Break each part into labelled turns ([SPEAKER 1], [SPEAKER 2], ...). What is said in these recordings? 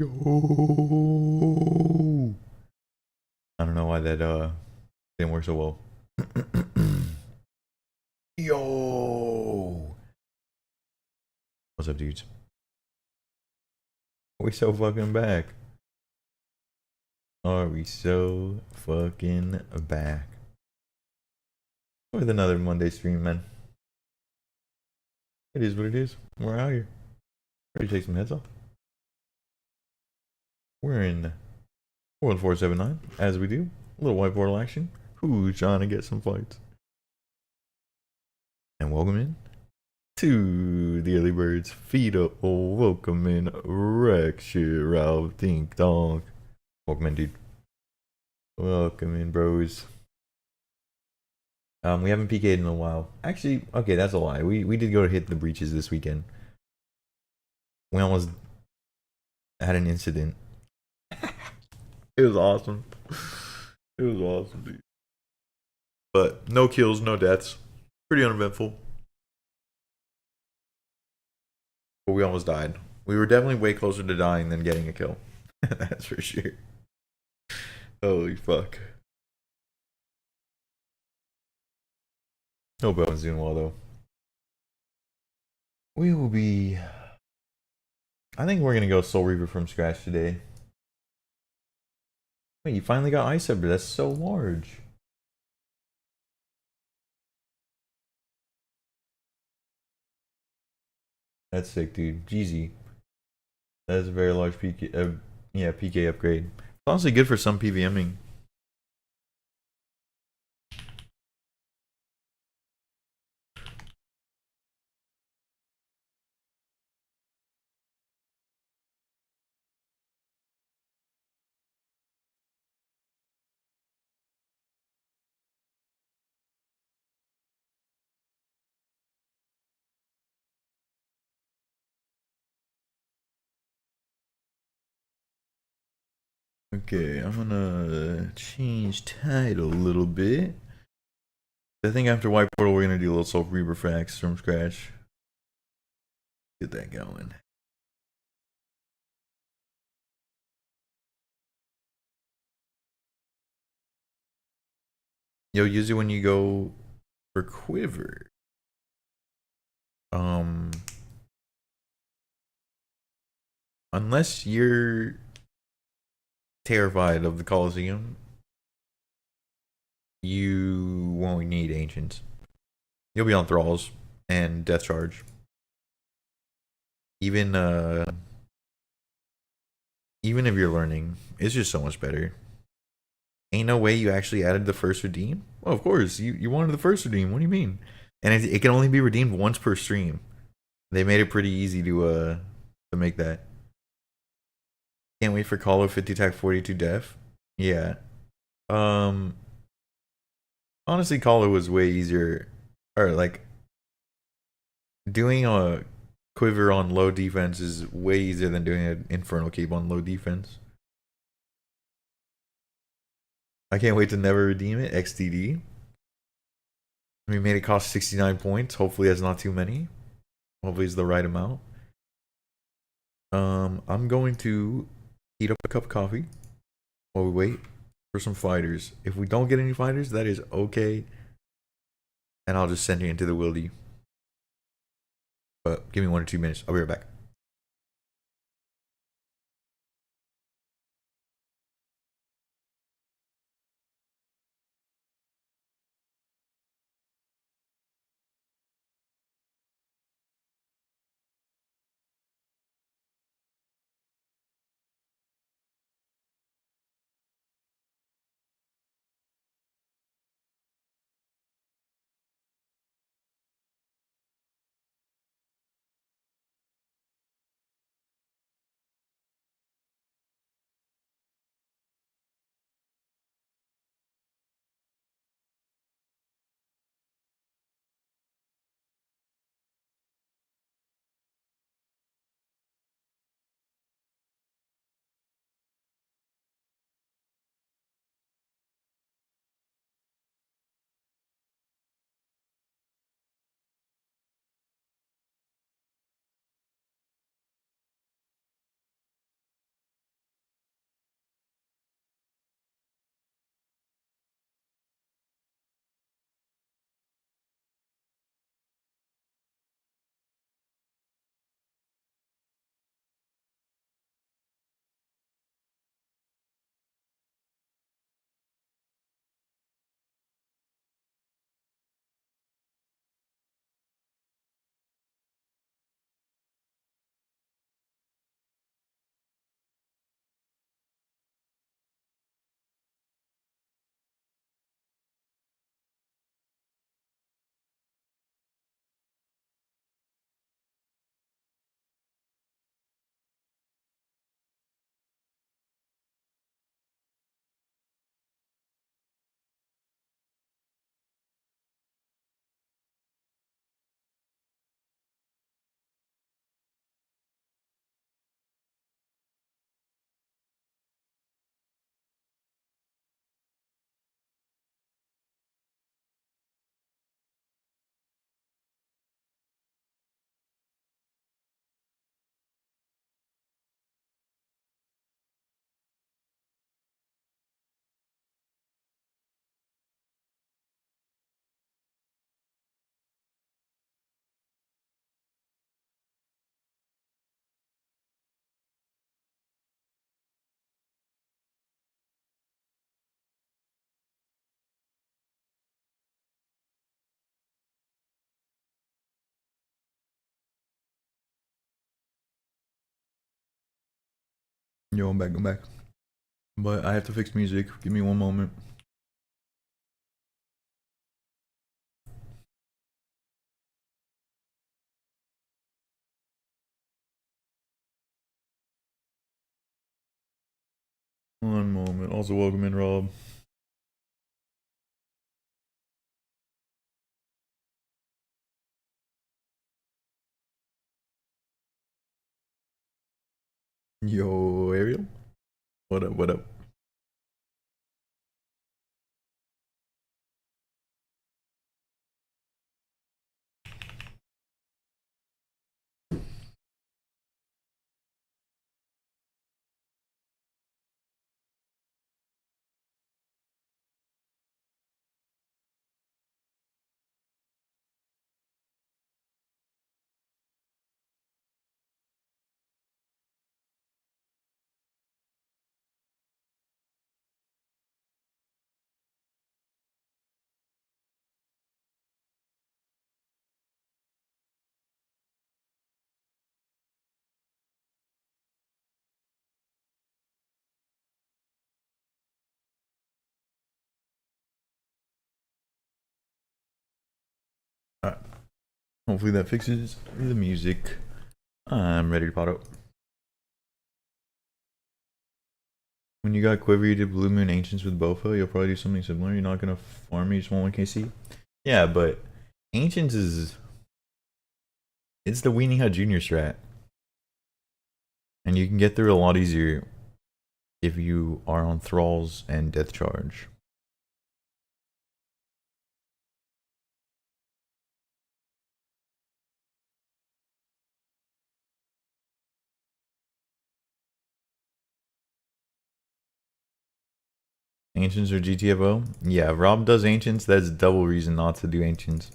[SPEAKER 1] Yo. I don't know why that didn't work so well. Yo. What's up, dudes? Are we so fucking back? Are we so fucking back? With another Monday stream, man. It is what it is. We're out here. Ready to take some heads off. We're in World 479, as we do. A little white portal action. Who's trying to get some fights? And welcome in to the early birds. Feed up, oh, welcome in. Rex, shit, Ralph, Dink Donk. Welcome in, dude. Welcome in, bros. We haven't PK'd in a while. Actually, okay, that's a lie. We did go to hit the breaches this weekend. We almost had an incident. It was awesome. It was awesome, dude. But no kills, no deaths. Pretty uneventful. But we almost died. We were definitely way closer to dying than getting a kill. That's for sure. Holy fuck. Hope everyone's doing well, though. We will be... I think we're gonna go Soul Reaver from scratch today. Wait, you finally got Ice Scepter. That's so large. That's sick, dude. GZ. That is a very large PK. Yeah, PK upgrade. It's honestly good for some PVMing. Okay, I'm gonna change title a little bit. I think after White Portal, we're gonna do a little Soul Reaver facts from scratch. Get that going. Yo, usually when you go for Quiver, unless you're terrified of the Colosseum, you won't need Ancients. You'll be on Thralls and Death Charge. Even even if you're learning, it's just so much better. Ain't no way you actually added the first redeem? Well, of course, you wanted the first redeem. What do you mean? And it can only be redeemed once per stream. They made it pretty easy to make that. Can't wait for Call of 50 attack 42 def. Yeah. Honestly, Call was way easier. Or like doing a quiver on low defense is way easier than doing an infernal cape on low defense. I can't wait to never redeem it. XTD. We made it cost 69 points. Hopefully that's not too many. Hopefully it's the right amount. I'm going to heat up a cup of coffee while we wait for some fighters. If we don't get any fighters, that is okay. And I'll just send you into the wildy. But give me 1 or 2 minutes. I'll be right back. Yo, I'm back. I'm back. But I have to fix music. Give me one moment. One moment. Also, welcome in, Rob. Yo, Ariel. What up? What up? Alright. Hopefully that fixes the music. I'm ready to pot up. When you got Quiver, you did Blue Moon Ancients with Bofa. You'll probably do something similar. You're not gonna farm me. You just want 1 KC. Yeah, but Ancients is it's the Weenie Hut Junior strat, and you can get through it a lot easier if you are on Thralls and Death Charge. Ancients or GTFO? Yeah, if Rob does Ancients, that's double reason not to do Ancients.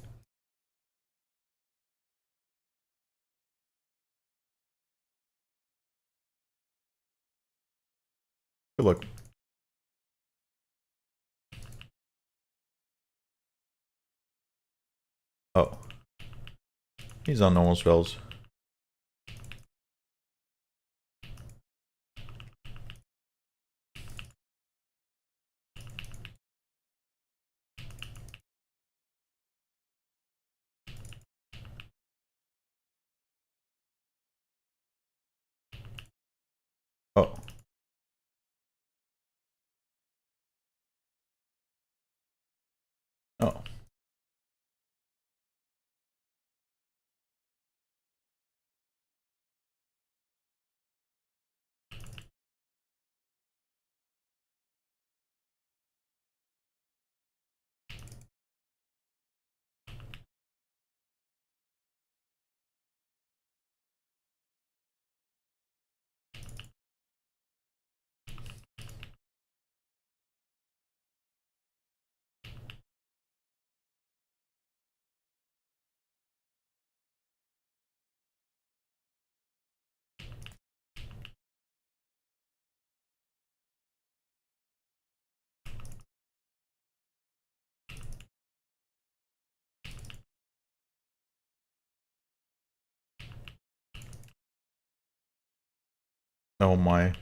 [SPEAKER 1] Good luck. Oh. He's on normal spells. Oh. Oh. Oh my.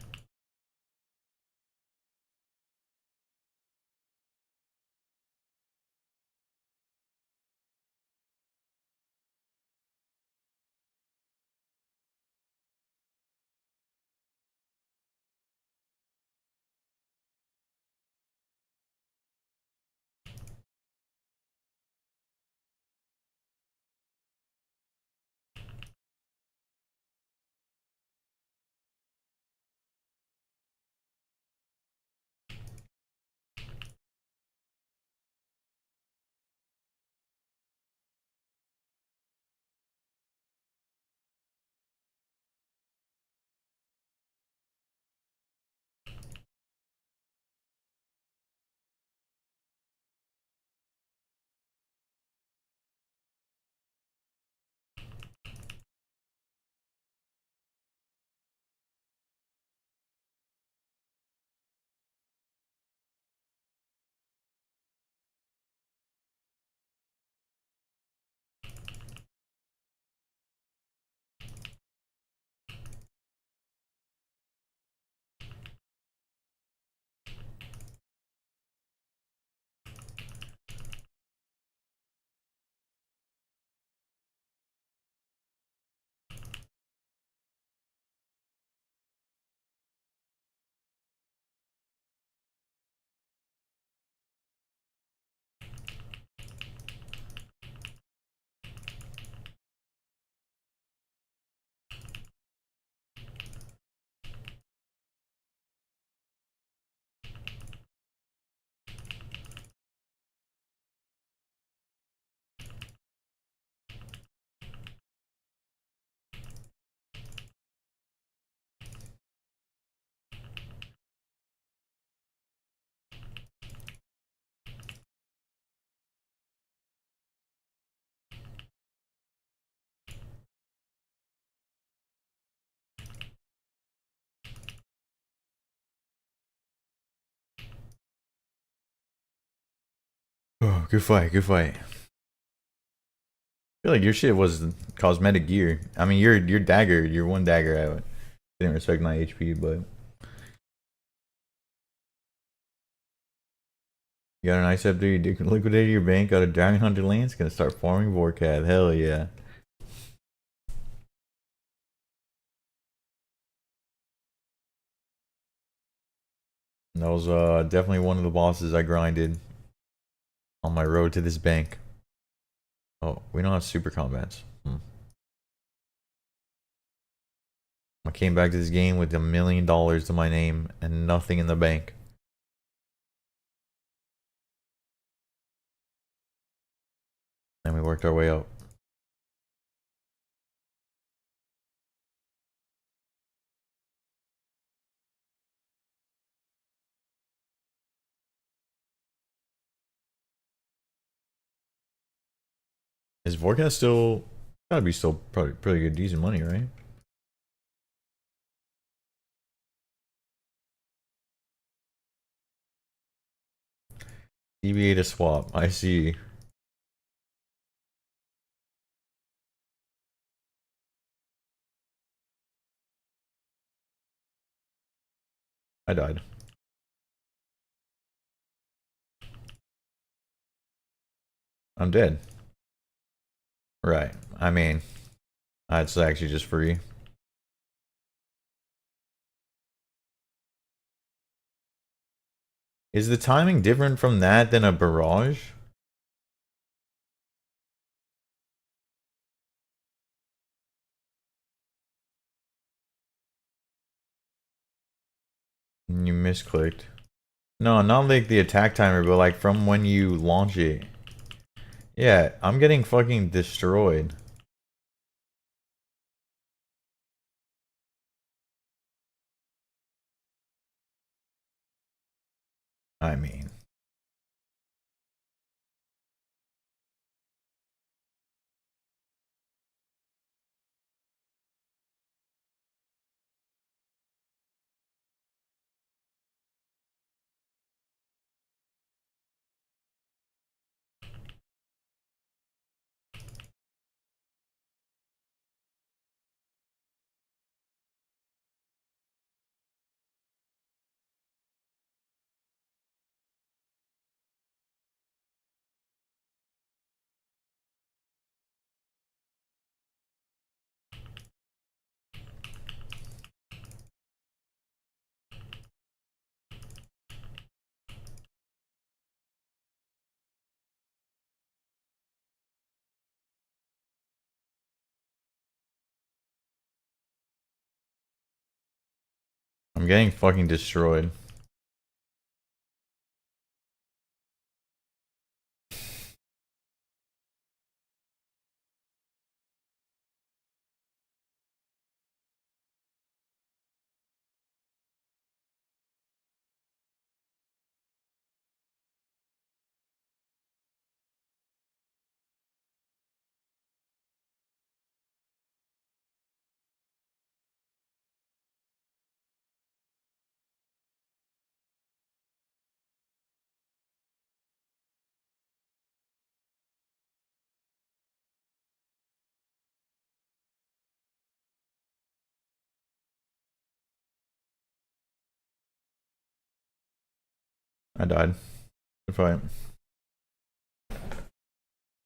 [SPEAKER 1] Oh, good fight, good fight. I feel like your shit was cosmetic gear. I mean, your dagger, your one dagger, I didn't respect my HP, but you got an ice up there. You liquidated your bank. Got a Dragon Hunter lance. Gonna start farming Vorcath. Hell yeah. That was definitely one of the bosses I grinded on my road to this bank. Oh, we don't have super combats. I came back to this game with $1 million to my name and nothing in the bank. And we worked our way up. Is Vorcath still gotta be still probably pretty good, decent money, right? DBA to swap. I see. I died. I'm dead. Right. I mean, it's actually just free. Is the timing different from that than a barrage? You misclicked. No, not like the attack timer, but like from when you launch it. Yeah, I'm getting fucking destroyed. I mean, I'm getting fucking destroyed. I died. Good fight.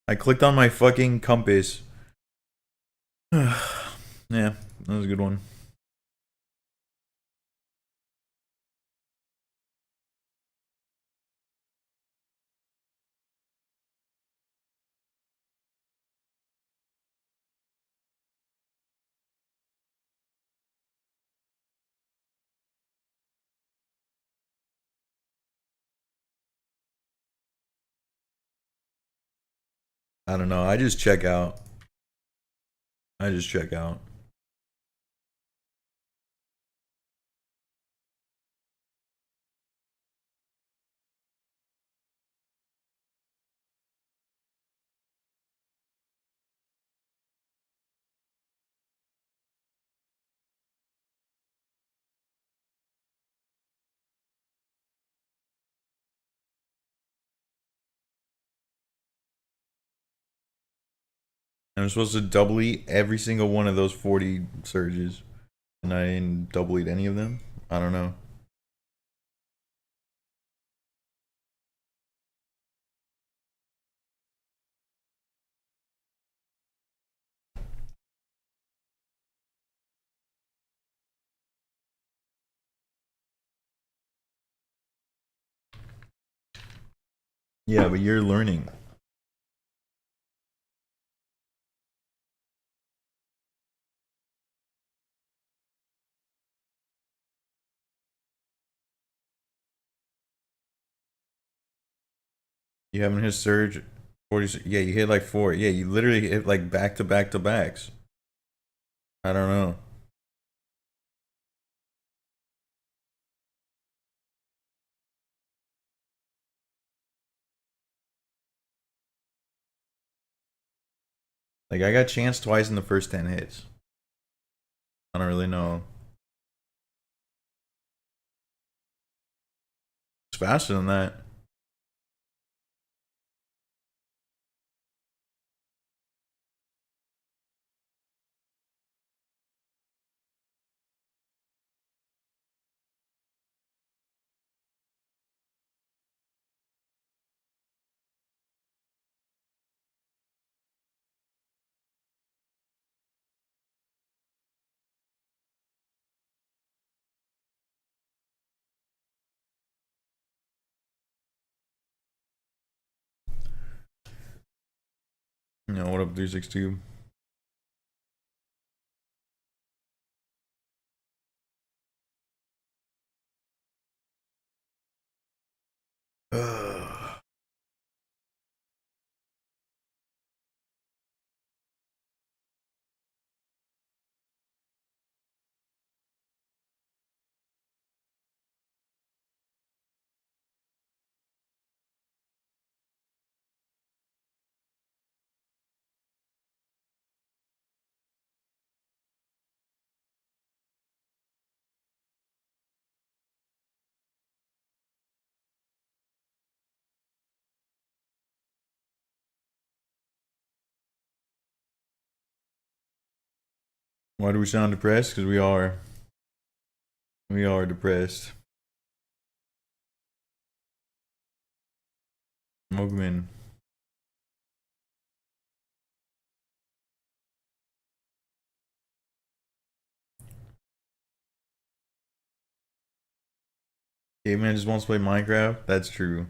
[SPEAKER 1] I clicked on my fucking compass. Yeah, that was a good one. I don't know. I just check out. I just check out. And I'm supposed to double eat every single one of those 40 surges. And I didn't double eat any of them? I don't know. Yeah, but you're learning. You haven't hit surge 40. Yeah, you hit like four. Yeah, you literally hit like back to back to backs. I don't know. Like I got chance twice in the first 10 hits. I don't really know. It's faster than that. You know, what up, 362? Ugh. Why do we sound depressed? Because we are. We are depressed. Mogman. Caveman just wants to play Minecraft. That's true.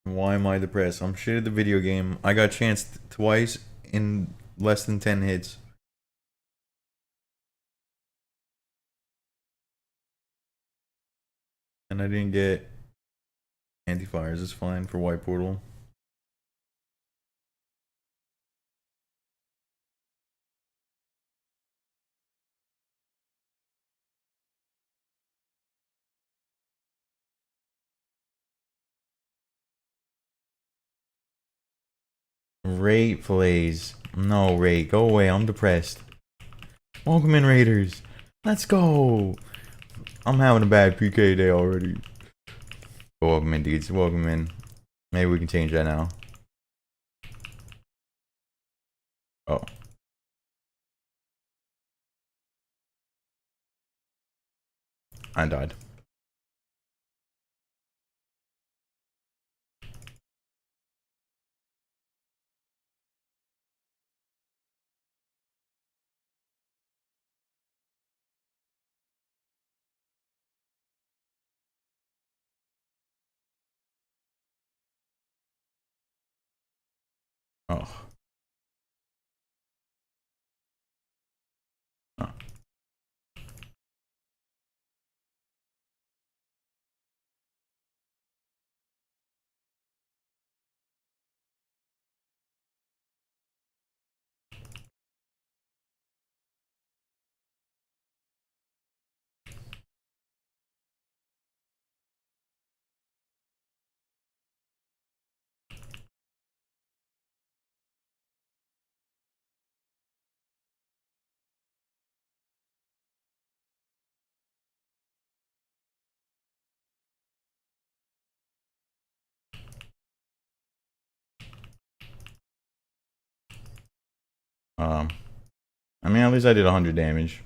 [SPEAKER 1] Why am I depressed? I'm shit at the video game. I got chanced twice in less than 10 hits. And I didn't get anti-fires. It's fine for White Portal. Rate plays. No, Rate. Go away. I'm depressed. Welcome in, Raiders. Let's go. I'm having a bad PK day already. Welcome in, dudes. Welcome in. Maybe we can change that now. Oh. I died. Oh. Oh.
[SPEAKER 2] Um, I mean, at least I did 100 damage.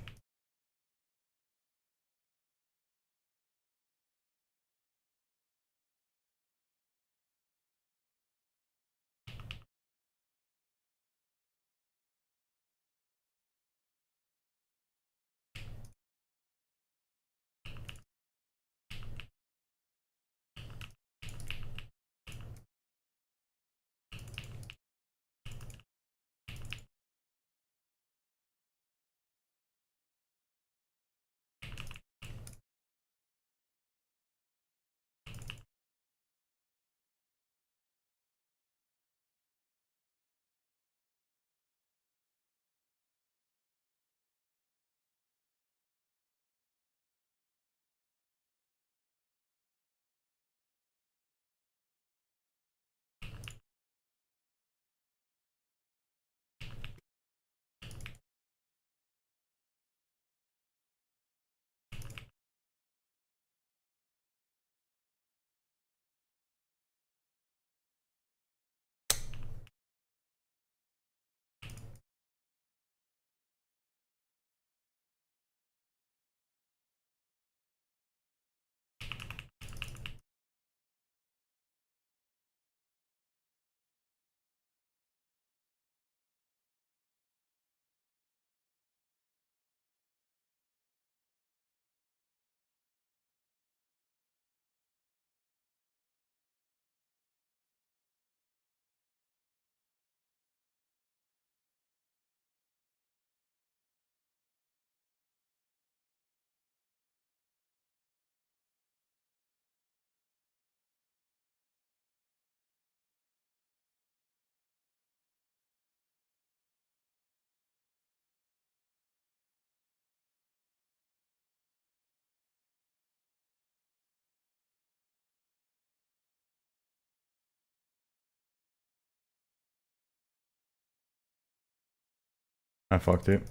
[SPEAKER 2] I fucked it.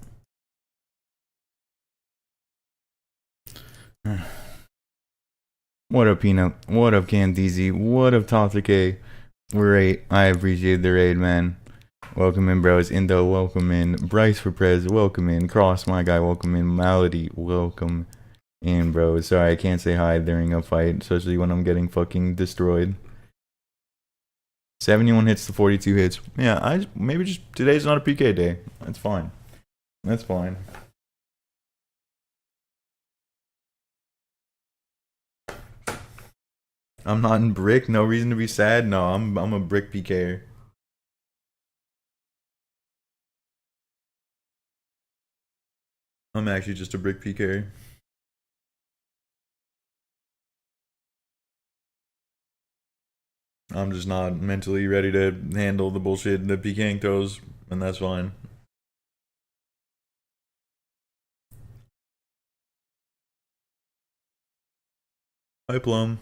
[SPEAKER 2] What up, Peanut? What up, Candizi? What up, Toxic? We're 8. I appreciate the raid, man. Welcome in, bros. Indo, welcome in. Bryce for Prez, welcome in. Cross, my guy, welcome in. Malady, welcome in, bro. Sorry, I can't say hi during a fight, especially when I'm getting fucking destroyed. 71 hits to 42 hits. Yeah, maybe just today's not a PK day. That's fine. That's fine. I'm not in brick. No reason to be sad. No, I'm a brick PKer. I'm actually just a brick PKer. I'm just not mentally ready to handle the bullshit that PKing throws, and that's fine. Hi, Plum.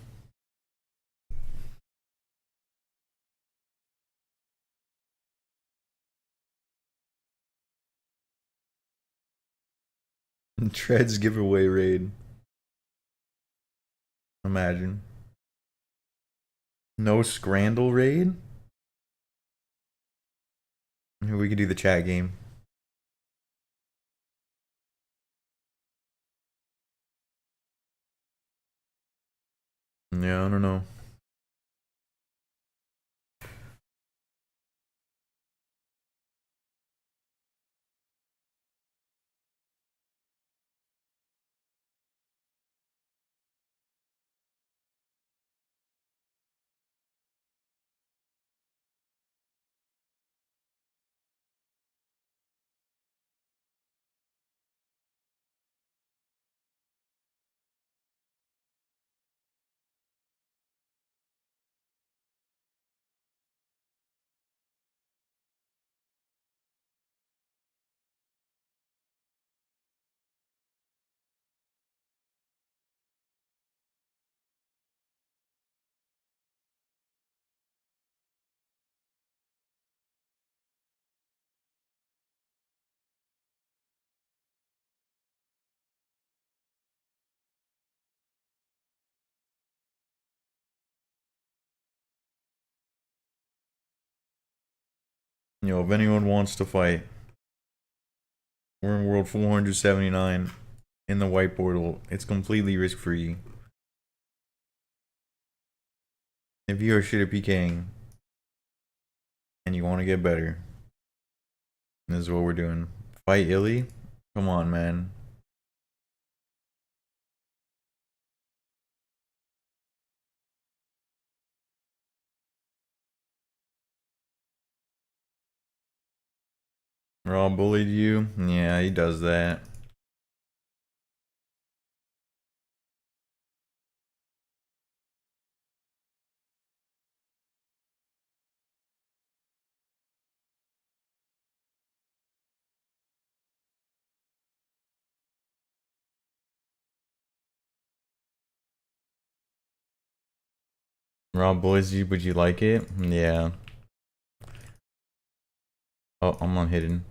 [SPEAKER 2] Treads giveaway raid. Imagine. No Scrandle raid? We could do the chat game. Yeah, I don't know. Yo, if anyone wants to fight,
[SPEAKER 1] We're in world 479 in the white portal. It's completely risk free. If you are shit at PKing and you want to get better, this is what we're doing. Fight Illy? Come on, man. Raw bullied you? Yeah, he does that. Raw bullies you, but you like it? Yeah. Oh, I'm on hidden.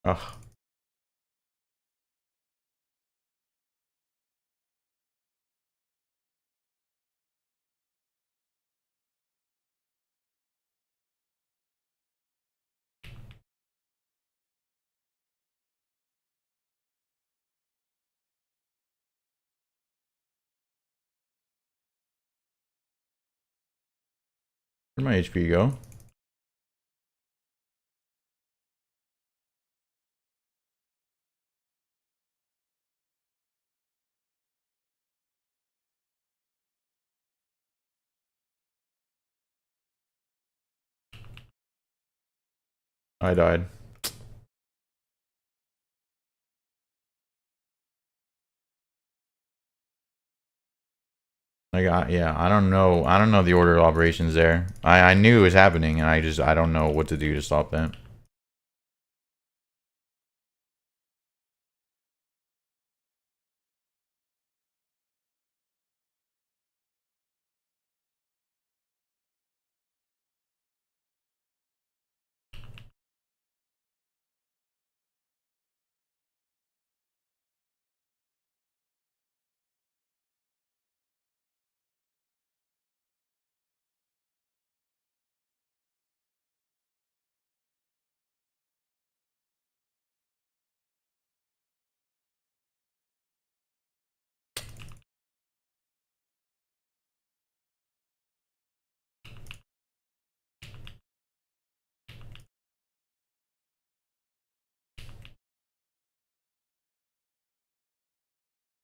[SPEAKER 1] Ugh. Where'd my HP go? I died. Yeah, I don't know. I don't know the order of operations there. I knew it was happening, and I don't know what to do to stop that.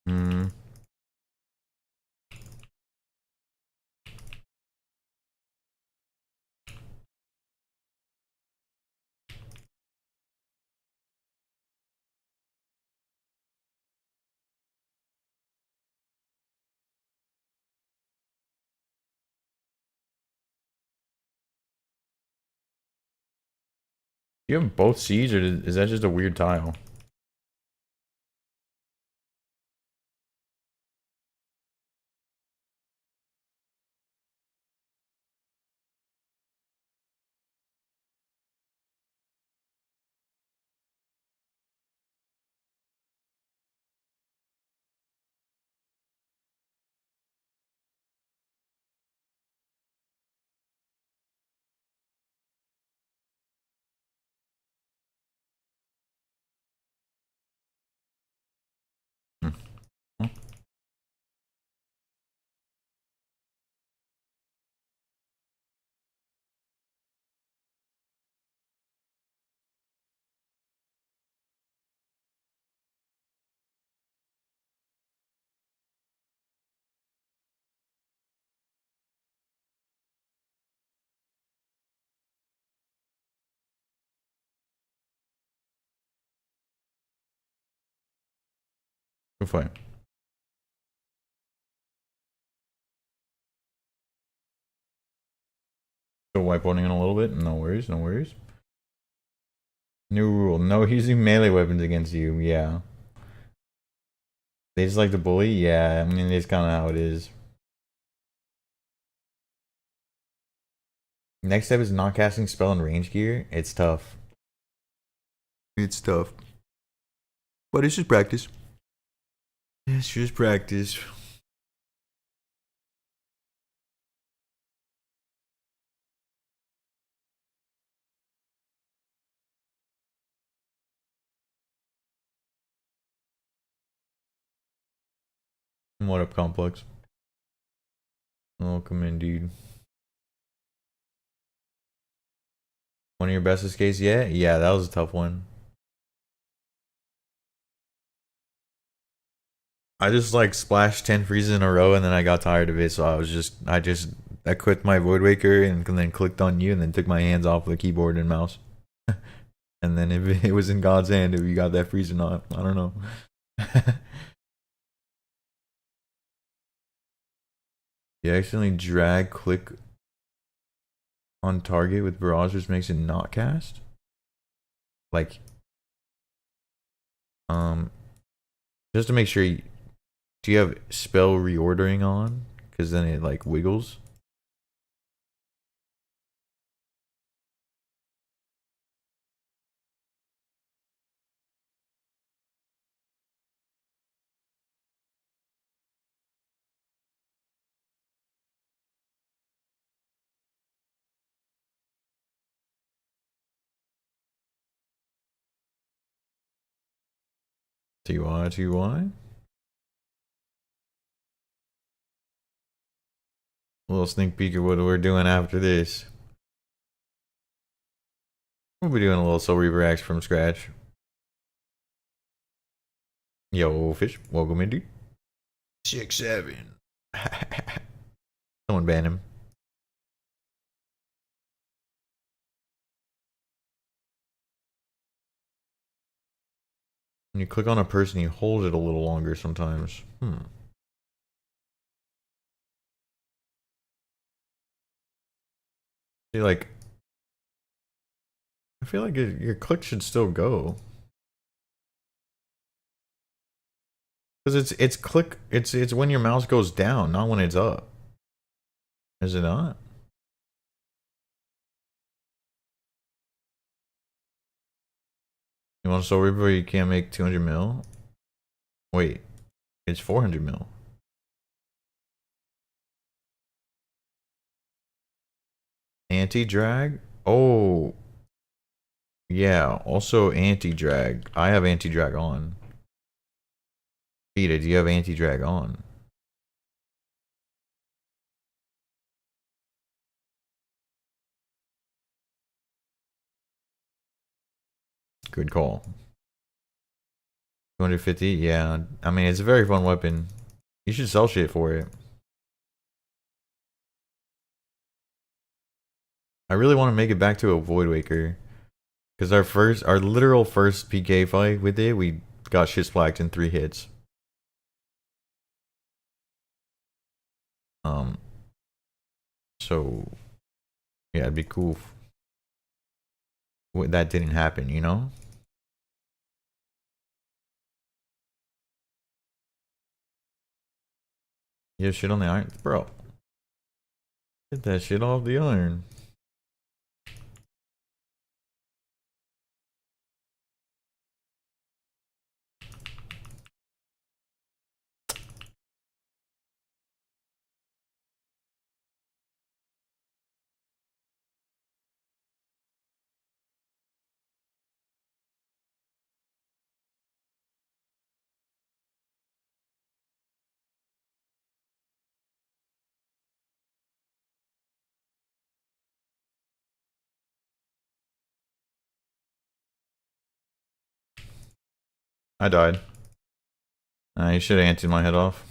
[SPEAKER 2] Hmm. You have both seeds, or is that just a weird tile? Hmm. Huh? Good fight. Still whiteboarding in a little bit. No worries, no worries. New rule: no using melee weapons against you. Yeah. They just like to bully. Yeah, I mean it's kind of how it is. Next step is not casting spell in range gear. It's tough. It's tough. But it's just practice. It's just practice. What up, Complex? Welcome in, dude. One of your best escapes yet? Yeah, that was a tough one. I just like splashed 10 freezes in a row and then I got tired of it, so I quit my Void Waker and then clicked on you and then took my hands off the keyboard and mouse. And then if it was in God's hand, if you got that freeze or not, I don't know. You accidentally drag click on target with barrage, which makes it not cast. Like, um, just to make sure, do you have spell reordering on? Because then it like wiggles. TY, TY. A little sneak peek of what we're doing after this. We'll be doing a little Soul Reaver Axe from scratch. Yo, fish, welcome in, dude. 6-7. Someone ban him. When you click on a person, you hold it a little longer sometimes. See, like, I feel like your click should still go. Because it's click, it's when your mouse goes down, not when it's up. Is it not? You want a Soul Reaver where you can't make 200 mil? Wait, it's 400 mil. Anti-drag? Oh, yeah. Also anti-drag. I have anti-drag on. Peter, do you have anti-drag on? Good call.
[SPEAKER 1] 250. Yeah, I mean it's a very fun weapon. You should sell shit for it. I really want to make it back to a Void Waker because our literal first PK fight with it, we got shit splacked in 3 hits. Um, so yeah, it'd be cool if that didn't happen. You know? You have shit on the iron, bro. Get that shit off the iron. I died. You should have answered my head off.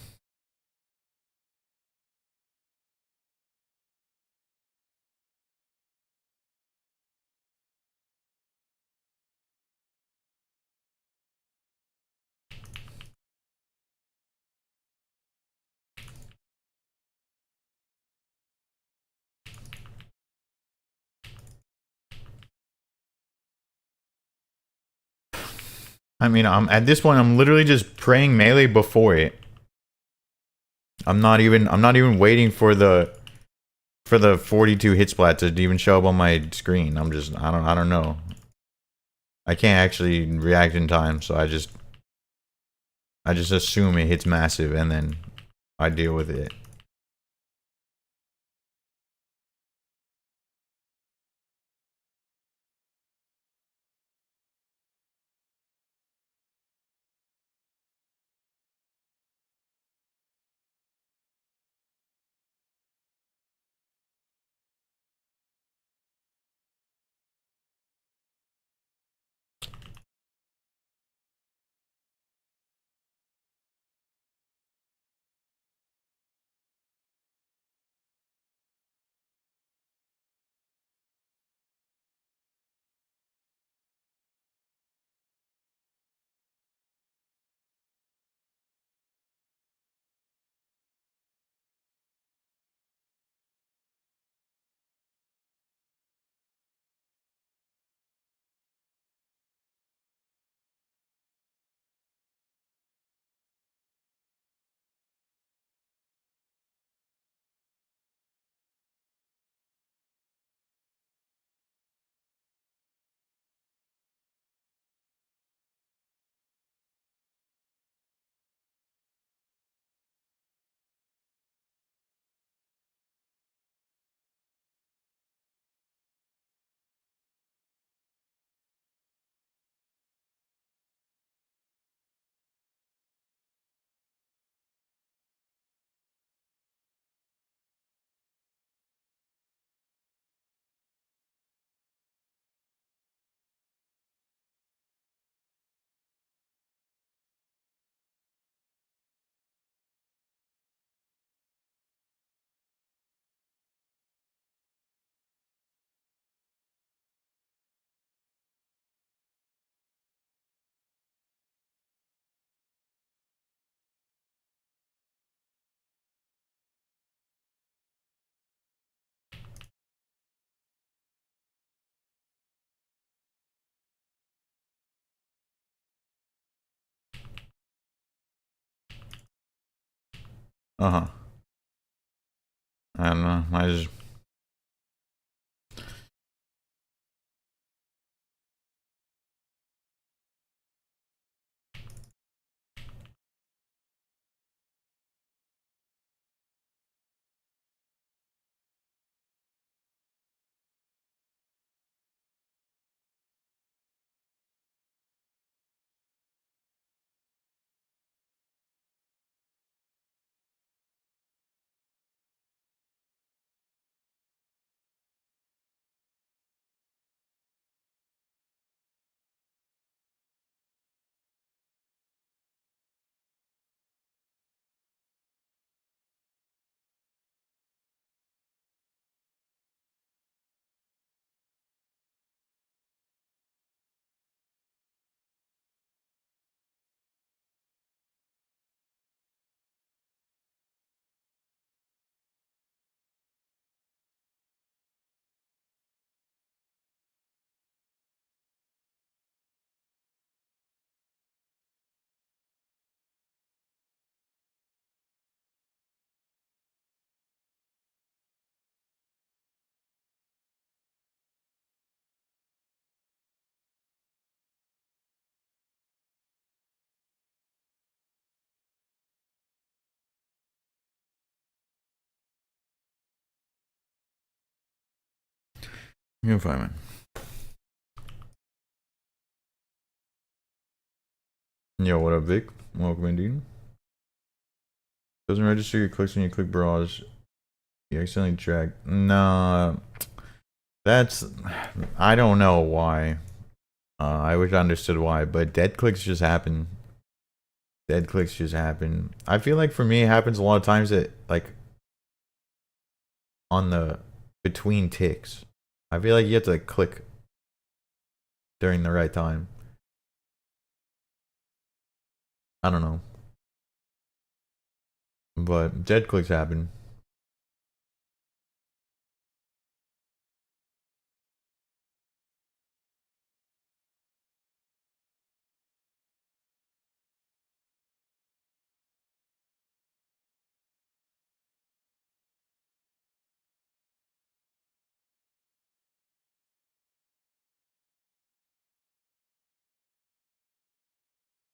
[SPEAKER 1] I mean, I'm at this point. I'm literally just praying melee before it. I'm not even waiting for the 42 hit splat to even show up on my screen. I don't know. I can't actually react in time, so I just assume it hits massive and then I deal with it. Uh huh. I don't know. I just You're fine, man. Yo, what up, Vic? Welcome in, dude. Doesn't register your clicks when you click barrage. You accidentally drag. Nah, that's. I don't know why. I wish I understood why, but dead clicks just happen. Dead clicks just happen. I feel like for me, it happens a lot of times that, like, on the between ticks. I feel like you have to click during the right time. I don't know. But dead clicks happen.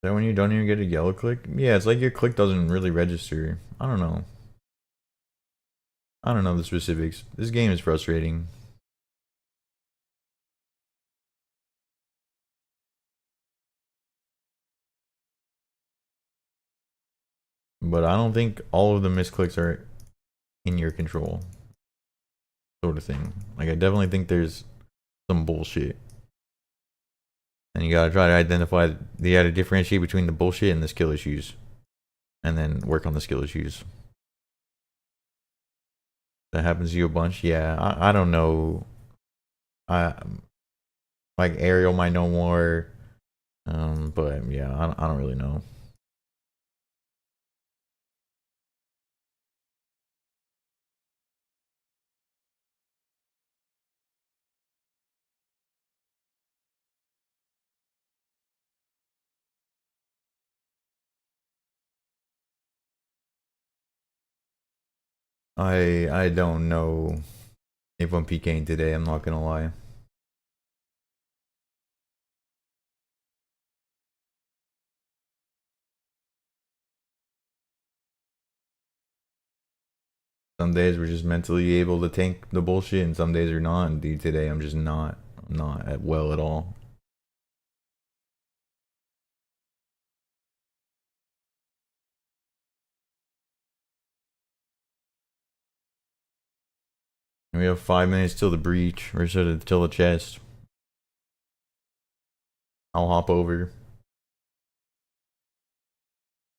[SPEAKER 1] Then when you don't even get a yellow click, yeah, it's like your click doesn't really register. I don't know. I don't know the specifics. This game is frustrating. But I don't think all of the misclicks are in your control. Sort of thing. Like, I definitely think there's some bullshit. And you gotta try to identify, you gotta differentiate between the bullshit and the skill issues. And then work on the skill issues. That happens to you a bunch? Yeah, I don't know. I like Ariel might know more. But yeah, I don't really know. I don't know if I'm pking today, I'm not gonna lie. Some days we're just mentally able to tank the bullshit, and some days we're not. And dude, today I'm just not at well at all. And we have 5 minutes till the breach, or sort of till the chest. I'll hop over.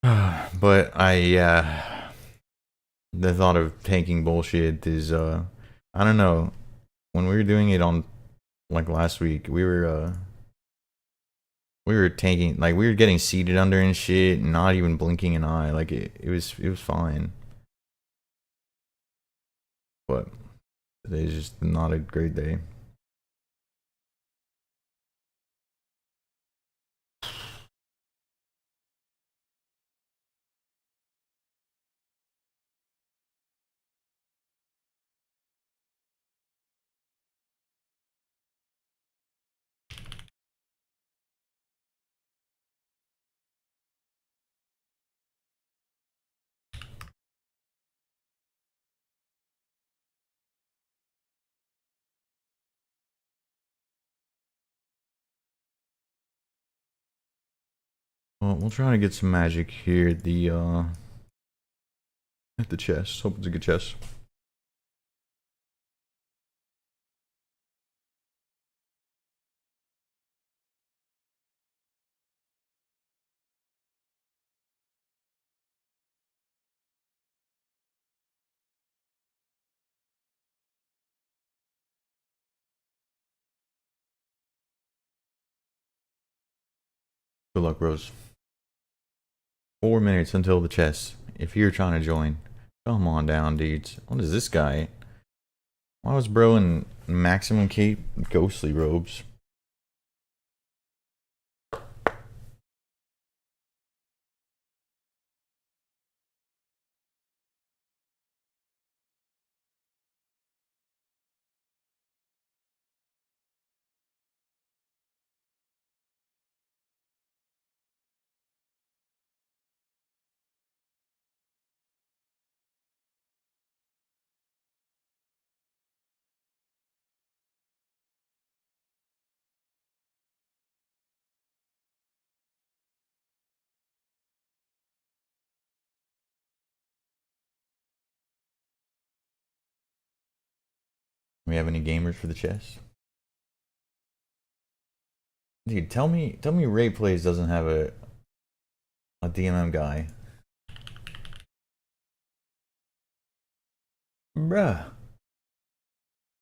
[SPEAKER 1] But the thought of tanking bullshit is I don't know. When we were doing it on like last week, we were tanking, like we were getting seated under and shit, and not even blinking an eye. Like it was fine. But today's just not a great day. Well, we'll try to get some magic here at the chest. Hope it's a good chest. Good luck, bros. 4 minutes until the chest. If you're trying to join, come on down, dudes. What is this guy? Why was bro in maximum cape ghostly robes?
[SPEAKER 2] We have any gamers for the chess? Dude, tell me Ray Plays doesn't have a DMM guy. Bruh.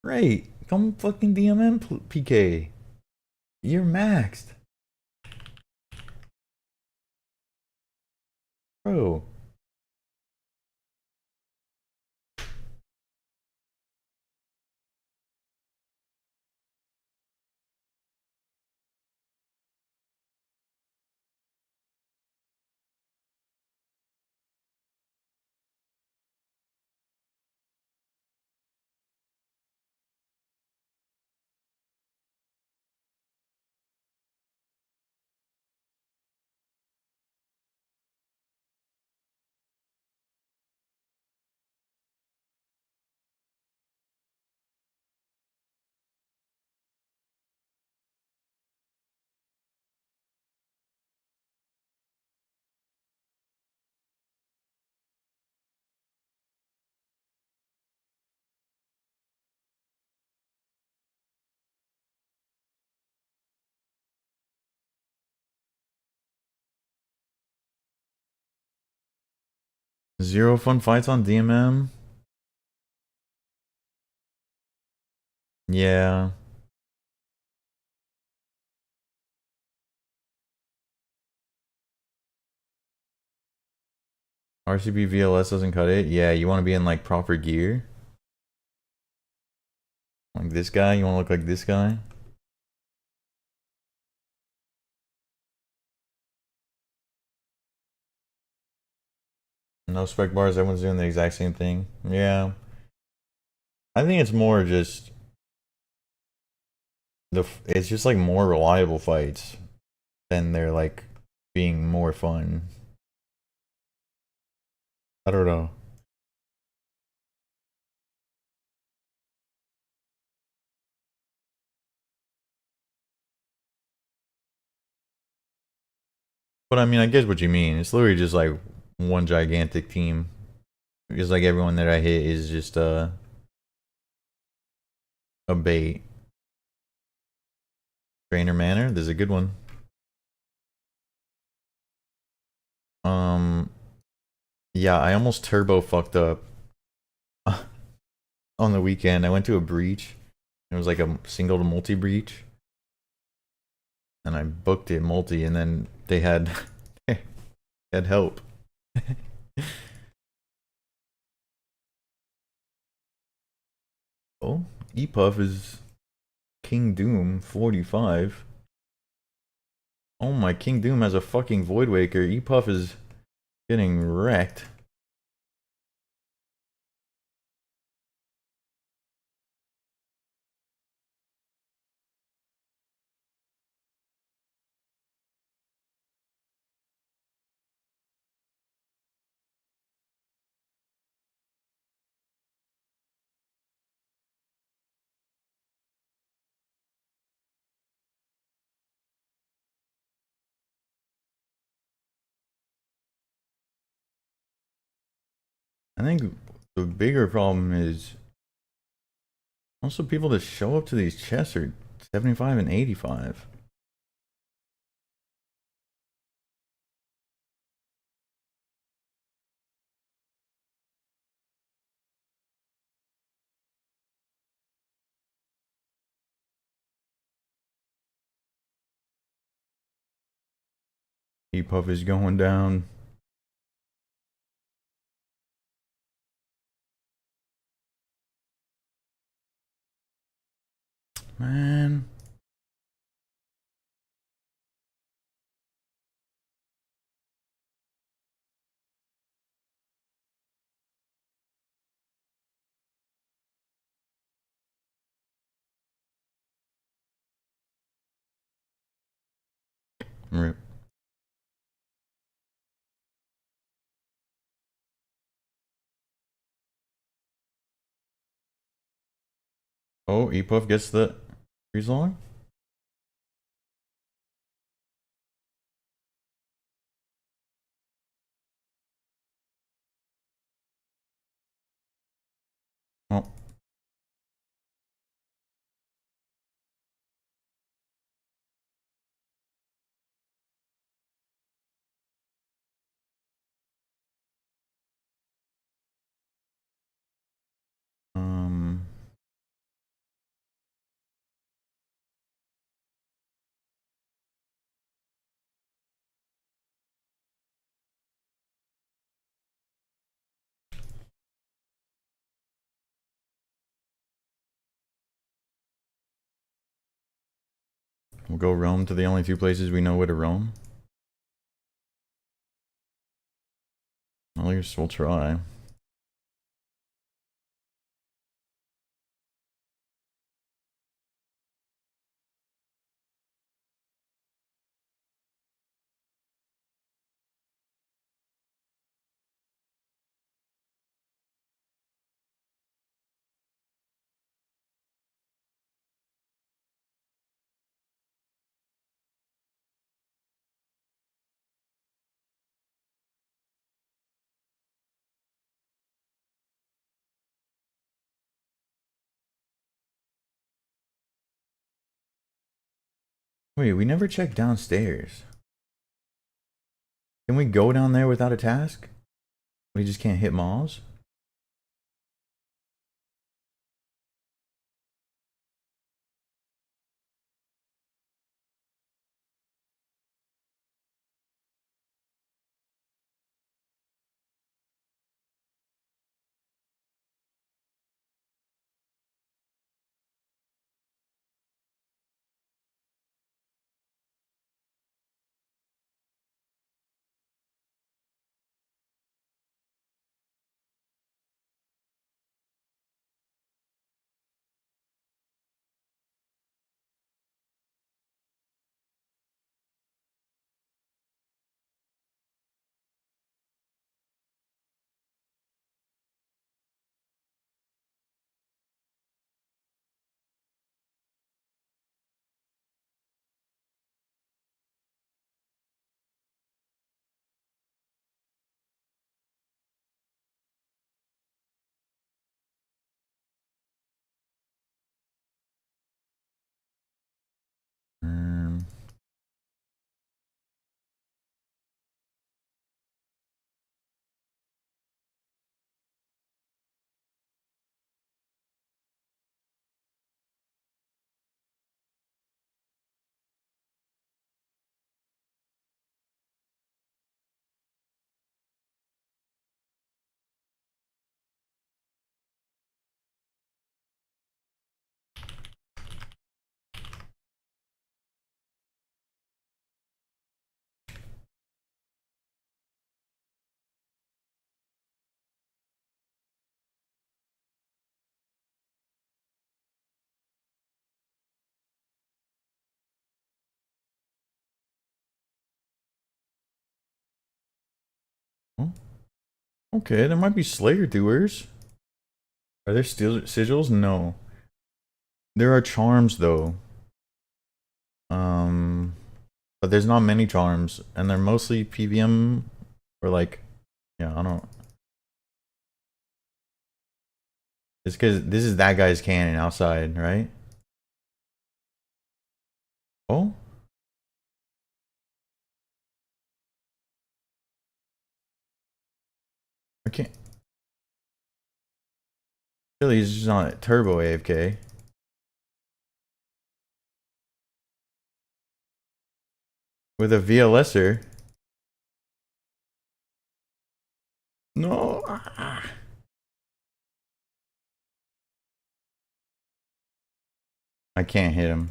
[SPEAKER 2] Ray, come fucking DMM PK. You're maxed. Bro. Zero fun fights on DMM? Yeah. RCB VLS doesn't cut it? Yeah, you want to be in like proper gear? Like this guy? You want to look like this guy? No spec bars, everyone's doing the exact same thing. Yeah. I think it's more just it's just like more reliable fights than they're like being more fun. I don't know. But I mean, I guess what you mean. It's literally just like one gigantic team. Because like everyone that I hit is just a bait. Trainer Manor, there's a good one. Yeah, I almost turbo fucked up on the weekend. I went to a breach. It was like a single to multi breach. And I booked it multi and then they had had help. Oh, EPUF is King Doom 45. Oh my, King Doom has a fucking Void Waker. EPUF is getting wrecked. I think the bigger problem is also people that show up to these chests are 75 and 85. EPUF is going down. Man. Rip. Oh, EPUF gets the freeze long? Oh. We'll go roam to the only two places we know where to roam. At least we'll try. Wait, we never checked downstairs. Can we go down there without a task? We just can't hit mobs? Um, oh, okay, there might be Slayer doers. Are there still sigils? No. There are charms though. Um, but there's not many charms, and they're mostly PVM or like, yeah, I don't. It's because this is that guy's cannon outside, right? Oh, I can't. Really, he's just on turbo AFK. With a VLSer. No. I can't hit him.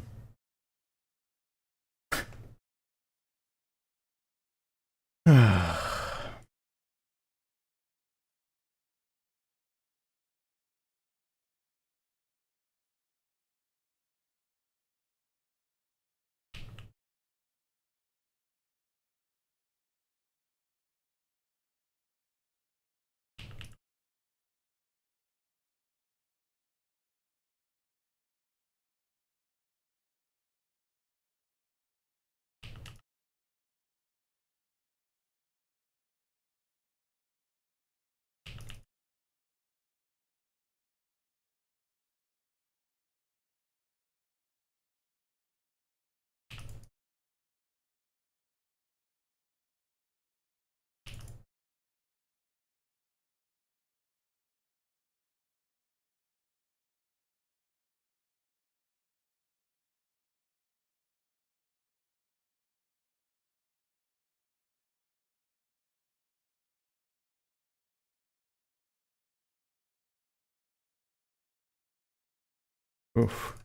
[SPEAKER 2] Oof.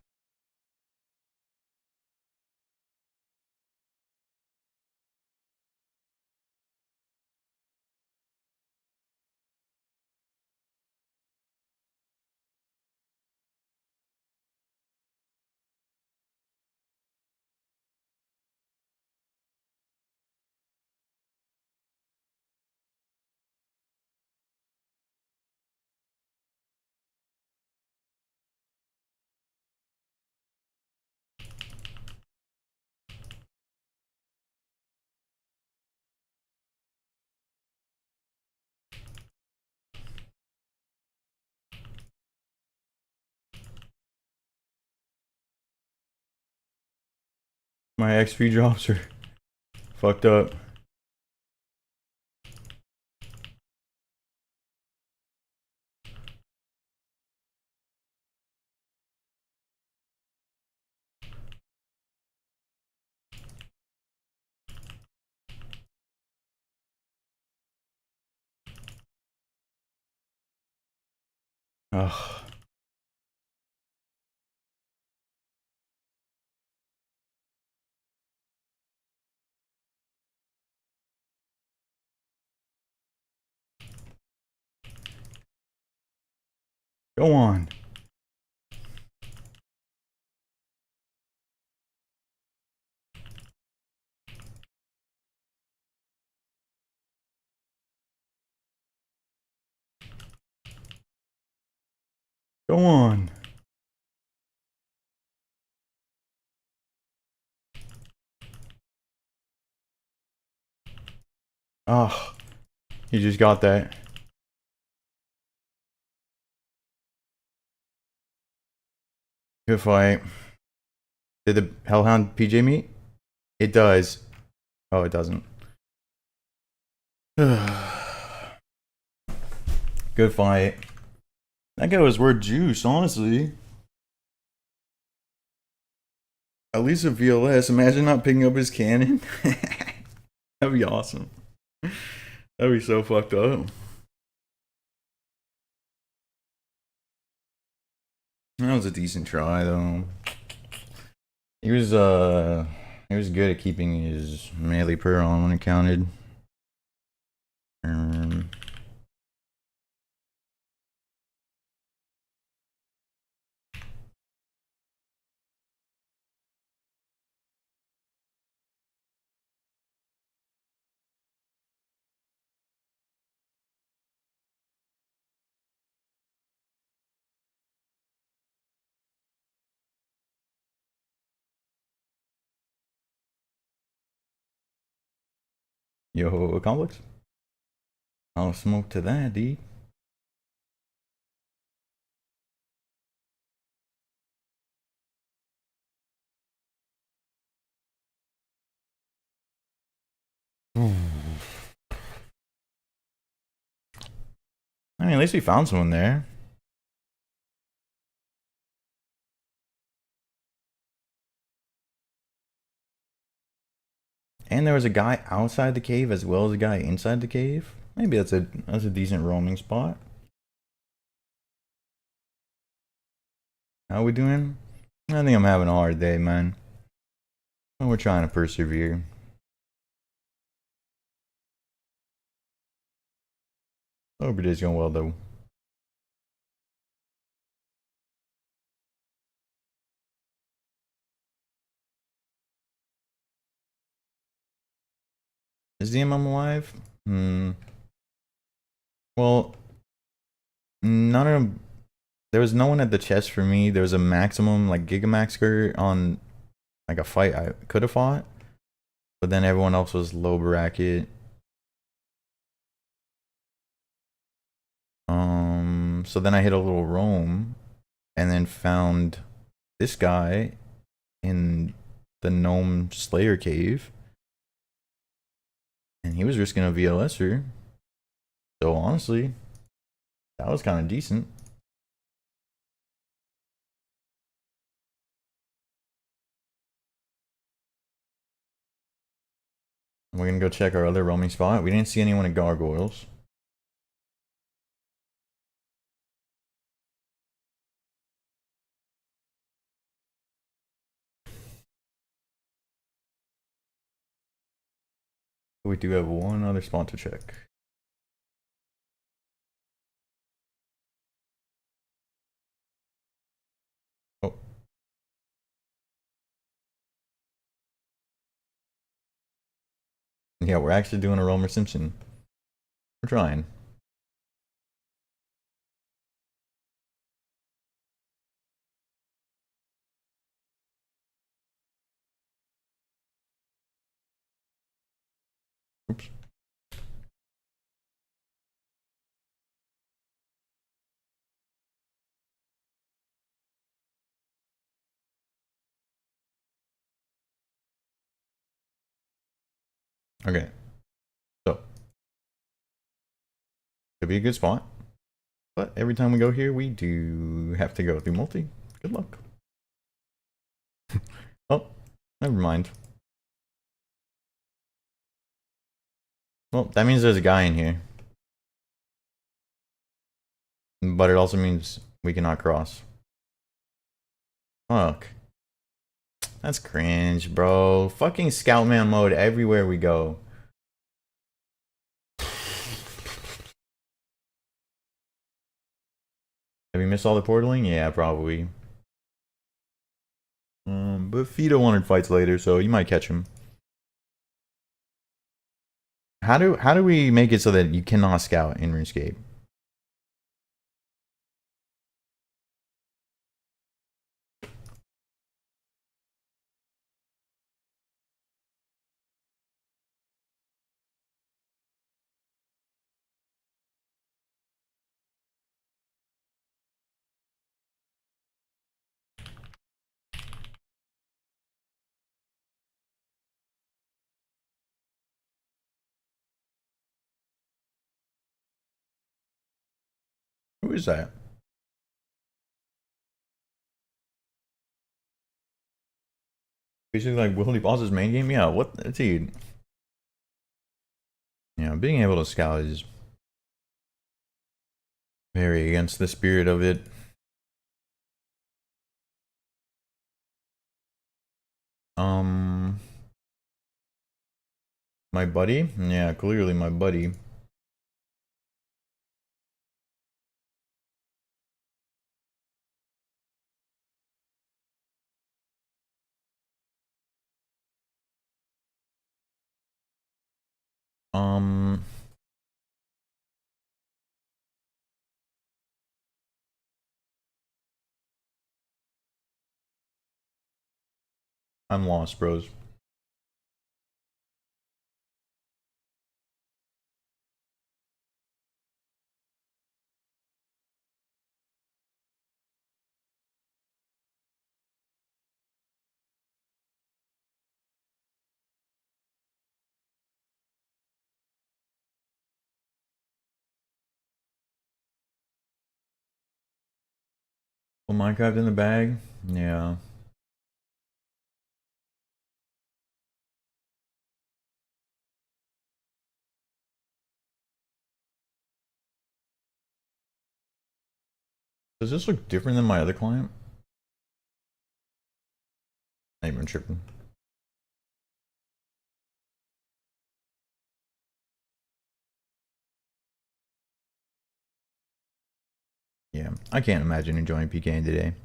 [SPEAKER 2] My XP drops are fucked up. Ugh. Go on. Go on. Ugh. You just got that. Good fight. Did the Hellhound PJ meet? It does. Oh, it doesn't. Good fight. That guy was worth juice, honestly. At least a VLS. Imagine not picking up his cannon. That'd be awesome. That'd be so fucked up. That was a decent try, though. He was good at keeping his melee per on when it counted. Yo, complex? I'll smoke to that, D. I mean, at least we found someone there. And there was a guy outside the cave as well as a guy inside the cave. Maybe that's a decent roaming spot. How we doing? I think I'm having a hard day, man. But we're trying to persevere. Hope it is going well, though. Is the MM alive? Well, none of them. There was no one at the chest for me. There was a maximum, like, Gigamaxer on, like, a fight I could have fought. But then everyone else was low bracket. So then I hit a little roam. And then found this guy in the Gnome Slayer cave. And he was risking a VLSer. So honestly, that was kind of decent. We're gonna go check our other roaming spot. We didn't see anyone at Gargoyles. We do have one other spot to check. Oh. Yeah, we're actually doing a Romer Simpson. We're trying. Oops. Okay. So, could be a good spot. But every time we go here, we do have to go through multi. Good luck. Oh, never mind. Well, that means there's a guy in here. But it also means we cannot cross. Fuck. That's cringe, bro. Fucking Scoutman mode everywhere we go. Have you missed all the portaling? Yeah, probably. But Fido wanted fights later, so you might catch him. How do we make it so that you cannot scout in RuneScape? Who is that? Basically like will he pause his main game? Yeah, what dude? Yeah, being able to scout is very against the spirit of it. My buddy? Yeah, clearly my buddy. I'm lost, bros. Well, Minecraft in the bag? Yeah. Does this look different than my other client? Not even tripping. Yeah, I can't imagine enjoying PKing today.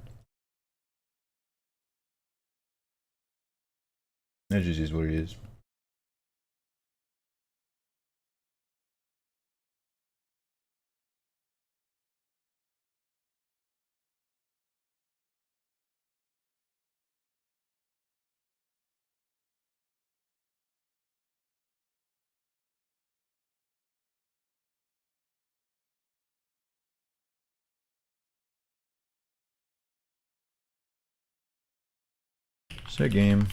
[SPEAKER 2] That just is what it is. Set game.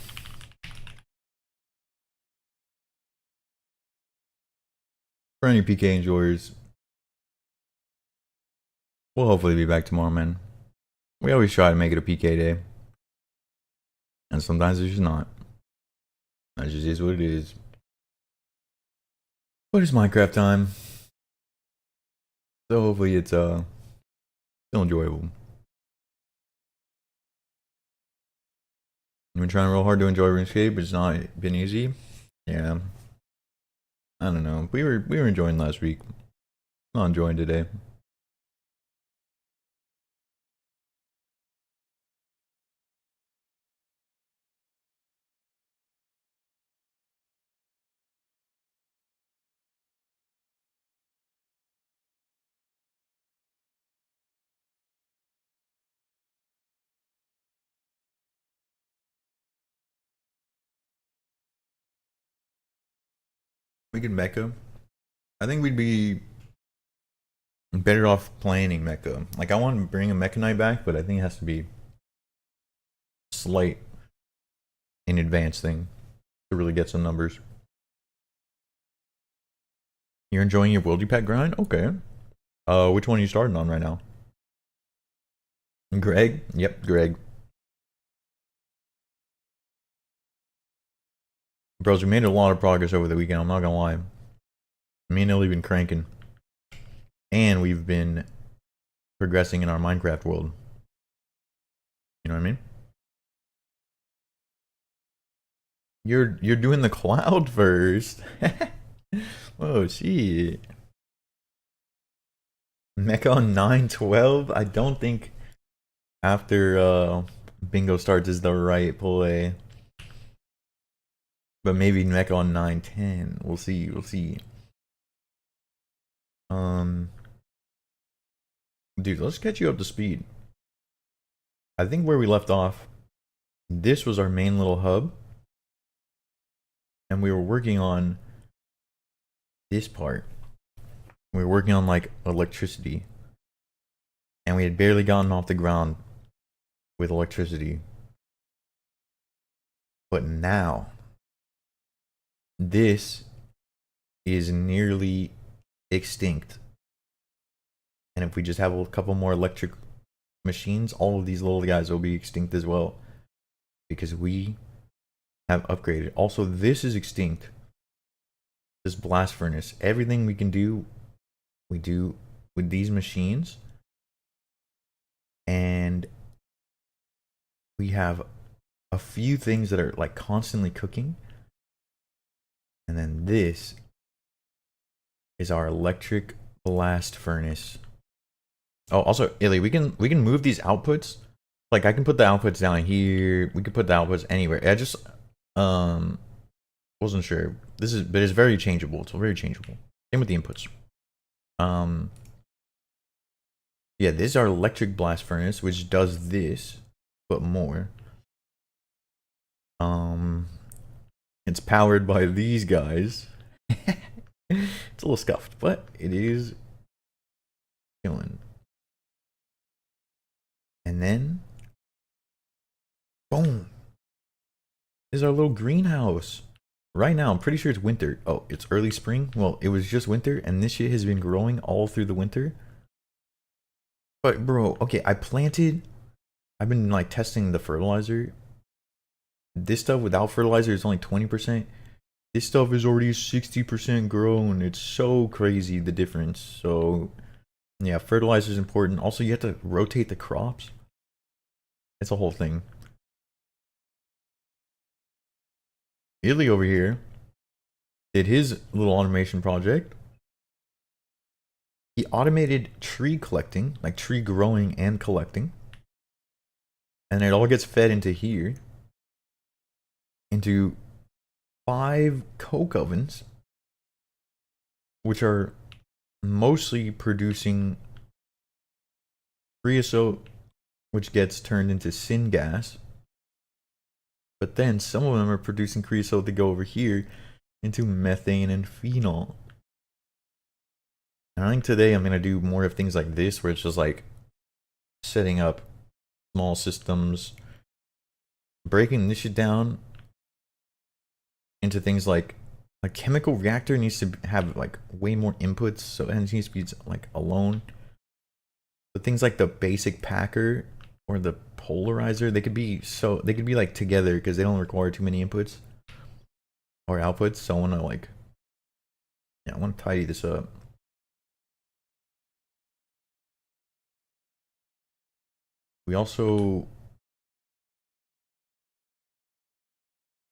[SPEAKER 2] For any PK enjoyers, we'll hopefully be back tomorrow, man. We always try to make it a PK day. And sometimes it's just not. That just is what it is. But it's Minecraft time. So hopefully it's still enjoyable. I've been trying real hard to enjoy RuneScape, but it's not been easy. Yeah. I don't know. We were enjoying last week. Not enjoying today. We could mecha. I think we'd be better off planning mecha. Like I want to bring a mecha knight back, but I think it has to be slight in advance thing to really get some numbers.
[SPEAKER 1] You're enjoying your Wildy Pet grind? Okay. Which one are you starting on right now? Greg? Yep, Greg. Bros, we made a lot of progress over the weekend, I'm not gonna lie. Me and Illy been cranking. And we've been progressing in our Minecraft world. You know what I mean? You're doing the cloud first. Oh shit. Mecha on 912? I don't think after bingo starts is the right play. But maybe Mecha on 910. We'll see, we'll see. Dude, let's get you up to speed. I think where we left off, this was our main little hub. And we were working on this part. We were working on like electricity. And we had barely gotten off the ground with electricity. But now, this is nearly extinct. And if we just have a couple more electric machines, all of these little guys will be extinct as well. Because we have upgraded. Also, this is extinct. This blast furnace. Everything we can do, we do with these machines. And we have a few things that are like constantly cooking. And then this is our electric blast furnace. Oh, also, Illy, we can move these outputs. Like I can put the outputs down here. We could put the outputs anywhere. I just wasn't sure. But it's very changeable. It's very changeable. Same with the inputs. Yeah, this is our electric blast furnace, which does this, but more. It's powered by these guys. It's a little scuffed, but it is killing. And then, boom. This is our little greenhouse. Right now, I'm pretty sure it's winter. Oh, it's early spring. Well, it was just winter, and this shit has been growing all through the winter. But bro, okay, I've been like testing the fertilizer. This stuff without fertilizer is only 20%. This stuff is already 60% grown. It's so crazy, the difference. So yeah, fertilizer is important. Also, you have to rotate the crops. It's a whole thing. Illy over here did his little automation project. He automated tree collecting, like tree growing and collecting. And it all gets fed into here. Into 5 coke ovens, which are mostly producing creosote, which gets turned into syngas. But then some of them are producing creosote to go over here into methane and phenol. And I think today I'm going to do more of things like this, where it's just like setting up small systems, breaking this shit down into things like a chemical reactor needs to have like way more inputs, so it needs to be like alone. But things like the basic packer or the polarizer, they could be like together because they don't require too many inputs or outputs. So I want to like, yeah, I want to tidy this up. We also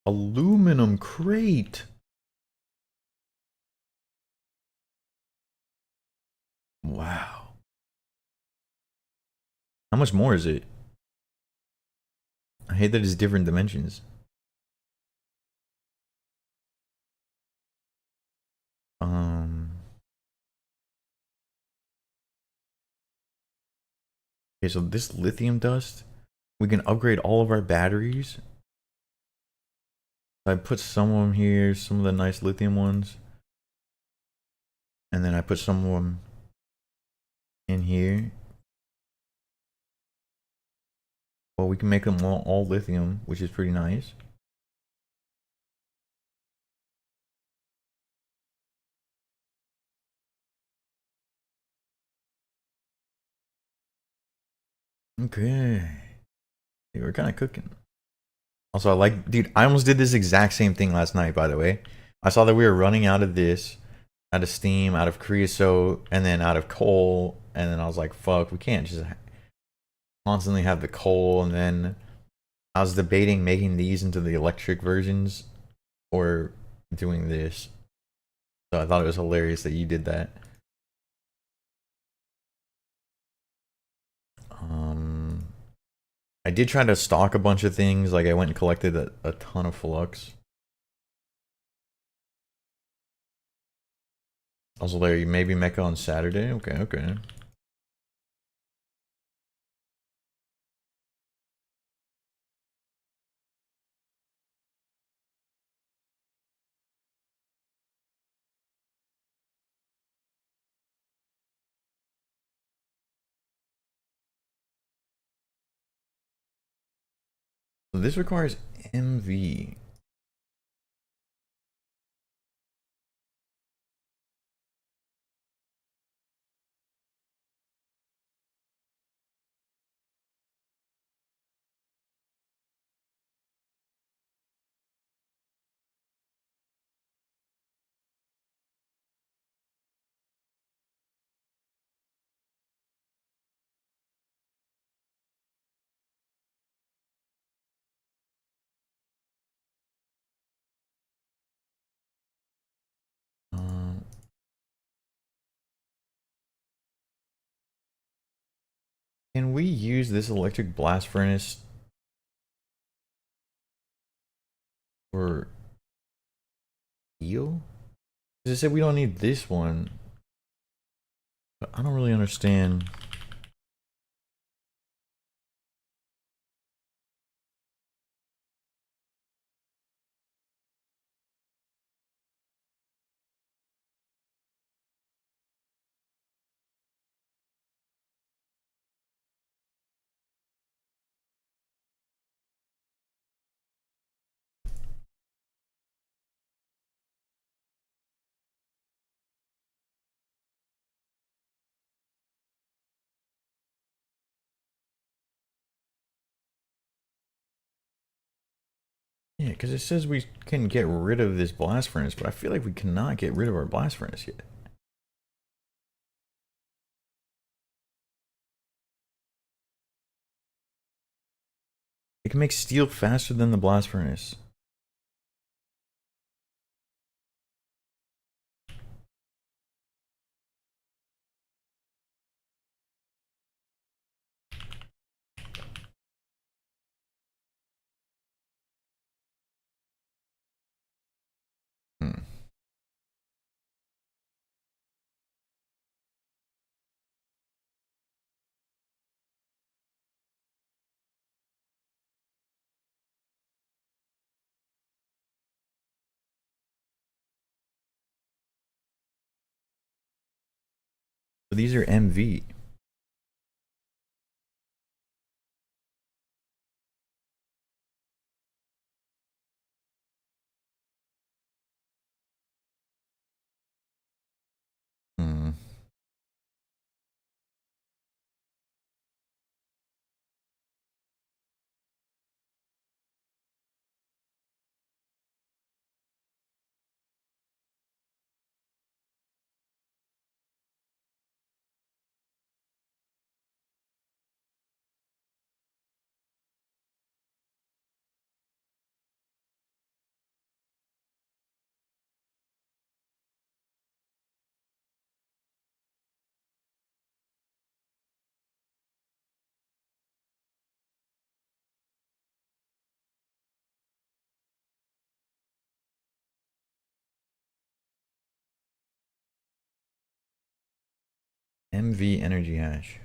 [SPEAKER 1] aluminum crate. Wow. How much more is it? I hate that it's different dimensions. Okay, so this lithium dust, we can upgrade all of our batteries. I put some of them here, some of the nice lithium ones. And then I put some of them in here. Well, we can make them all lithium, which is pretty nice. Okay. Hey, we're kind of cooking. Also, I like, dude, I almost did this exact same thing last night, by the way. I saw that we were running out of this, out of steam, out of creosote, and then out of coal. And then I was like, fuck, we can't just constantly have the coal. And then I was debating making these into the electric versions or doing this. So I thought it was hilarious that you did that. Um, I did try to stock a bunch of things. Like I went and collected a ton of flux. Also, there, you maybe mecha on Saturday. Okay, okay. So this requires MV. Um, can we use this electric blast furnace for steel? Because it said we don't need this one. But I don't really understand. Yeah, because it says we can get rid of this blast furnace, but I feel like we cannot get rid of our blast furnace yet. It can make steel faster than the blast furnace. Hmm. So these are MV. Hmm. MV energy hash.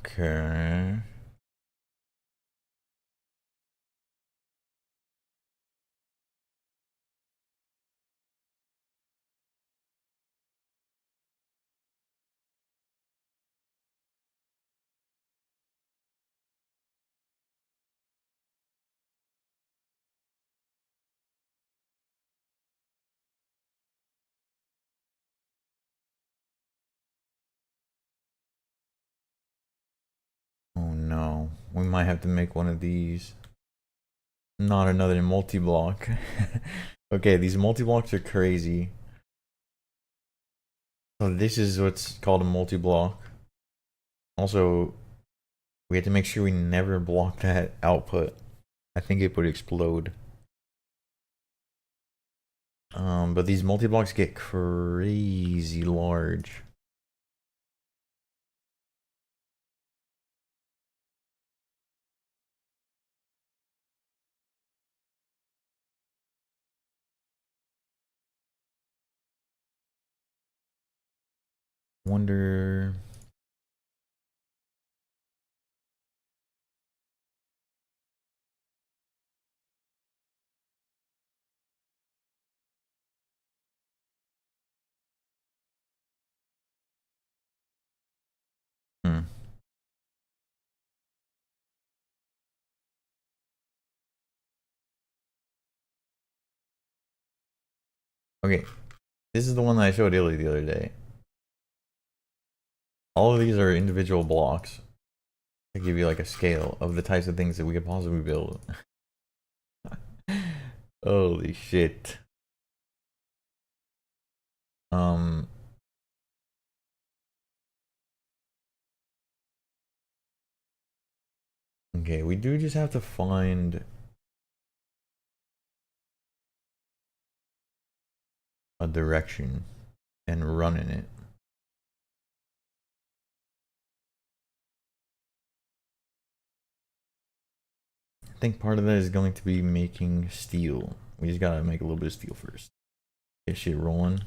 [SPEAKER 2] Okay. Oh no. We might have to make one of these. Not another multi-block. Okay, these multi-blocks are crazy. So this is what's called a multi-block. Also, we have to make sure we never block that output. I think it would explode. But these multi-blocks get crazy large. Wonder. Hmm. Okay, this is the one that I showed Illy the other day. All of these are individual blocks to give you like a scale of the types of things that we could possibly build. Holy shit. Um, okay, we do just have to find a direction and run in it. I think part of that is going to be making steel. We just gotta make a little bit of steel first. Get shit rolling.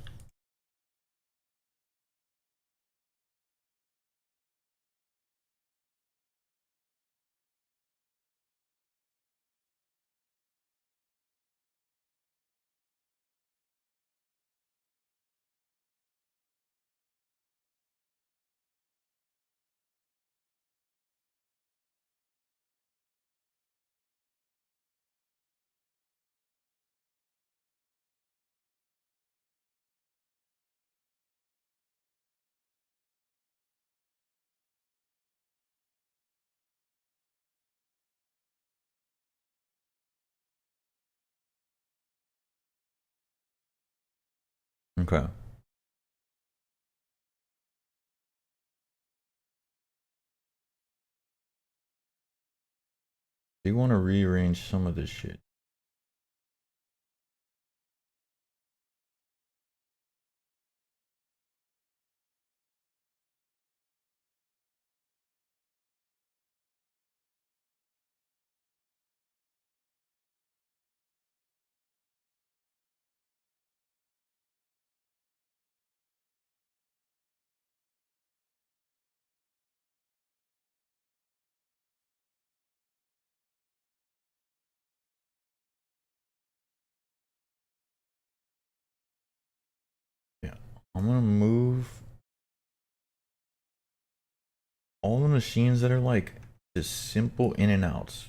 [SPEAKER 2] Okay. Do you want to rearrange some of this shit? Yeah. I'm gonna move all the machines that are like just simple in and outs.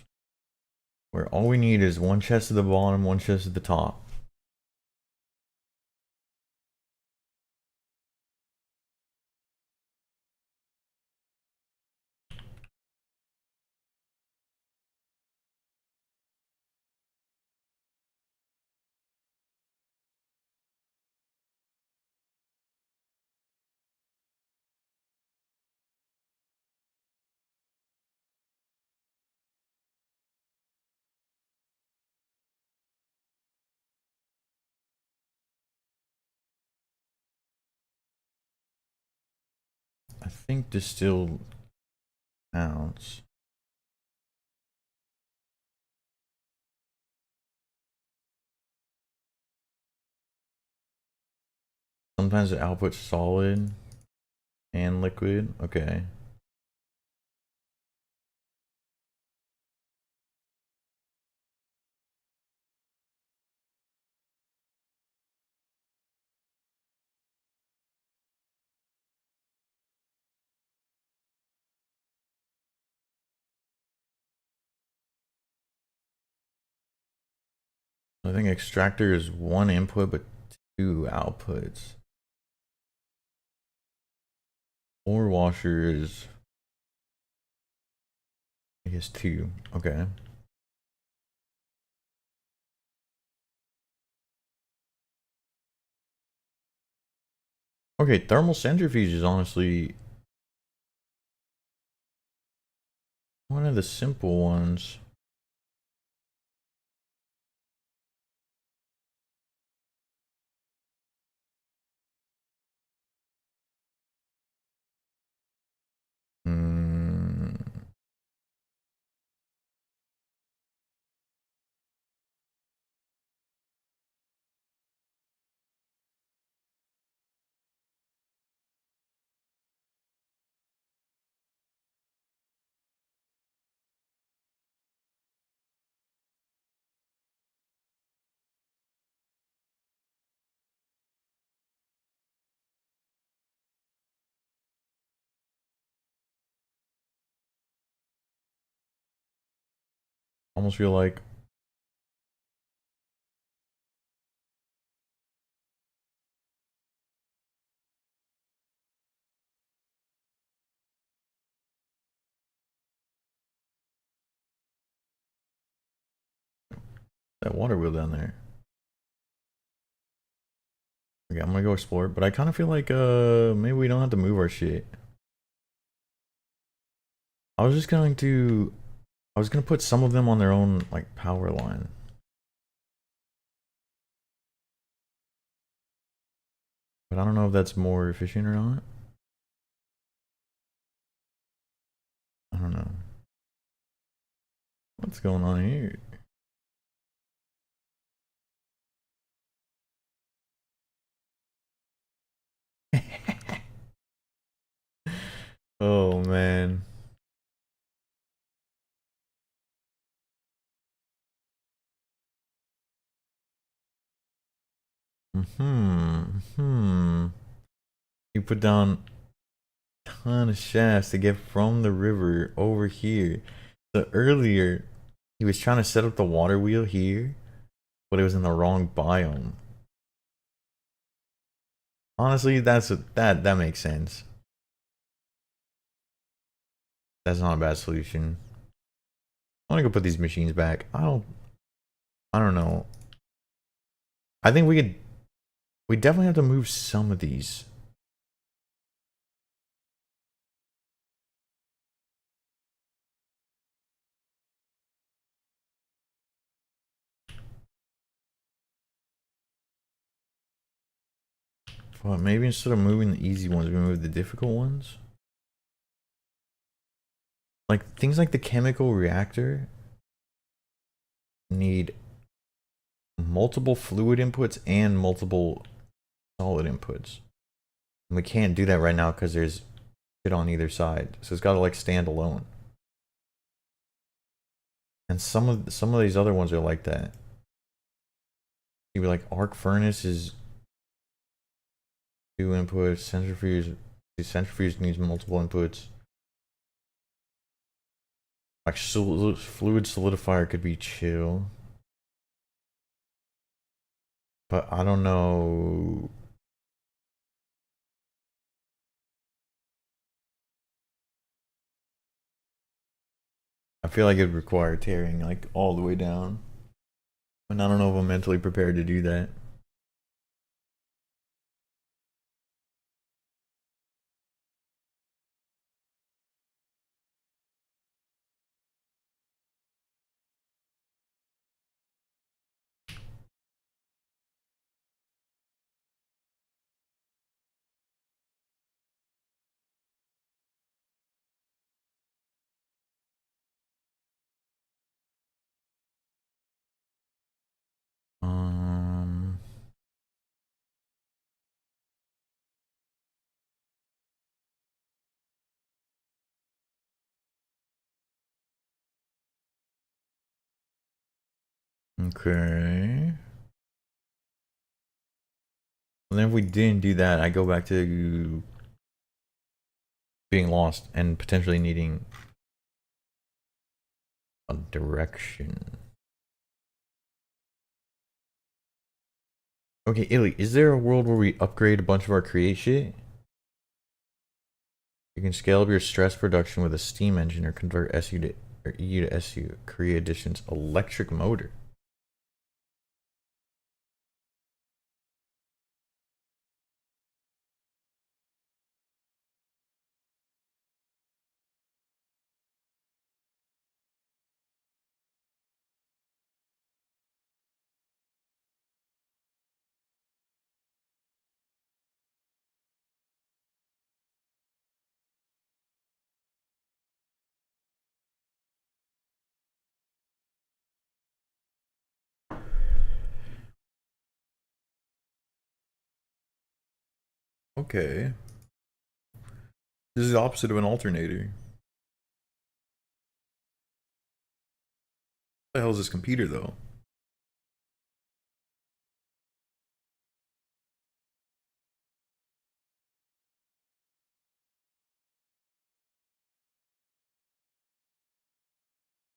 [SPEAKER 2] Where all we need is one chest at the bottom, one chest at the top. I think this still counts. Sometimes the output's solid and liquid. Okay.
[SPEAKER 1] I think extractor is one input but two outputs. Ore washer is, I guess, two. Okay. Okay, thermal centrifuge is honestly one of the simple ones. Hmm. Almost feel like that water wheel down there. Okay, I'm gonna go explore, but I kind of feel like maybe we don't have to move our shit. I was just going to I was gonna put some of them on their own like power line. But I don't know if that's more efficient or not. I don't know. What's going on here? Oh man. You put down a ton of shafts to get from the river over here. So earlier, he was trying to set up the water wheel here, but it was in the wrong biome. Honestly, that makes sense. That's not a bad solution. I want to go put these machines back. I don't know. I think we definitely have to move some of these. But maybe instead of moving the easy ones, we move the difficult ones. Like things like the chemical reactor need multiple fluid inputs and multiple solid inputs. And we can't do that right now because there's shit on either side. So it's got to like stand alone. And some of these other ones are like that. You be like arc furnace is two inputs. Centrifuge, the centrifuge needs multiple inputs. Like fluid solidifier could be chill. But I don't know. I feel like it'd require tearing like all the way down. And I don't know if I'm mentally prepared to do that. Um okay. And then if we didn't do that, I go back to being lost and potentially needing a direction. Okay, Illy, is there a world where we upgrade a bunch of our create shit? You can scale up your stress production with a steam engine or convert SU to or EU to SU. Korea Edition's electric motor. Okay. This is the opposite of an alternator. What the hell is this computer though?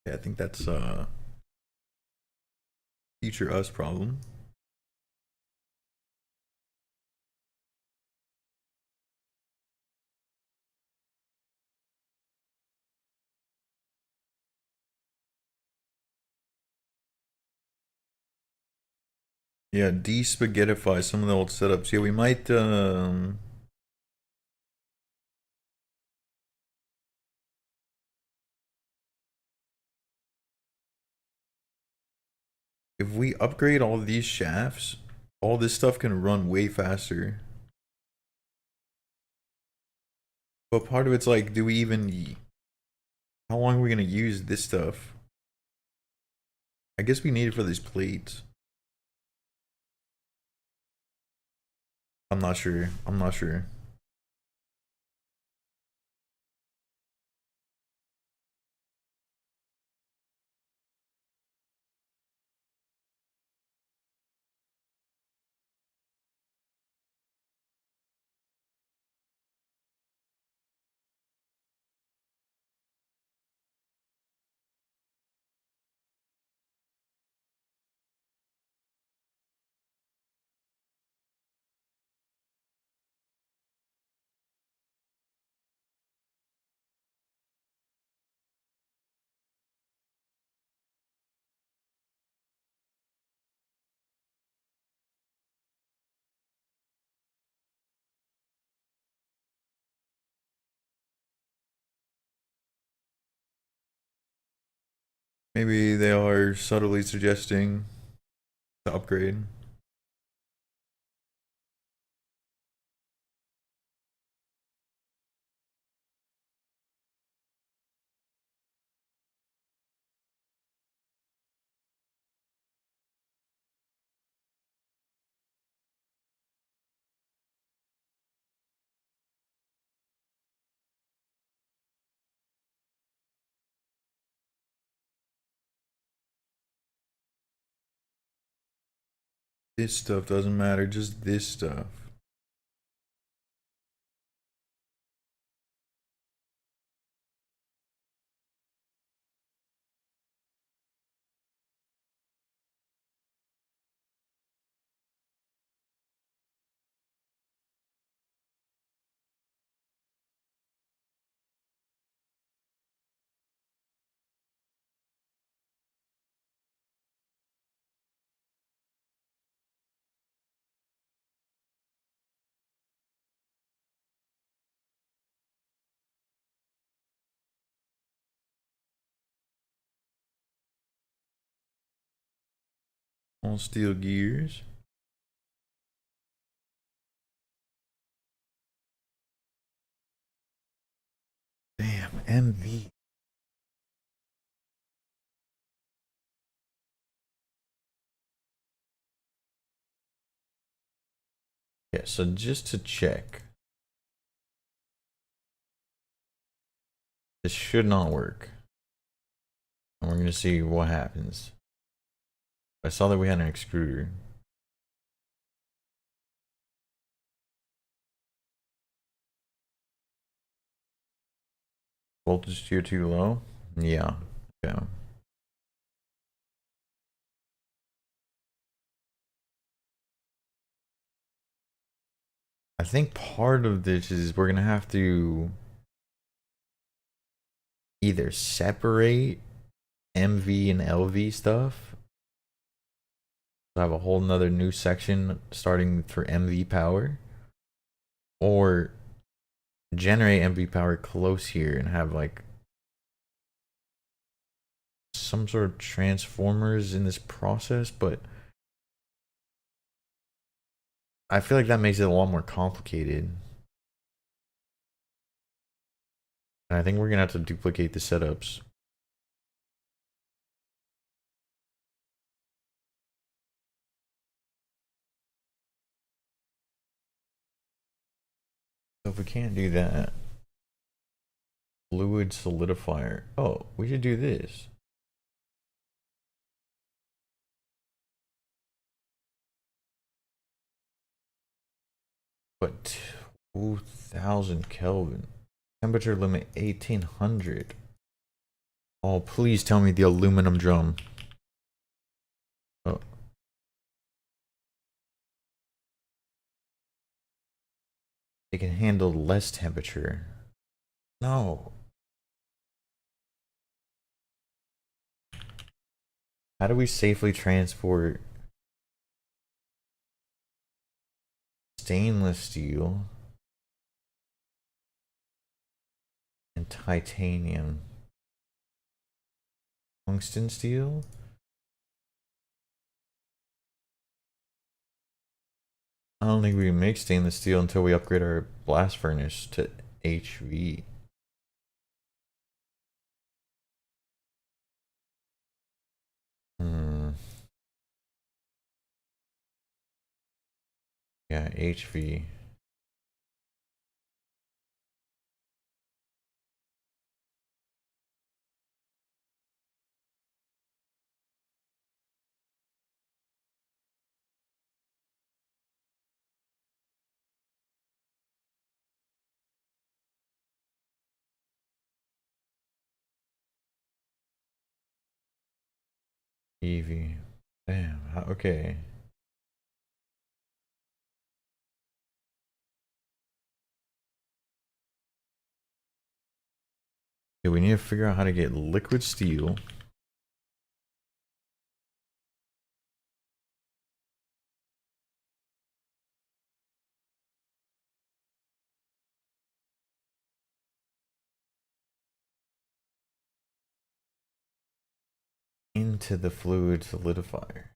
[SPEAKER 1] Yeah, I think that's future us problem. Yeah, de-spaghettify some of the old setups. Yeah, we might if we upgrade all these shafts, all this stuff can run way faster. But part of it's like, do we even how long are we gonna use this stuff? I guess we need it for these plates. I'm not sure. I'm not sure. Maybe they are subtly suggesting to upgrade. This stuff doesn't matter, just this stuff. All steel gears. Damn, MV. Yeah, so just to check, this should not work. And we're gonna see what happens. I saw that we had an extruder. Voltage tier too low? Yeah. Yeah. I think part of this is we're gonna have to either separate MV and LV stuff. I have a whole nother new section starting for MV power, or generate MV power close here and have like some sort of transformers in this process, but I feel like that makes it a lot more complicated. And I think we're gonna have to duplicate the setups. So if we can't do that, fluid solidifier. Oh, we should do this. But 2000 Kelvin. Temperature limit 1800. Oh, please tell me the aluminum drum. Oh. It can handle less temperature. No. How do we safely transport stainless steel and titanium? Tungsten steel? I don't think we can make stainless steel until we upgrade our blast furnace to HV. Yeah, HV. EV. Damn. Okay. Yeah, we need to figure out how to get liquid steel. Into the fluid solidifier.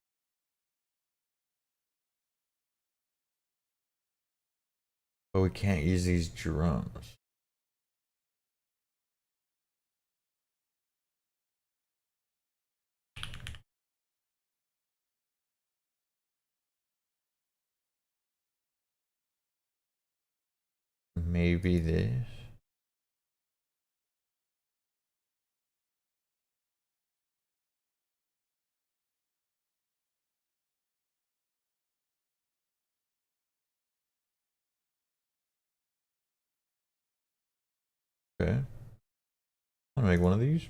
[SPEAKER 1] But we can't use these drums. Maybe this. Okay. I want to make one of these.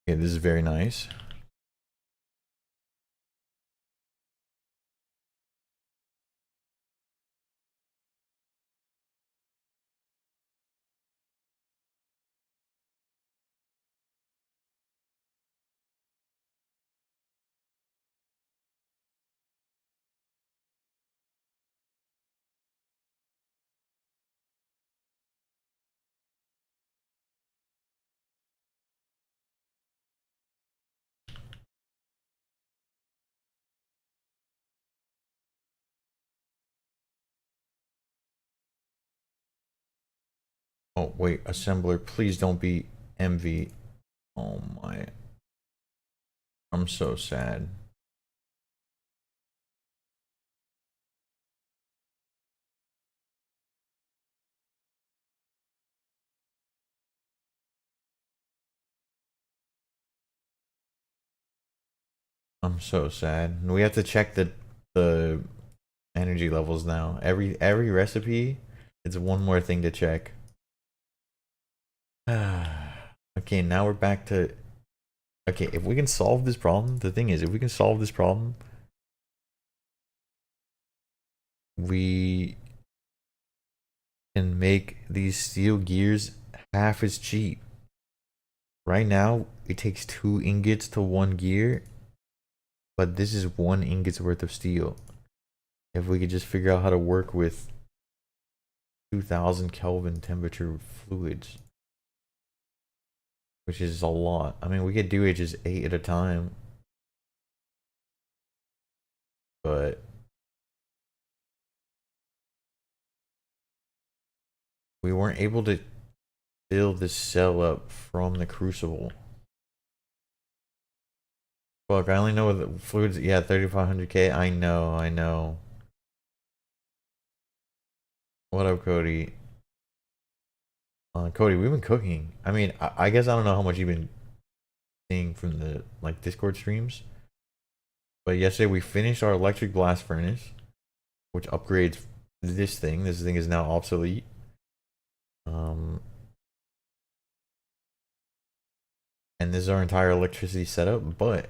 [SPEAKER 1] Okay, this is very nice. Oh, wait, assembler, please don't be MV. Oh my. I'm so sad. I'm so sad. We have to check the energy levels now. Every recipe, it's one more thing to check. Okay, now we're back to. Okay, if we can solve this problem, the thing is, if we can solve this problem, we can make these steel gears half as cheap. Right now, it takes 2 ingots to 1 gear, but this is 1 ingot's worth of steel. If we could just figure out how to work with 2000 Kelvin temperature fluids, which is a lot. I mean, we could do it just 8 at a time, but we weren't able to fill this cell up from the crucible. Fuck, I only know the fluids. Yeah, 3500K. I know. What up, Cody? Cody, we've been cooking. I mean, I guess I don't know how much you've been seeing from the like Discord streams, but yesterday we finished our electric blast furnace, which upgrades this thing. This thing is now obsolete. And this is our entire electricity setup. But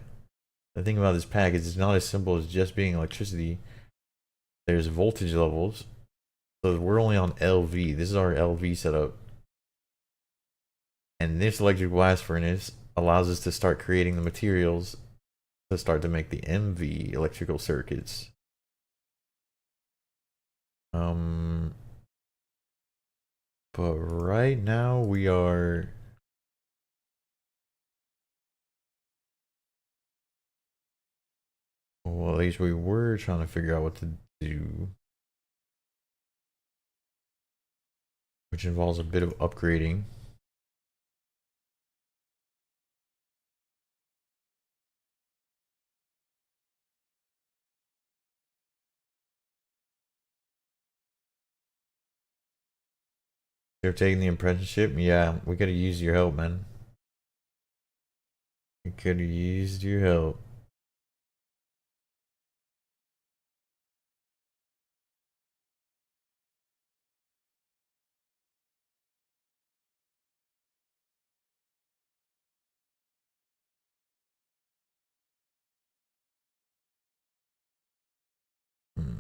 [SPEAKER 1] the thing about this pack is it's not as simple as just being electricity. There's voltage levels. So we're only on LV. This is our LV setup. And this electric blast furnace allows us to start creating the materials to start to make the MV electrical circuits. But right now we are. Well, at least we were trying to figure out what to do, which involves a bit of upgrading. You're taking the apprenticeship? Yeah, we could have used your help, man. We could have used your help. Hmm.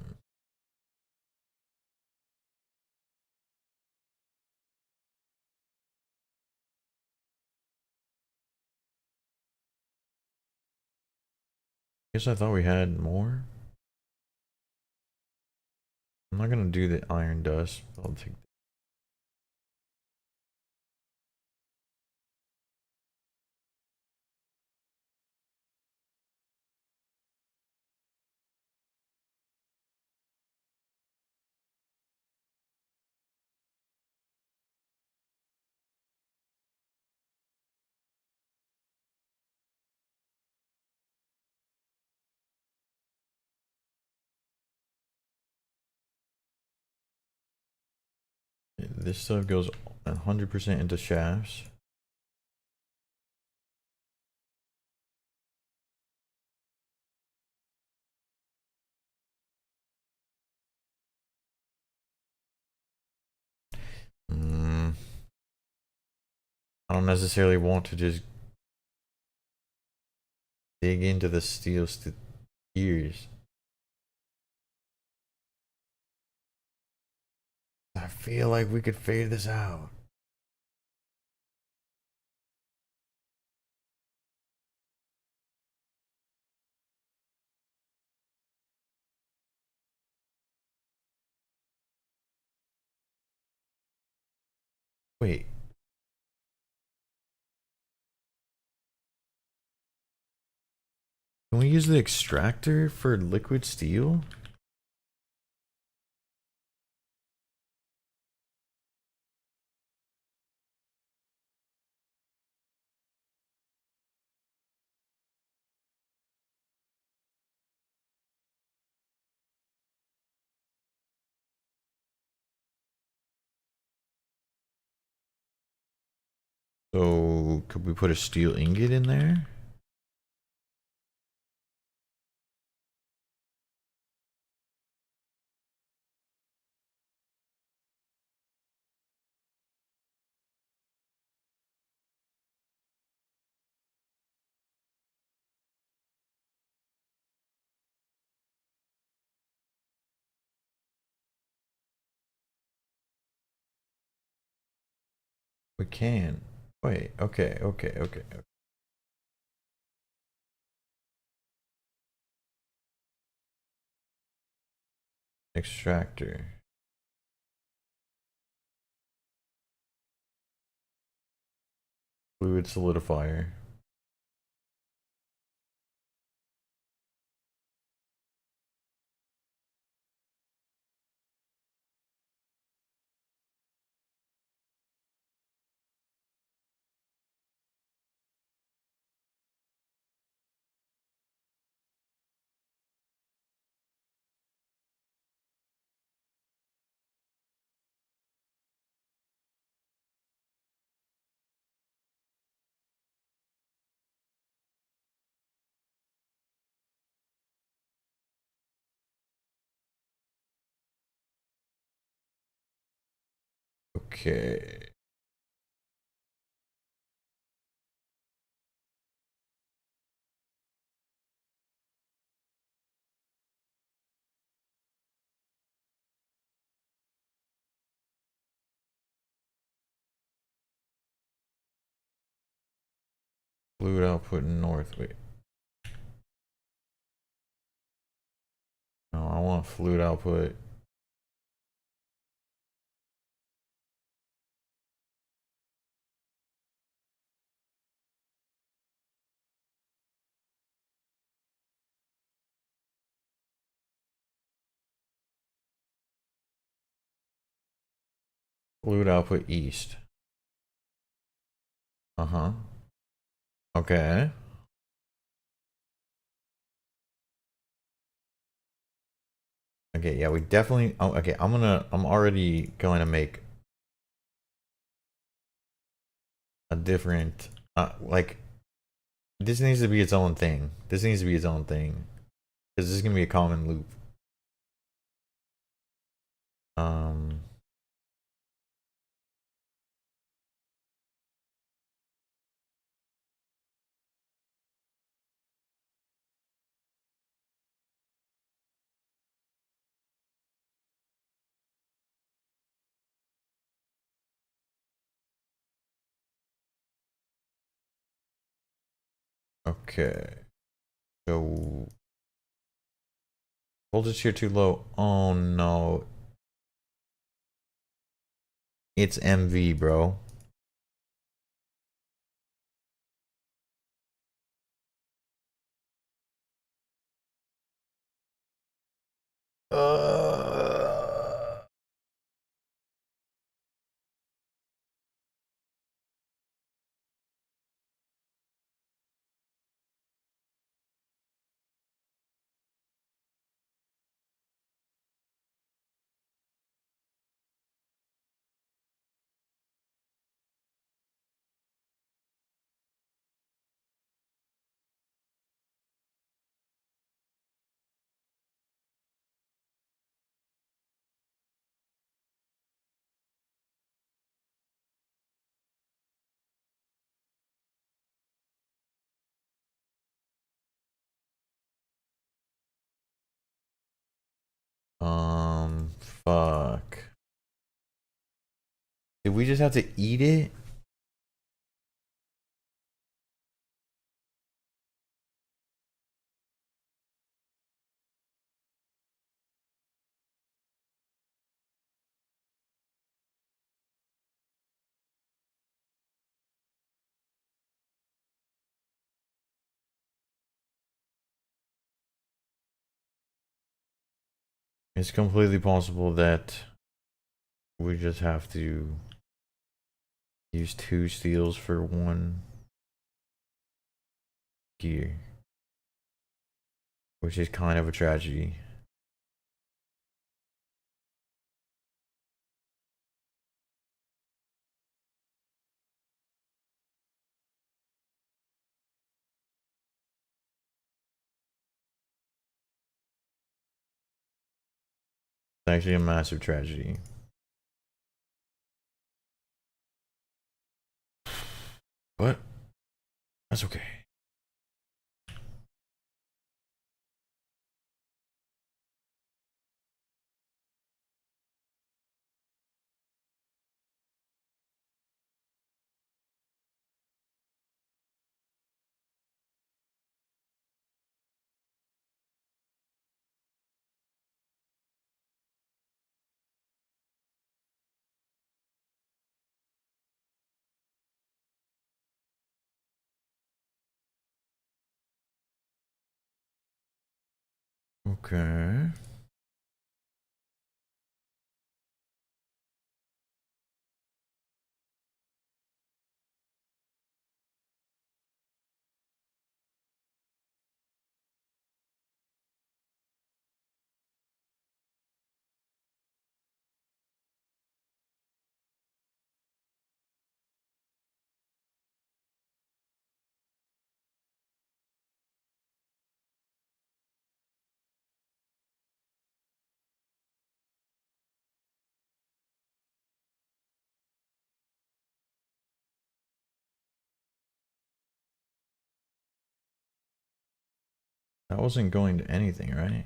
[SPEAKER 1] Guess I thought we had more. I'm not gonna do the iron dust. I'll take. This stuff goes 100% into shafts. I don't necessarily want to just dig into the steel gears. I feel like we could figure this out. Wait. Can we use the extractor for liquid steel? So, could we put a steel ingot in there? We can. Wait, okay. Extractor. Fluid solidifier. Okay. Fluid output north. Wait. No, I want fluid output. Fluid output east. Uh-huh. Okay. Okay, yeah, we definitely okay, I'm already going to make a different like this needs to be its own thing. This needs to be its own thing. Because this is gonna be a common loop. Um okay. So voltage here too low. Oh no. It's MV, bro. Uh, fuck. Did we just have to eat it? It's completely possible that we just have to use 2 steels for 1 gear, which is kind of a tragedy. It's actually a massive tragedy. But that's okay. Okay. That wasn't going to anything, right?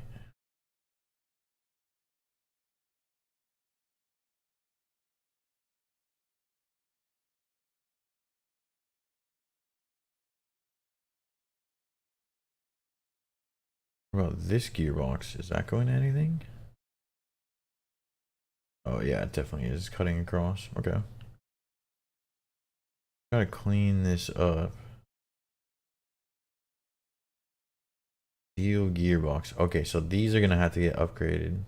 [SPEAKER 1] What about this gearbox? Is that going to anything? Oh yeah, it definitely is cutting across. Okay. Gotta clean this up. Steel gearbox. Okay, so these are gonna have to get upgraded.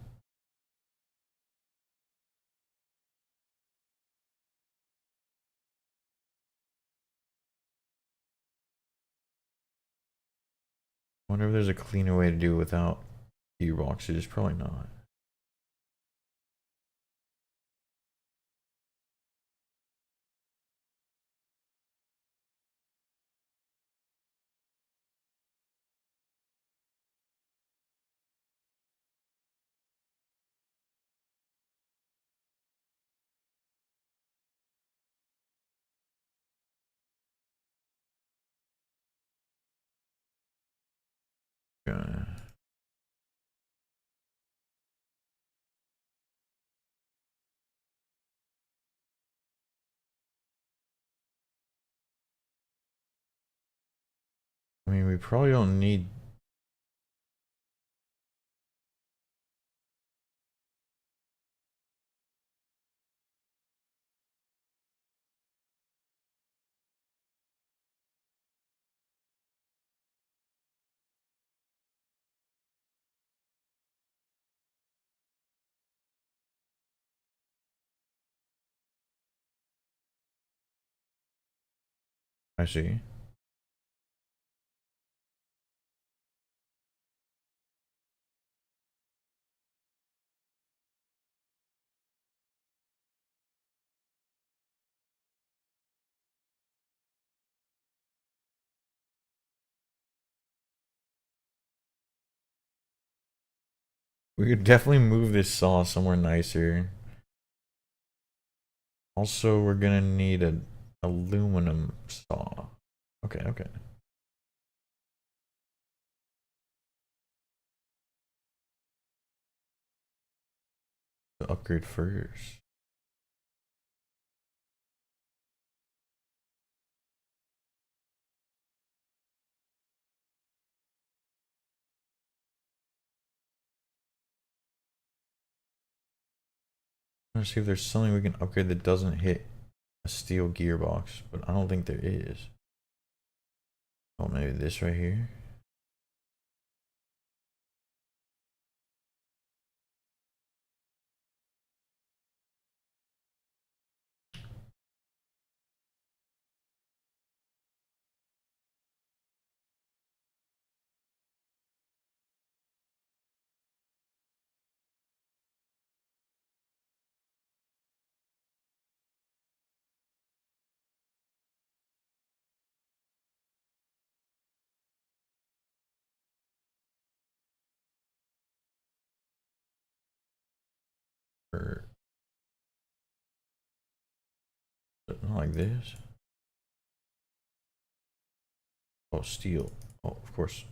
[SPEAKER 1] Wonder if there's a cleaner way to do it without gearboxes. Probably not. Okay. I mean, we probably don't need. I see. We could definitely move this saw somewhere nicer. Also, we're gonna need an aluminum saw. Okay, okay. Upgrade first. Let's see if there's something we can upgrade that doesn't hit a steel gearbox, but I don't think there is. Oh, maybe this right here. Or not like this. Oh, steel. Oh, of course.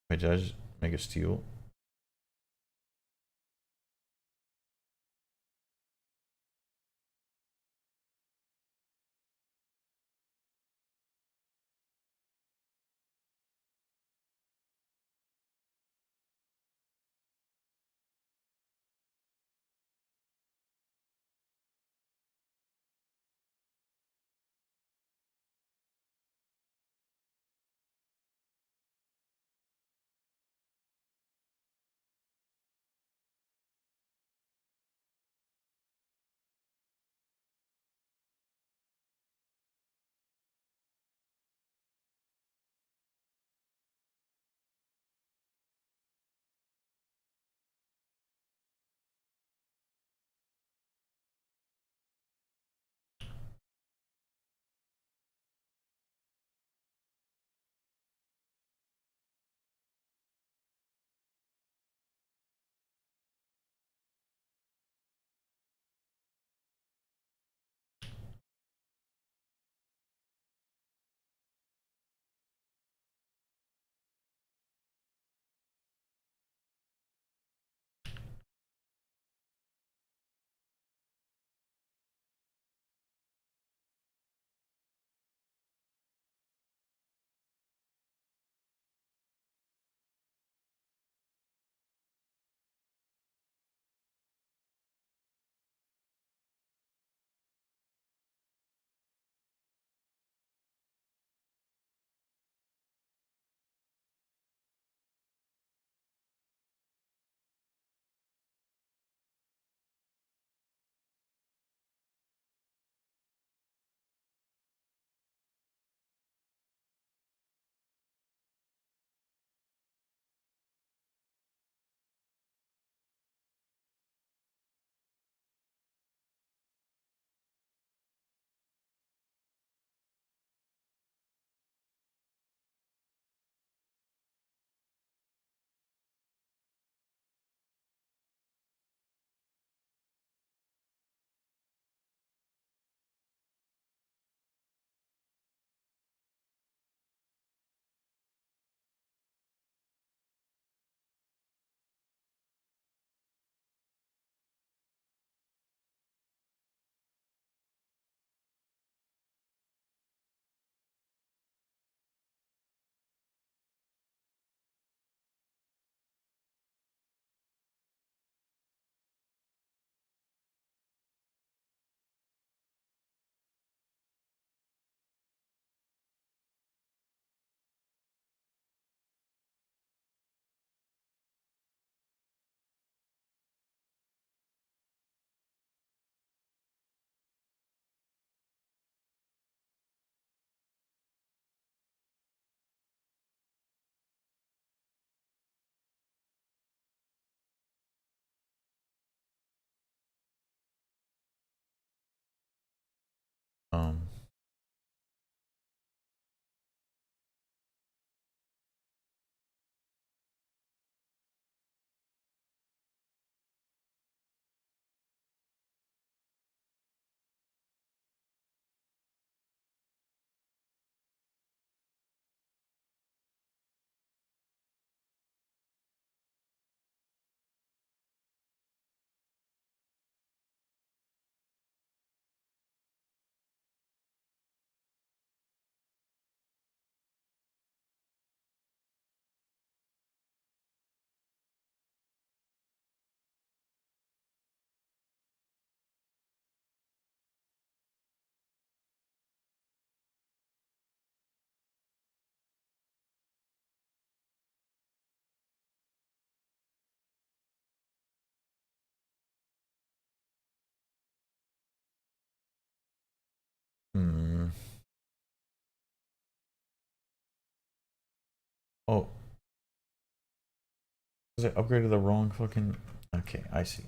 [SPEAKER 1] Wait, did I just make a steal? Um, hmm. Oh, was I upgraded the wrong fucking? Okay, I see.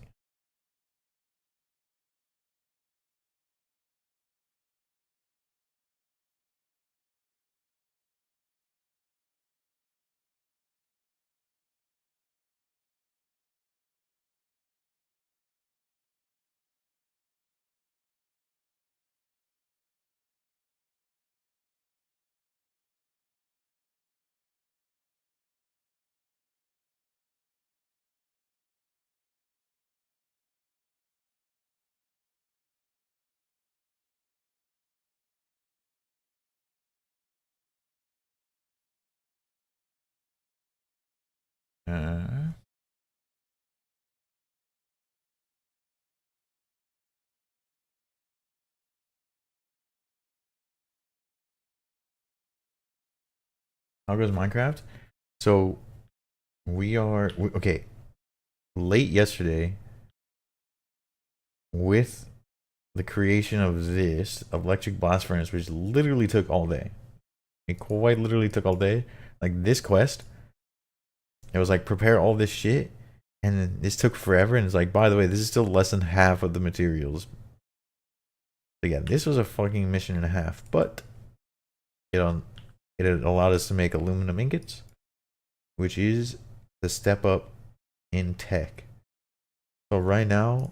[SPEAKER 1] How goes Minecraft? So okay. Late yesterday, with the creation of this electric blast furnace, which literally took all day. It quite literally took all day. Like this quest, it was like prepare all this shit, and then this took forever. And it's like, by the way, this is still less than half of the materials. So yeah, this was a fucking mission and a half, but it on it allowed us to make aluminum ingots, which is the step up in tech. So right now,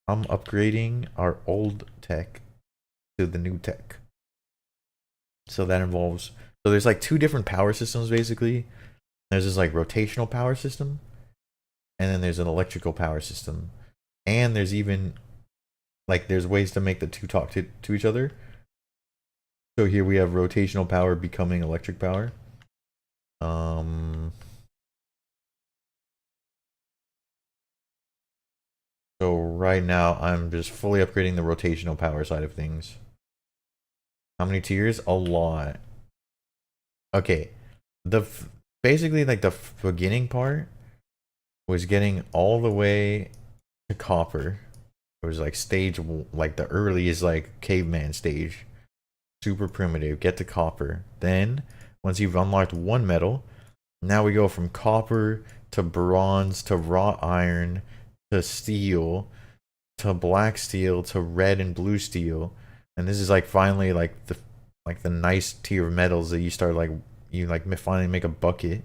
[SPEAKER 1] I'm upgrading our old tech to the new tech. So that involves there's like two different power systems basically. There's this like rotational power system, and then there's an electrical power system. And there's even like there's ways to make the two talk to each other. So here we have rotational power becoming electric power. Um so right now I'm just fully upgrading the rotational power side of things. How many tiers? A lot. Okay. Basically like the beginning part was getting all the way to copper. It was like stage like the earliest like caveman stage. Super primitive. Get to copper. Then once you've unlocked one metal, now we go from copper to bronze to wrought iron to steel to black steel to red and blue steel. And this is like finally like the nice tier of metals that you start like you like finally make a bucket.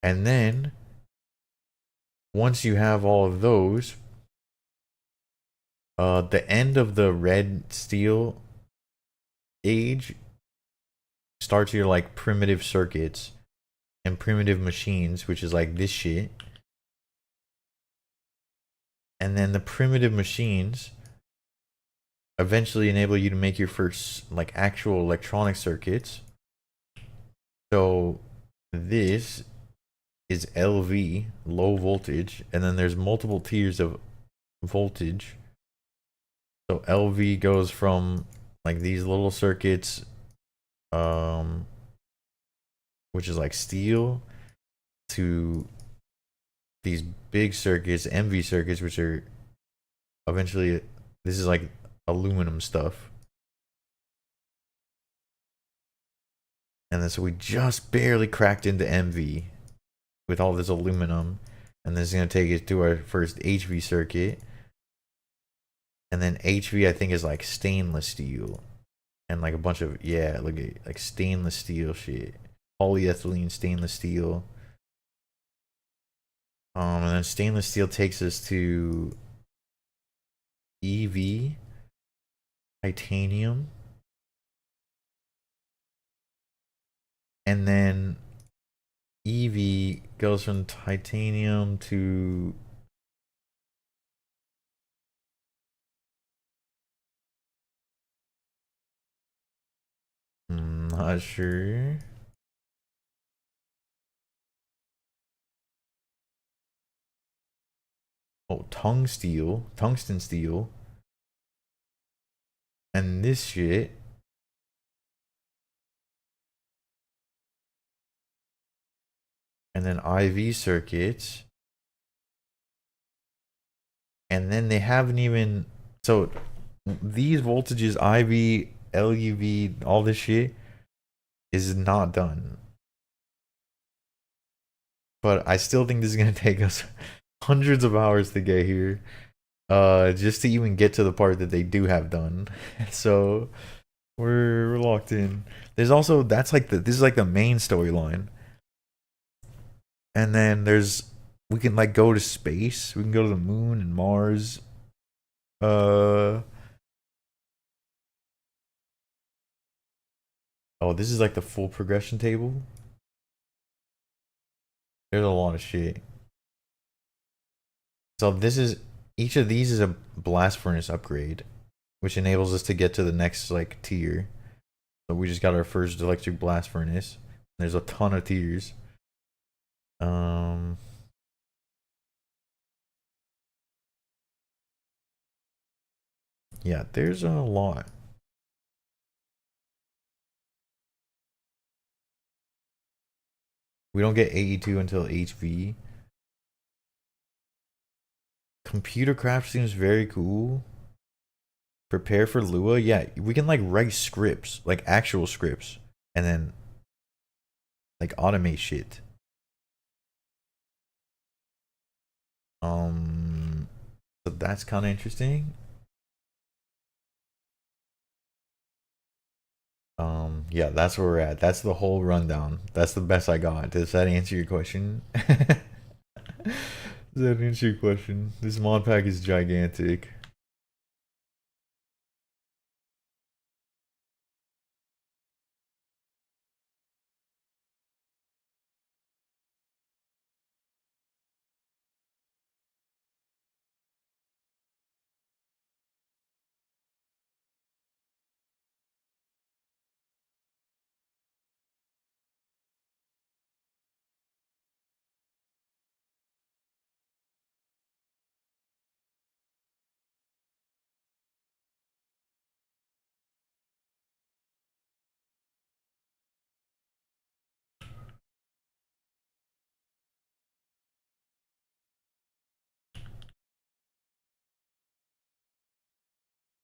[SPEAKER 1] And then once you have all of those, the end of the red steel age starts your like primitive circuits and primitive machines, which is like this shit. And then the primitive machines eventually enable you to make your first like actual electronic circuits. So this is LV, low voltage, and then there's multiple tiers of voltage. So LV goes from like these little circuits, um, which is like steel, to these big circuits, MV circuits, which are eventually this is like aluminum stuff. And then so we just barely cracked into MV with all this aluminum. And this is going to take us to our first HV circuit. And then HV I think is like stainless steel. And like a bunch of, yeah, look at like stainless steel shit. Polyethylene stainless steel. And then stainless steel takes us to EV, titanium. And then EV goes from titanium to not sure. Oh, tungsten steel, and this shit. And then IV circuits. And then they haven't even so these voltages IV, LUV, all this shit is not done. But I still think this is gonna take us hundreds of hours to get here. Just to even get to the part that they do have done. So we're locked in. There's also that's like this is like the main storyline. And then we can like go to space. We can go to the moon and Mars. Uh oh, this is like the full progression table. There's a lot of shit. So this is each of these is a blast furnace upgrade, which enables us to get to the next like tier. So we just got our first electric blast furnace. There's a ton of tiers. Um yeah, there's a lot. We don't get AE2 until HV. Computer craft seems very cool. Prepare for Lua. Yeah, we can like write scripts, like actual scripts, and then like automate shit. So that's kind of interesting. Yeah, that's where we're at. That's the whole rundown. That's the best I got. Does that answer your question? Does that answer your question? This mod pack is gigantic.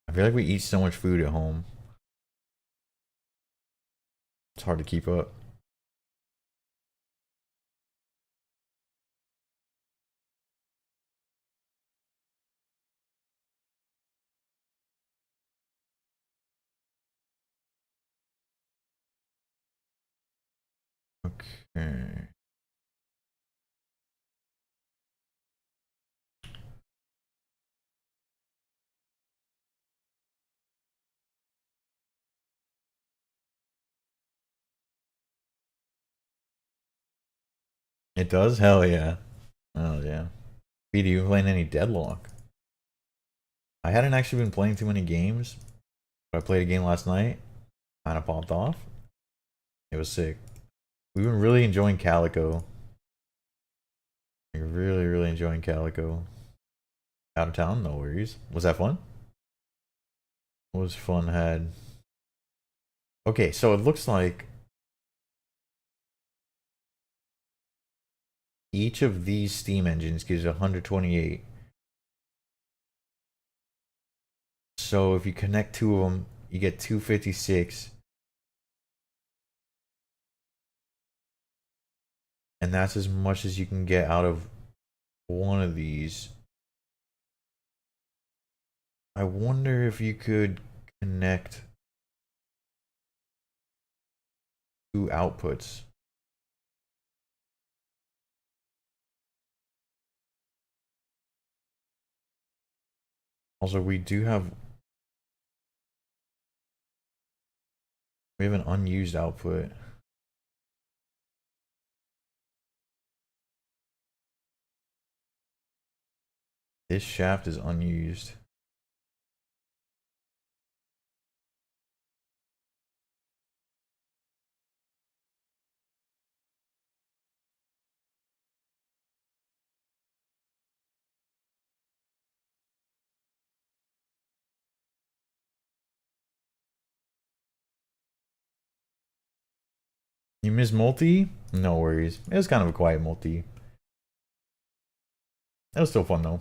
[SPEAKER 1] I feel like we eat so much food at home. It's hard to keep up. Okay. It does? Hell yeah. Oh yeah. Pete, you been playing any Deadlock? I hadn't actually been playing too many games, but I played a game last night. Kind of popped off. It was sick. We've been really enjoying Calico. Like, really, really enjoying Calico. Out of town? No worries. Was that fun? What was fun had? Okay, so it looks like each of these Steam engines gives 128. So if you connect two of them, you get 256. And that's as much as you can get out of one of these. I wonder if you could connect two outputs. Also, we have an unused output. This shaft is unused. You miss multi? No worries. It was kind of a quiet multi. It was still fun though.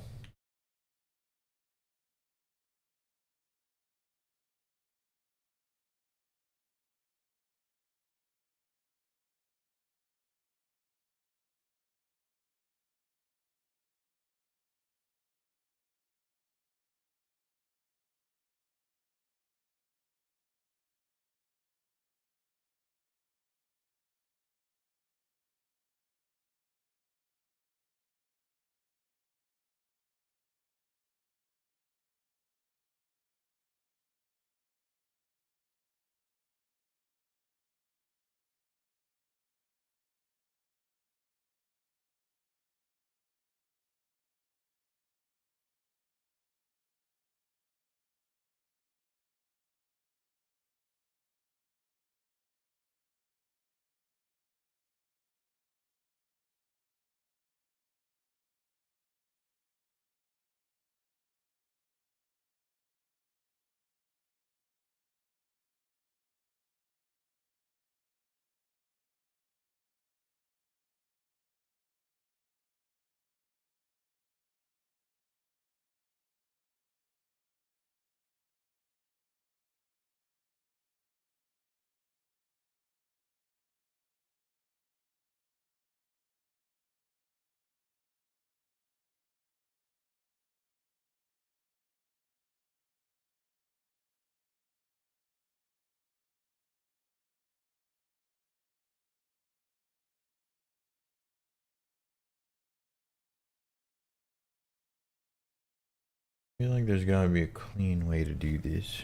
[SPEAKER 1] I feel like there's gotta be a clean way to do this.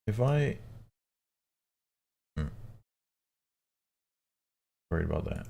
[SPEAKER 1] If I worried about that.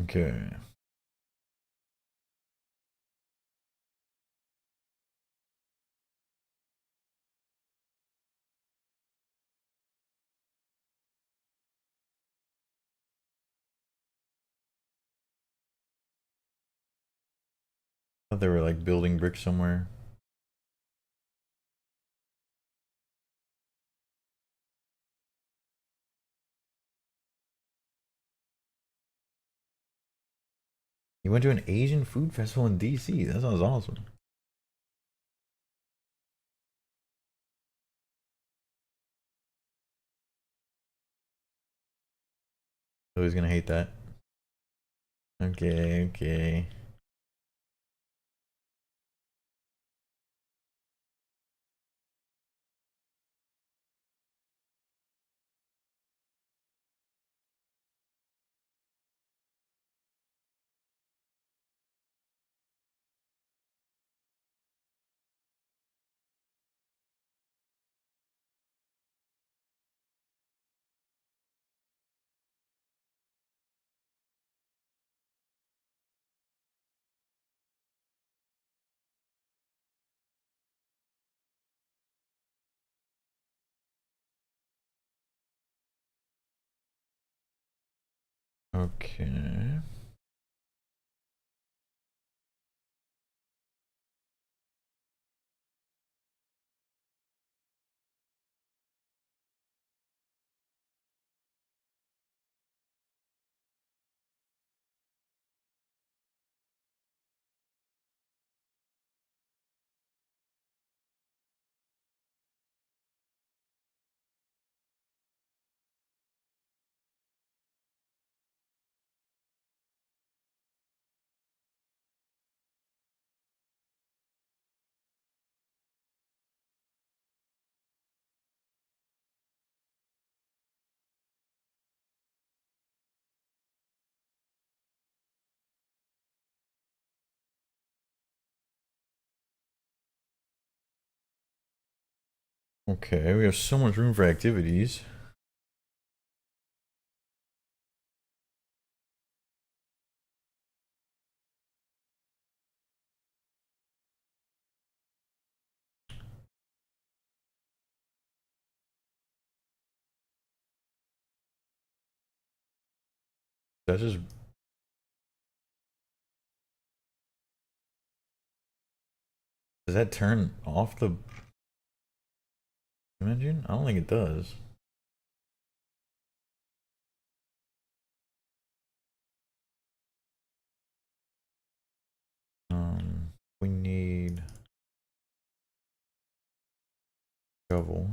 [SPEAKER 1] Okay. I thought they were like building bricks somewhere. You went to an Asian food festival in DC. That sounds awesome. Oh, he's gonna hate that. Okay, okay. Okay. Okay, we have so much room for activities. That's just. Does that turn off the engine? I don't think it does. We need shovel.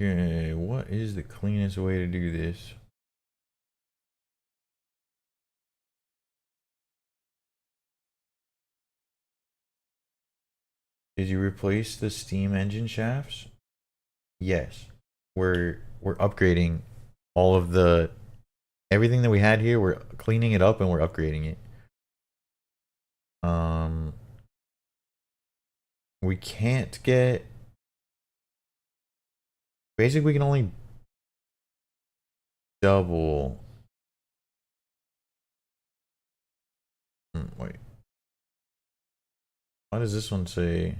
[SPEAKER 1] Okay, what is the cleanest way to do this? Did you replace the steam engine shafts? Yes. We're upgrading all of the everything that we had here. We're cleaning it up and we're upgrading it. We can't get. Basically, we can only double. Wait. Why does this one say?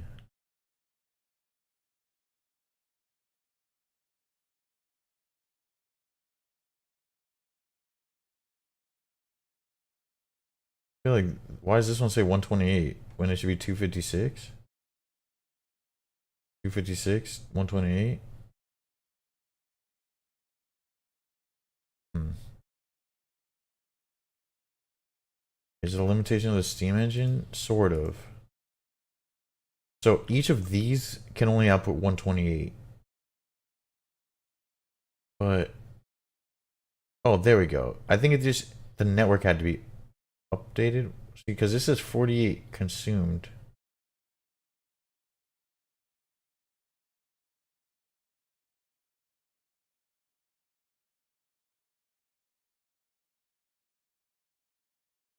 [SPEAKER 1] I feel like why does this one say 128 when it should be 256? 256, 128. Is it a limitation of the steam engine? Sort of. So each of these can only output 128. But oh, there we go. I think it just the network had to be updated because this is 48 consumed.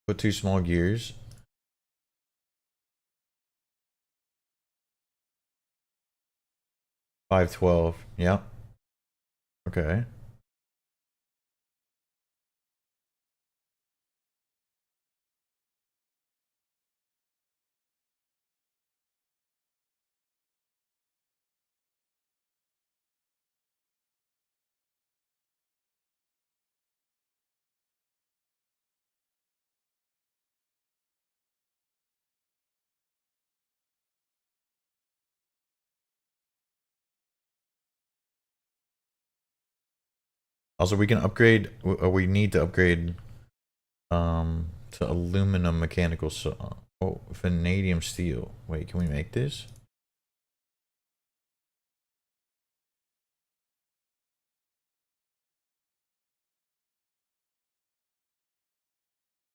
[SPEAKER 1] Put two small gears. 512. Yep. Okay. Also, we can upgrade. We need to upgrade to aluminum mechanical. So, oh, vanadium steel. Wait, can we make this?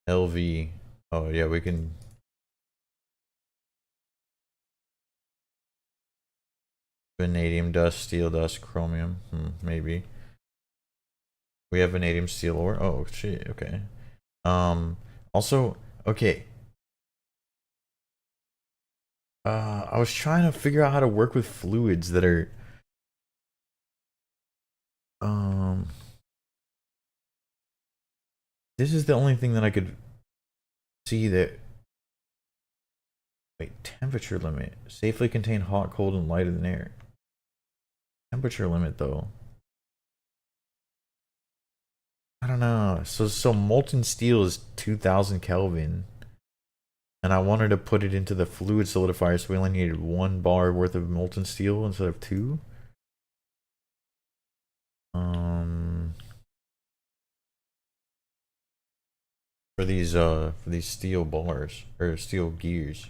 [SPEAKER 1] LV. Oh yeah, we can. Vanadium dust, steel dust, chromium. Maybe. We have vanadium steel ore. Oh shit. Okay. Also, okay. I was trying to figure out how to work with fluids that are. Um. This is the only thing that I could see that. Wait, temperature limit. Safely contain hot, cold, and lighter than air. Temperature limit though. I don't know. So molten steel is 2000 Kelvin. And I wanted to put it into the fluid solidifier, so we only needed 1 bar worth of molten steel instead of 2. For these steel bars or steel gears.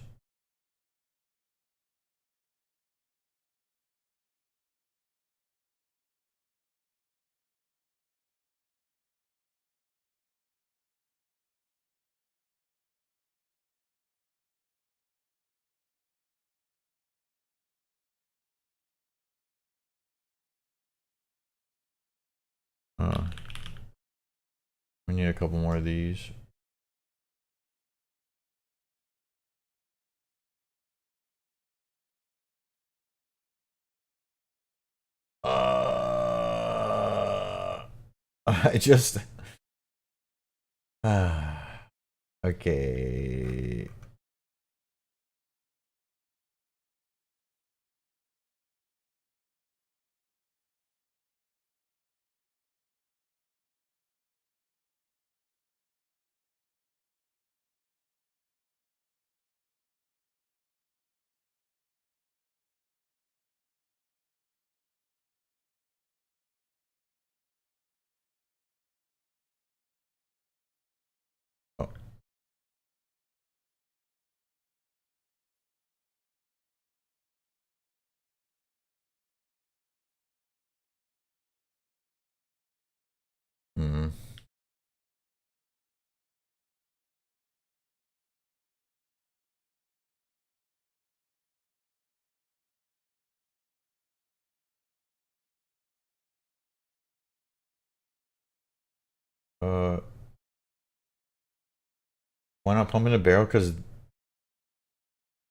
[SPEAKER 1] We need a couple more of these. I just okay. Oh. Hmm. Uh, why not pump in a barrel? Cause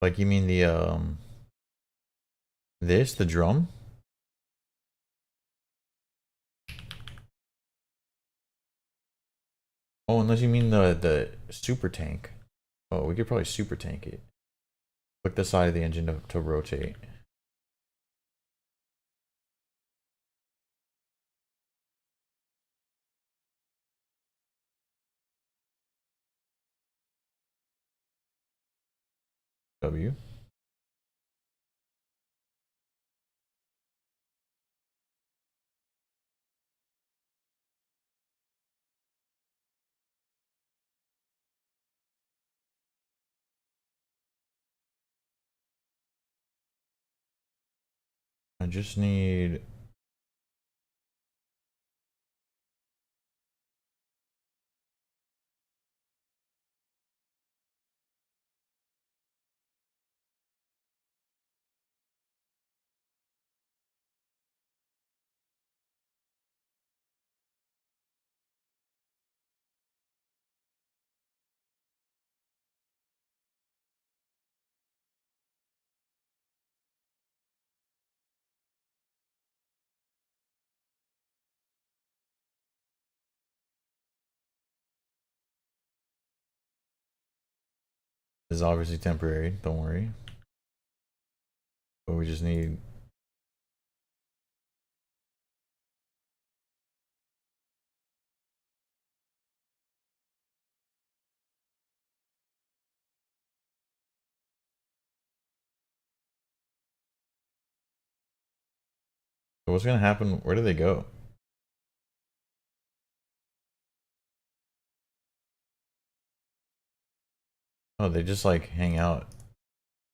[SPEAKER 1] like you mean the the drum? Oh, unless you mean the super tank. Oh, we could probably super tank it. Click the side of the engine to rotate. W. I just need. This is obviously temporary. Don't worry. But we just need. What's gonna happen? Where do they go? Oh, they just like hang out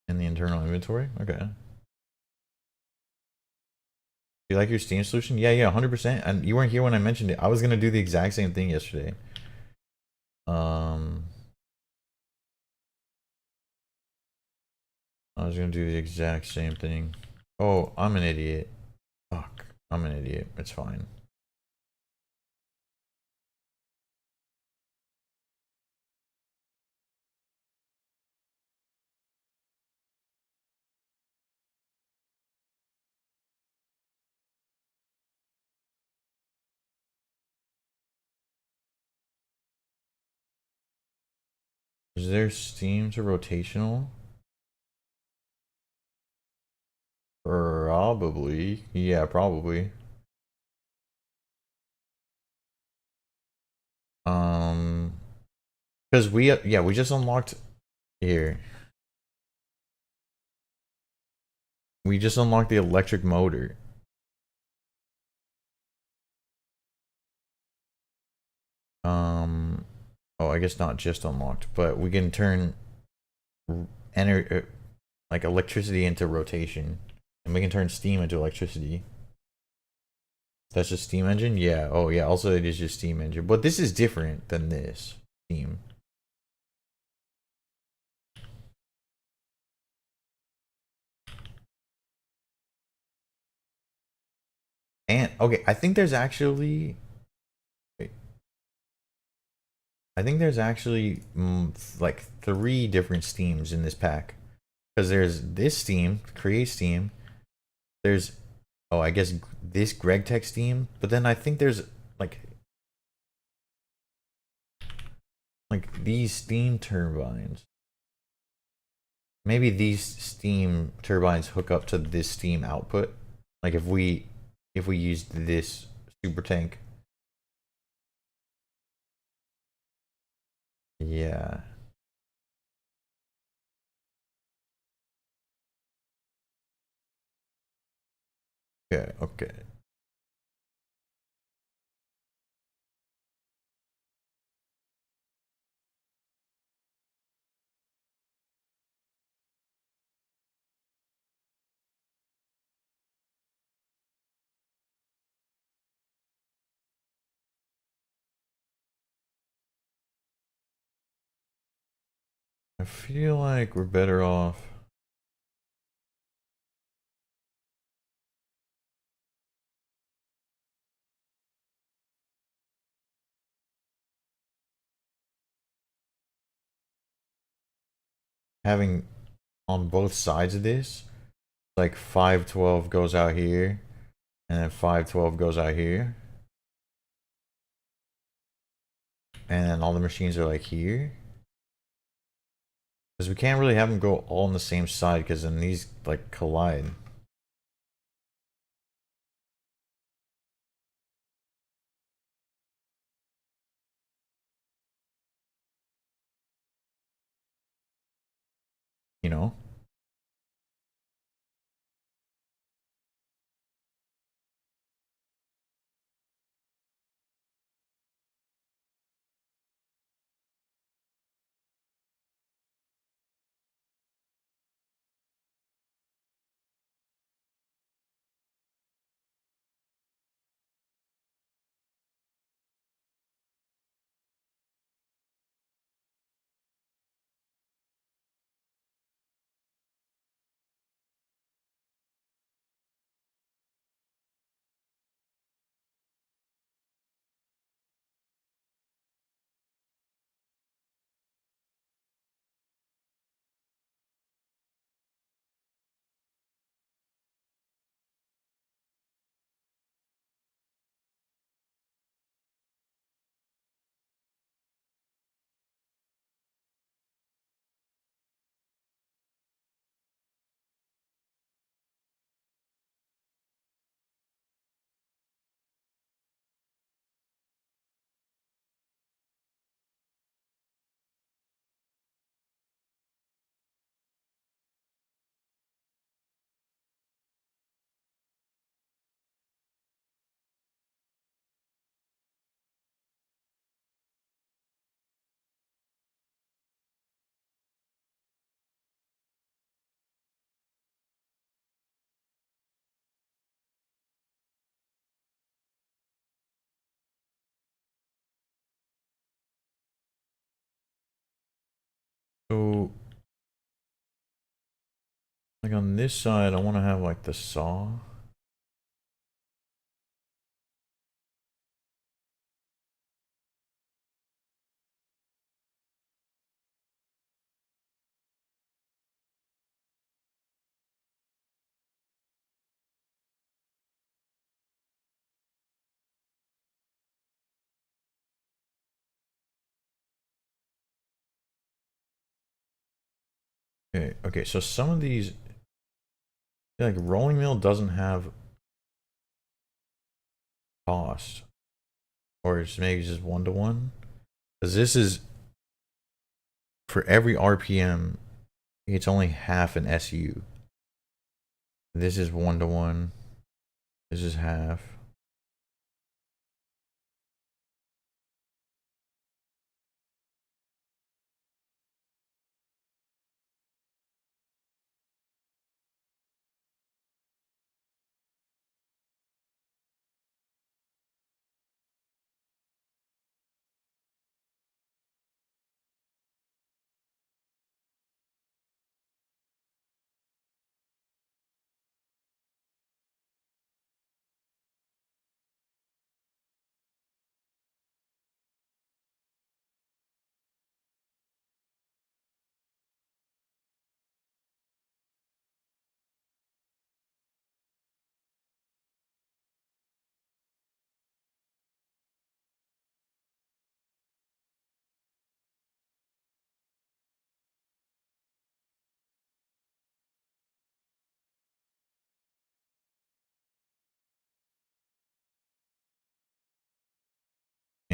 [SPEAKER 1] in the internal inventory? Okay. Do you like your Steam solution? Yeah, yeah, 100%. And you weren't here when I mentioned it. I was gonna do the exact same thing yesterday. Um, I was gonna do the exact same thing. Oh, I'm an idiot. Fuck. I'm an idiot. It's fine. Is there Steam to rotational? Probably. Yeah, probably. Um, because we just unlocked here. We just unlocked the electric motor. Um, oh, I guess not just unlocked, but we can turn like electricity into rotation, and we can turn steam into electricity. That's just steam engine. Yeah. Oh, yeah. Also, it is just steam engine, but this is different than this steam. And okay, I think there's actually I think there's actually like 3 different Steams in this pack. Because there's this Steam, Create Steam. There's, oh, I guess this Greg Tech Steam. But then I think there's like these steam turbines. Maybe these steam turbines hook up to this steam output. Like if we used this super tank. Yeah. Okay, okay. I feel like we're better off having on both sides of this, like 512 goes out here, and then 512 goes out here, and then all the machines are like here. Because we can't really have them go all on the same side, because then these like collide. You know? So, like on this side, I want to have like the saw. Okay, okay, so some of these, like rolling mill doesn't have cost. Or it's maybe just 1-to-1. Because this is, for every RPM, it's only half an SU. This is 1-to-1. This is half.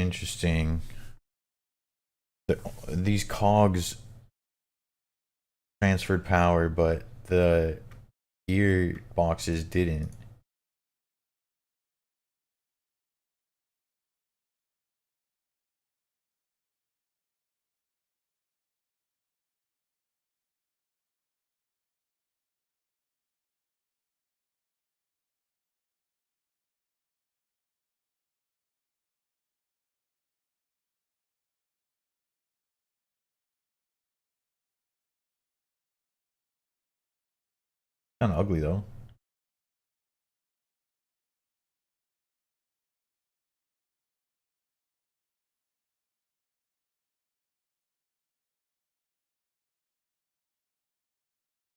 [SPEAKER 1] Interesting. These cogs transferred power, but the gearboxes didn't. Kind of ugly though.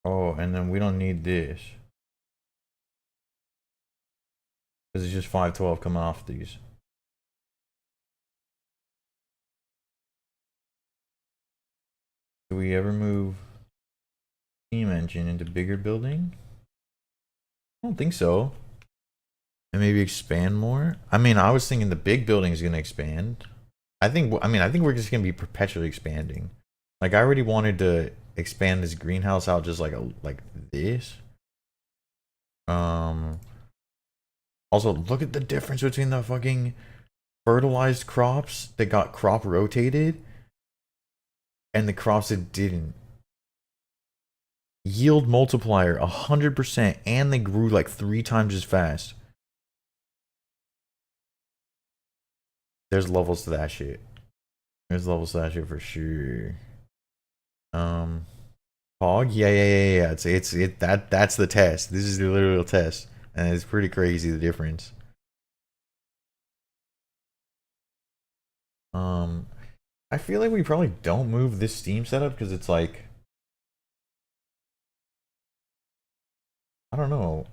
[SPEAKER 1] Oh, and then we don't need this because it's just 512 coming off these. Do we ever move steam engine into bigger building? I don't think so. And maybe expand more. I mean, I was thinking the big building is gonna expand. I think we're just gonna be perpetually expanding. Like I already wanted to expand this greenhouse out just like this. Also, look at the difference between the fucking fertilized crops that got crop rotated and the crops that didn't. Yield multiplier 100%, and they grew like 3 times as fast. There's levels to that shit. There's levels to that shit for sure. Hog? Yeah. That's the test. This is the literal test. And it's pretty crazy the difference. I feel like we probably don't move this Steam setup because it's like I don't know.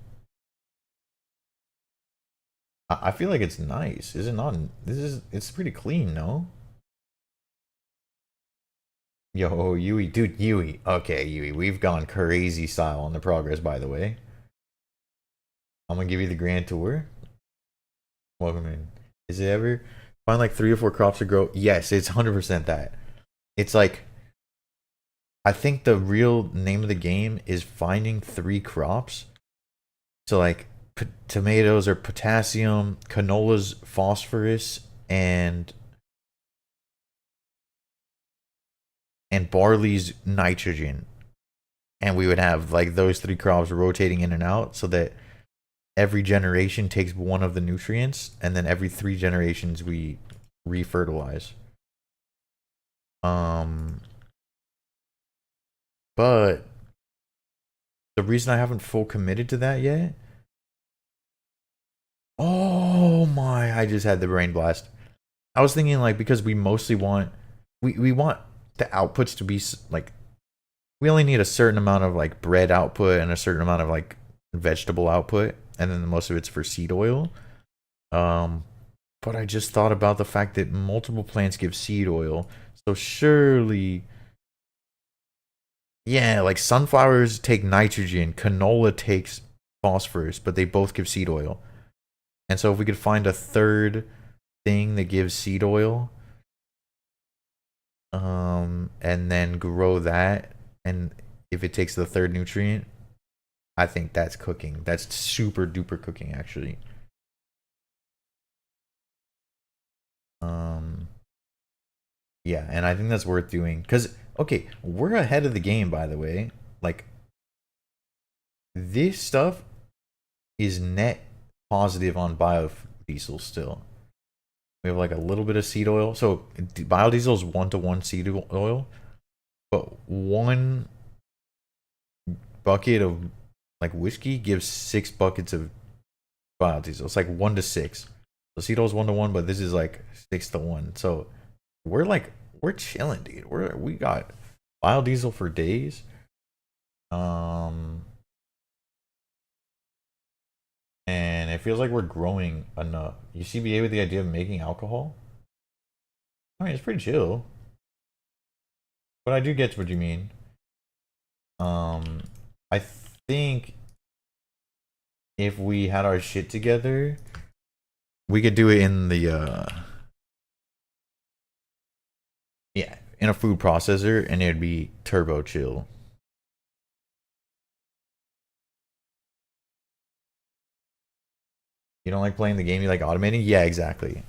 [SPEAKER 1] I feel like it's nice. Is it not? It's pretty clean, no? Yo, Yui, dude, Yui. Okay, Yui, we've gone crazy style on the progress, by the way. I'm gonna give you the grand tour. Welcome in. Is it ever find like 3 or 4 crops to grow? Yes, it's 100% that. It's like I think the real name of the game is finding 3 crops. So like tomatoes are potassium, canola's phosphorus, and barley's nitrogen. And we would have like those 3 crops rotating in and out so that every generation takes one of the nutrients, and then every 3 generations we refertilize. But the reason I haven't full committed to that yet. Oh my, I just had the brain blast. I was thinking like because we mostly want we want the outputs to be like we only need a certain amount of like bread output and a certain amount of like vegetable output, and then most of it's for seed oil. But I just thought about the fact that multiple plants give seed oil, so surely, yeah, like sunflowers take nitrogen, canola takes phosphorus, but they both give seed oil. And so if we could find a third thing that gives seed oil, and then grow that, and if it takes the third nutrient, I think that's cooking. That's super duper cooking, actually. Yeah, and I think that's worth doing because okay, we're ahead of the game, by the way. Like this stuff is net positive on biodiesel still. We have like a little bit of seed oil. So biodiesel is 1-to-1 seed oil, but 1 bucket of like whiskey gives 6 buckets of biodiesel. It's like 1-to-6. So seed oil is 1-to-1, but this is like 6-to-1. So we're chilling, dude. We got biodiesel for days. And it feels like we're growing enough. You CBA with the idea of making alcohol? I mean, it's pretty chill. But I do get what you mean. I think if we had our shit together, we could do it in the in a food processor and it'd be turbo chill. You don't like playing the game, you like automating? Yeah, exactly.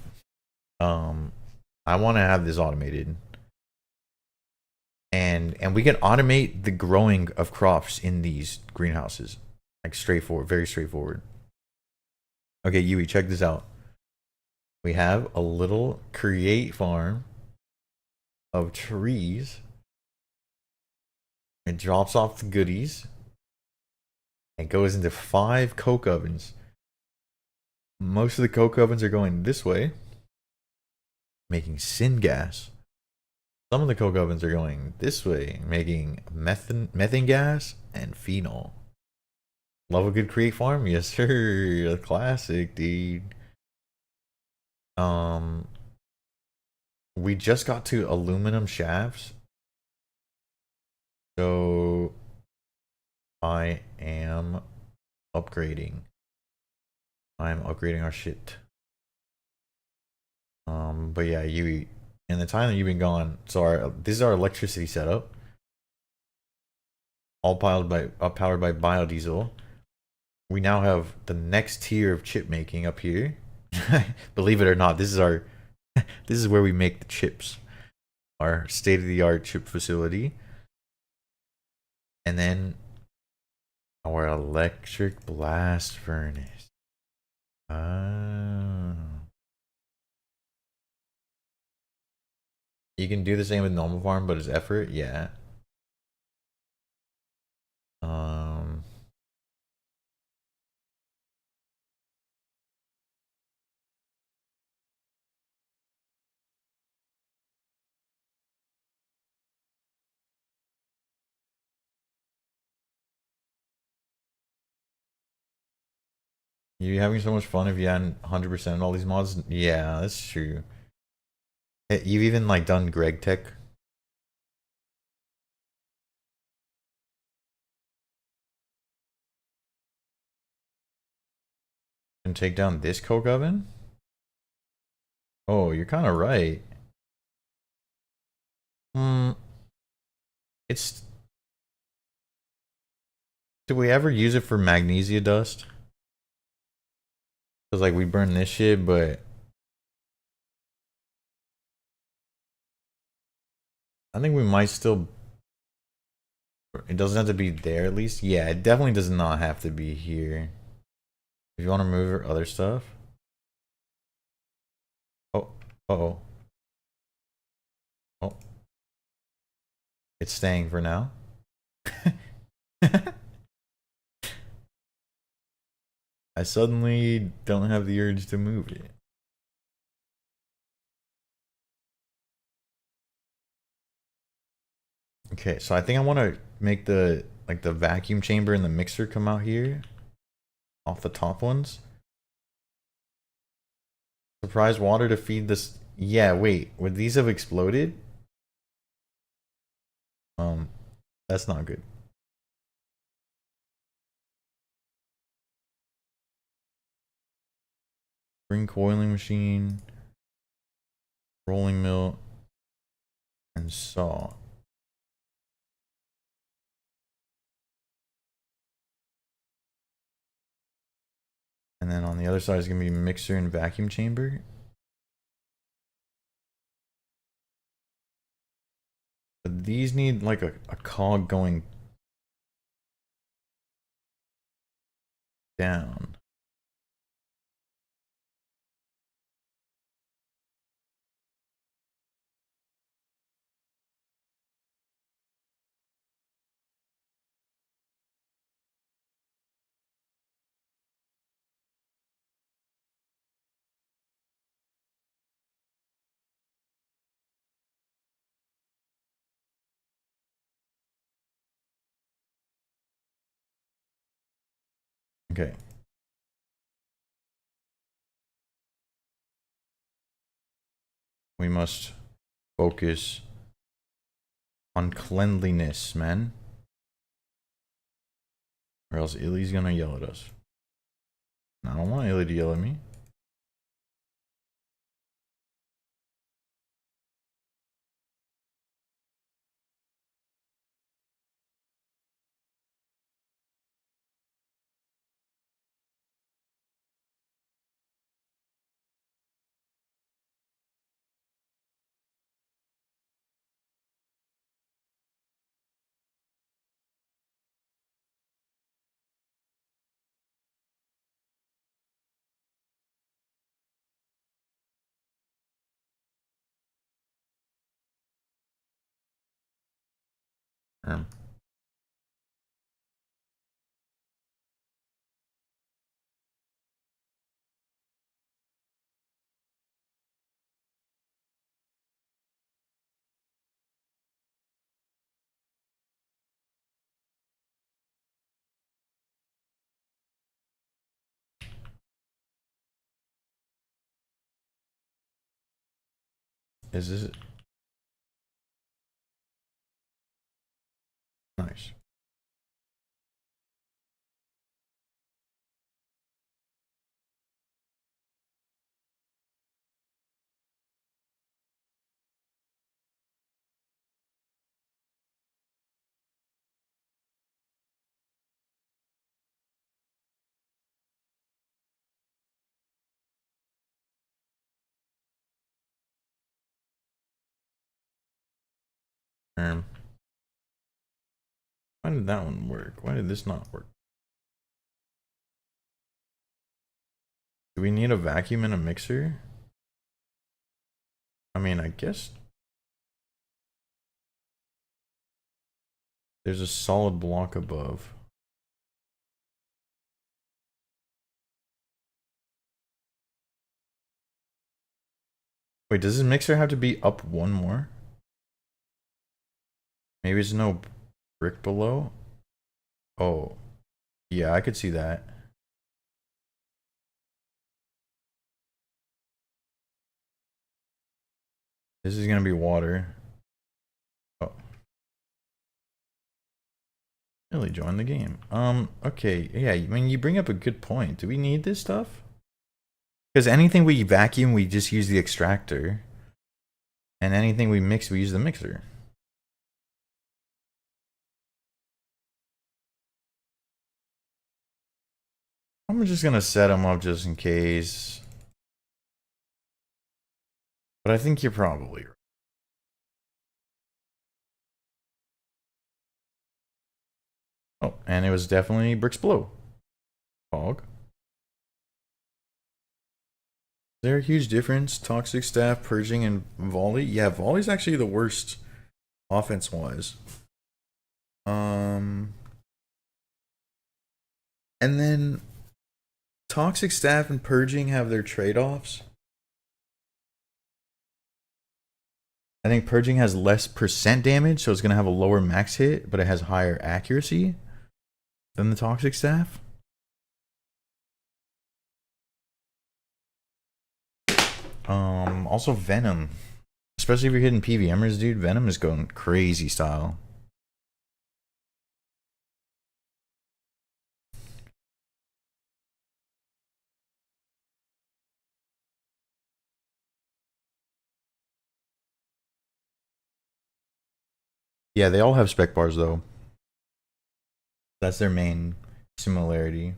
[SPEAKER 1] I want to have this automated. And we can automate the growing of crops in these greenhouses. Like straightforward, very straightforward. Okay, Yui, check this out. We have a little create farm of trees. It drops off the goodies. It goes into 5 coke ovens. Most of the coke ovens are going this way, making syngas. Some of the coke ovens are going this way, making methane gas and phenol. Love a good create farm? Yes, sir. A classic, dude. We just got to aluminum shafts. So I am upgrading. I'm upgrading our shit. But yeah, you in the time that you've been gone, so this is our electricity setup. All powered by biodiesel. We now have the next tier of chip making up here. Believe it or not, this is where we make the chips. Our state-of-the-art chip facility. And then our electric blast furnace. Oh. You can do the same with normal farm, but it's effort, yeah. You having so much fun if you hadn't 100% all these mods? Yeah, that's true. You've even like done Greg Tech. And take down this coke oven? Oh, you're kind of right. It's... Do we ever use it for magnesia dust? Because like we burn this shit, but... I think we might still... It doesn't have to be there at least. Yeah, it definitely does not have to be here. If you want to move other stuff. Oh, uh-oh. Oh. It's staying for now. I suddenly don't have the urge to move it. Okay, so I think I want to make the vacuum chamber and the mixer come out here off the top ones. Surprise water to feed this. Yeah, wait, would these have exploded? That's not good. Spring coiling machine, rolling mill, and saw. And then on the other side is gonna be mixer and vacuum chamber. But these need like a cog going down. Okay. We must focus on cleanliness, man. Or else Illy's gonna yell at us. I don't want Illy to yell at me. Um, is this nice? Um, why did that one work? Why did this not work? Do we need a vacuum and a mixer? I mean, I guess there's a solid block above. Wait, does this mixer have to be up one more? Maybe it's no brick below? Oh, yeah, I could see that. This is gonna be water. Oh, really join the game. Okay, yeah, I mean, you bring up a good point. Do we need this stuff? Because anything we vacuum, we just use the extractor. And anything we mix, we use the mixer. I'm just gonna set them up just in case. But I think you're probably right. Oh, and it was definitely bricks below. Fog. Is there a huge difference? Toxic staff, purging, and volley? Yeah, volley's actually the worst offense wise. And then toxic staff and purging have their trade-offs. I think purging has less percent damage, so it's gonna have a lower max hit, but it has higher accuracy than the toxic staff. Also Venom. Especially if you're hitting PVMers, dude. Venom is going crazy style. Yeah, they all have spec bars though. That's their main similarity.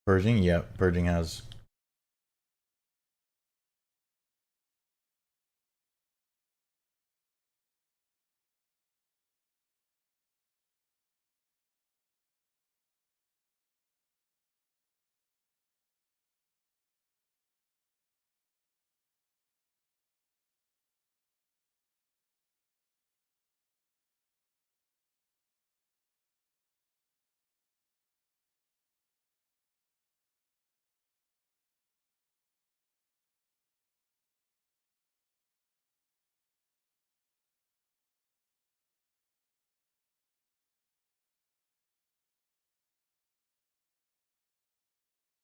[SPEAKER 1] Purging, yep, purging has.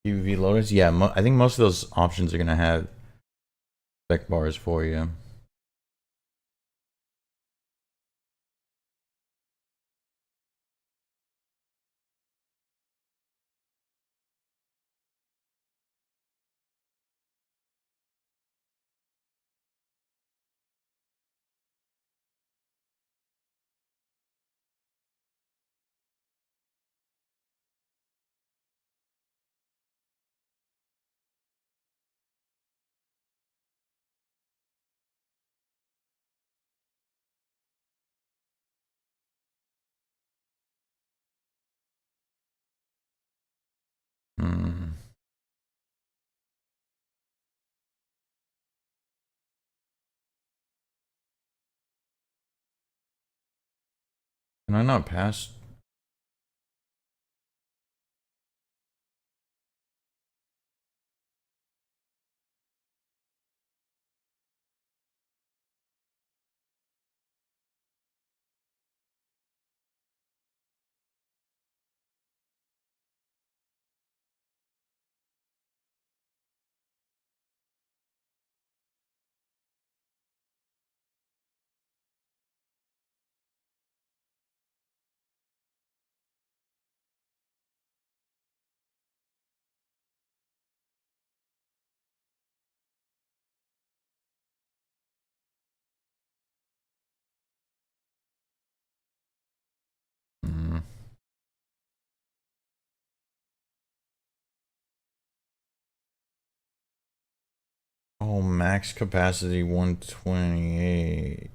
[SPEAKER 1] UV loaders, yeah. I think most of those options are gonna have spec bars for you.
[SPEAKER 2] Hmm. Can I not pass? Hmm. Oh, max capacity 128.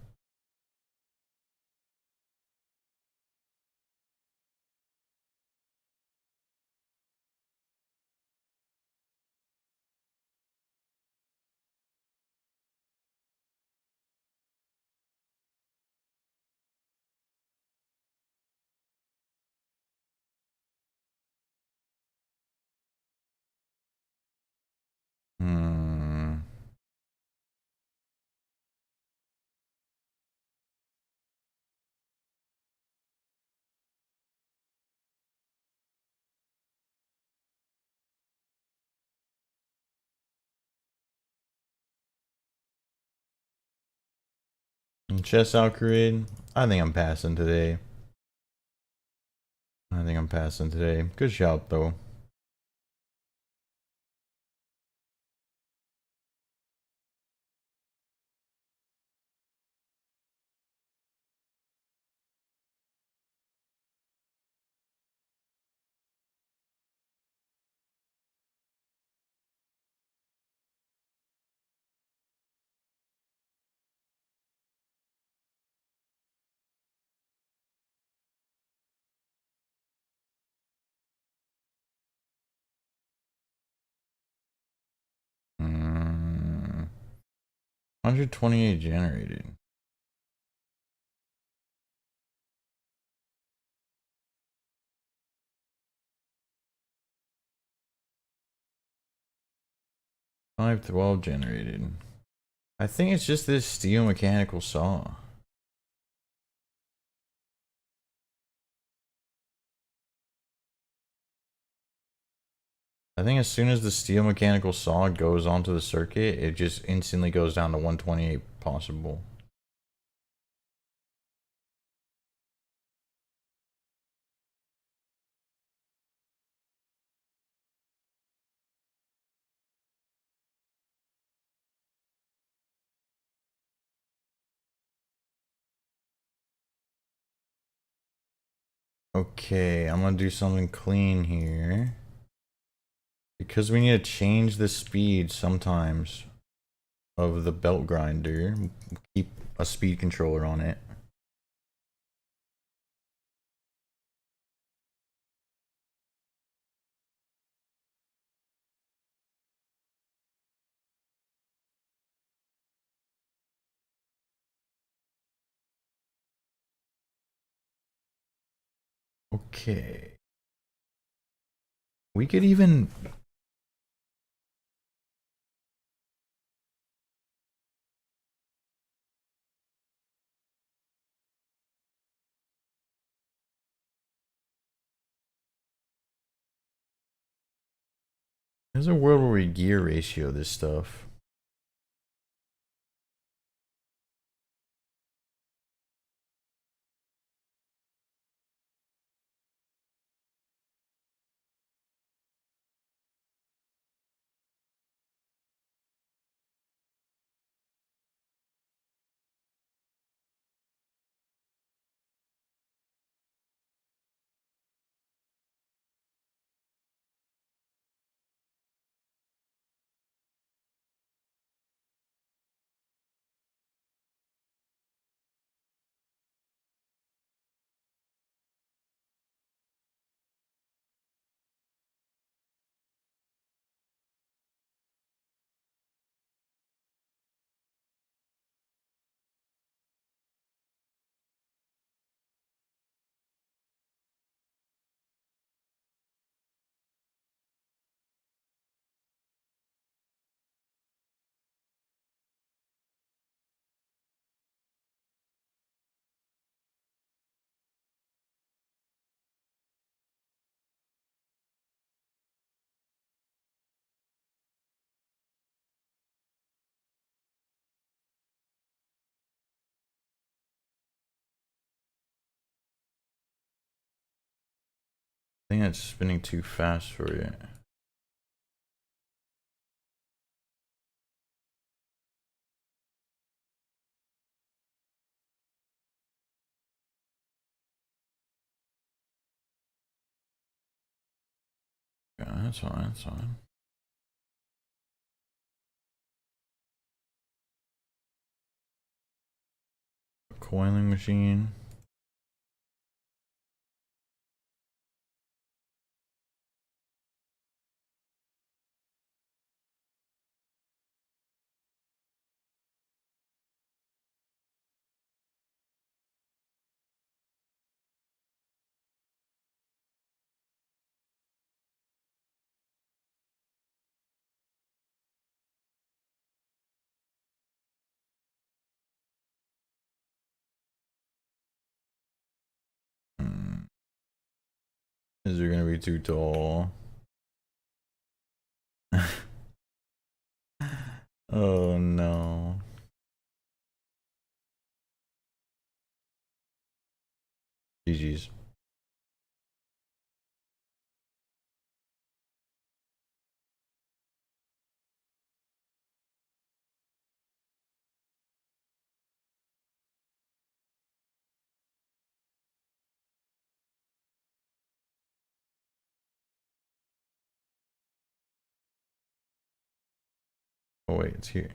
[SPEAKER 2] Hmm. Chess Alcrade. I think I'm passing today. I think I'm passing today. Good shout though. Hmm. 128 generated. $512 generated. I think it's just this steel mechanical saw. I think as soon as the steel mechanical saw goes onto the circuit, it just instantly goes down to 128 possible. Okay, I'm gonna do something clean here. Because we need to change the speed sometimes of the belt grinder. Keep a speed controller on it. Okay. We could even... There's a world where we gear ratio this stuff. I think it's spinning too fast for you. Yeah, that's fine, that's fine. Coiling machine. Is it gonna be too tall? Oh no. GG's. Oh wait, it's here.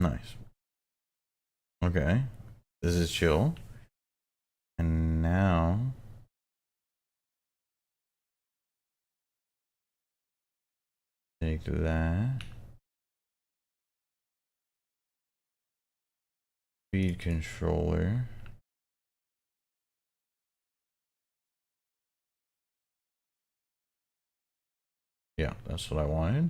[SPEAKER 2] Nice. Okay. This is chill. And now take that. Speed controller. Yeah, that's what I wanted.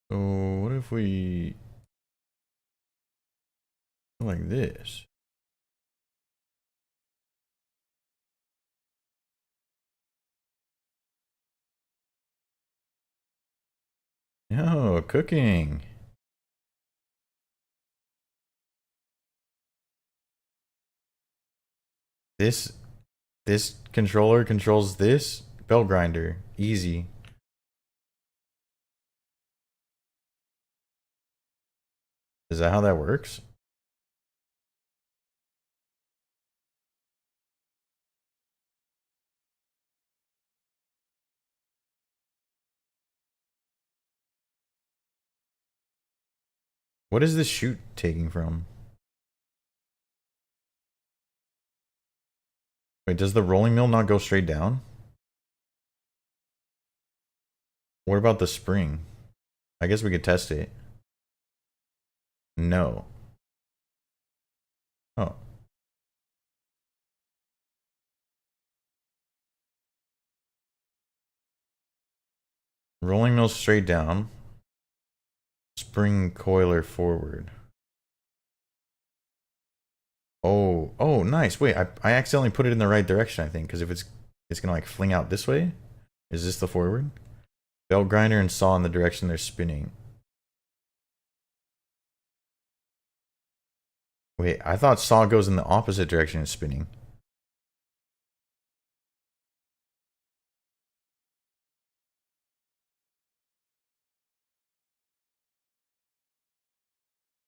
[SPEAKER 2] So what if we go like this? Yo, cooking. This controller controls this belt grinder. Easy. Is that how that works? What is this chute taking from? Wait, does the rolling mill not go straight down? What about the spring? I guess we could test it. No. Oh. Rolling mill straight down. Spring coiler forward. Oh, oh, nice. Wait, I accidentally put it in the right direction, I think, because if it's gonna like fling out this way. Is this the forward? Belt grinder and saw in the direction they're spinning.
[SPEAKER 1] Wait, I thought saw goes in the opposite direction of spinning.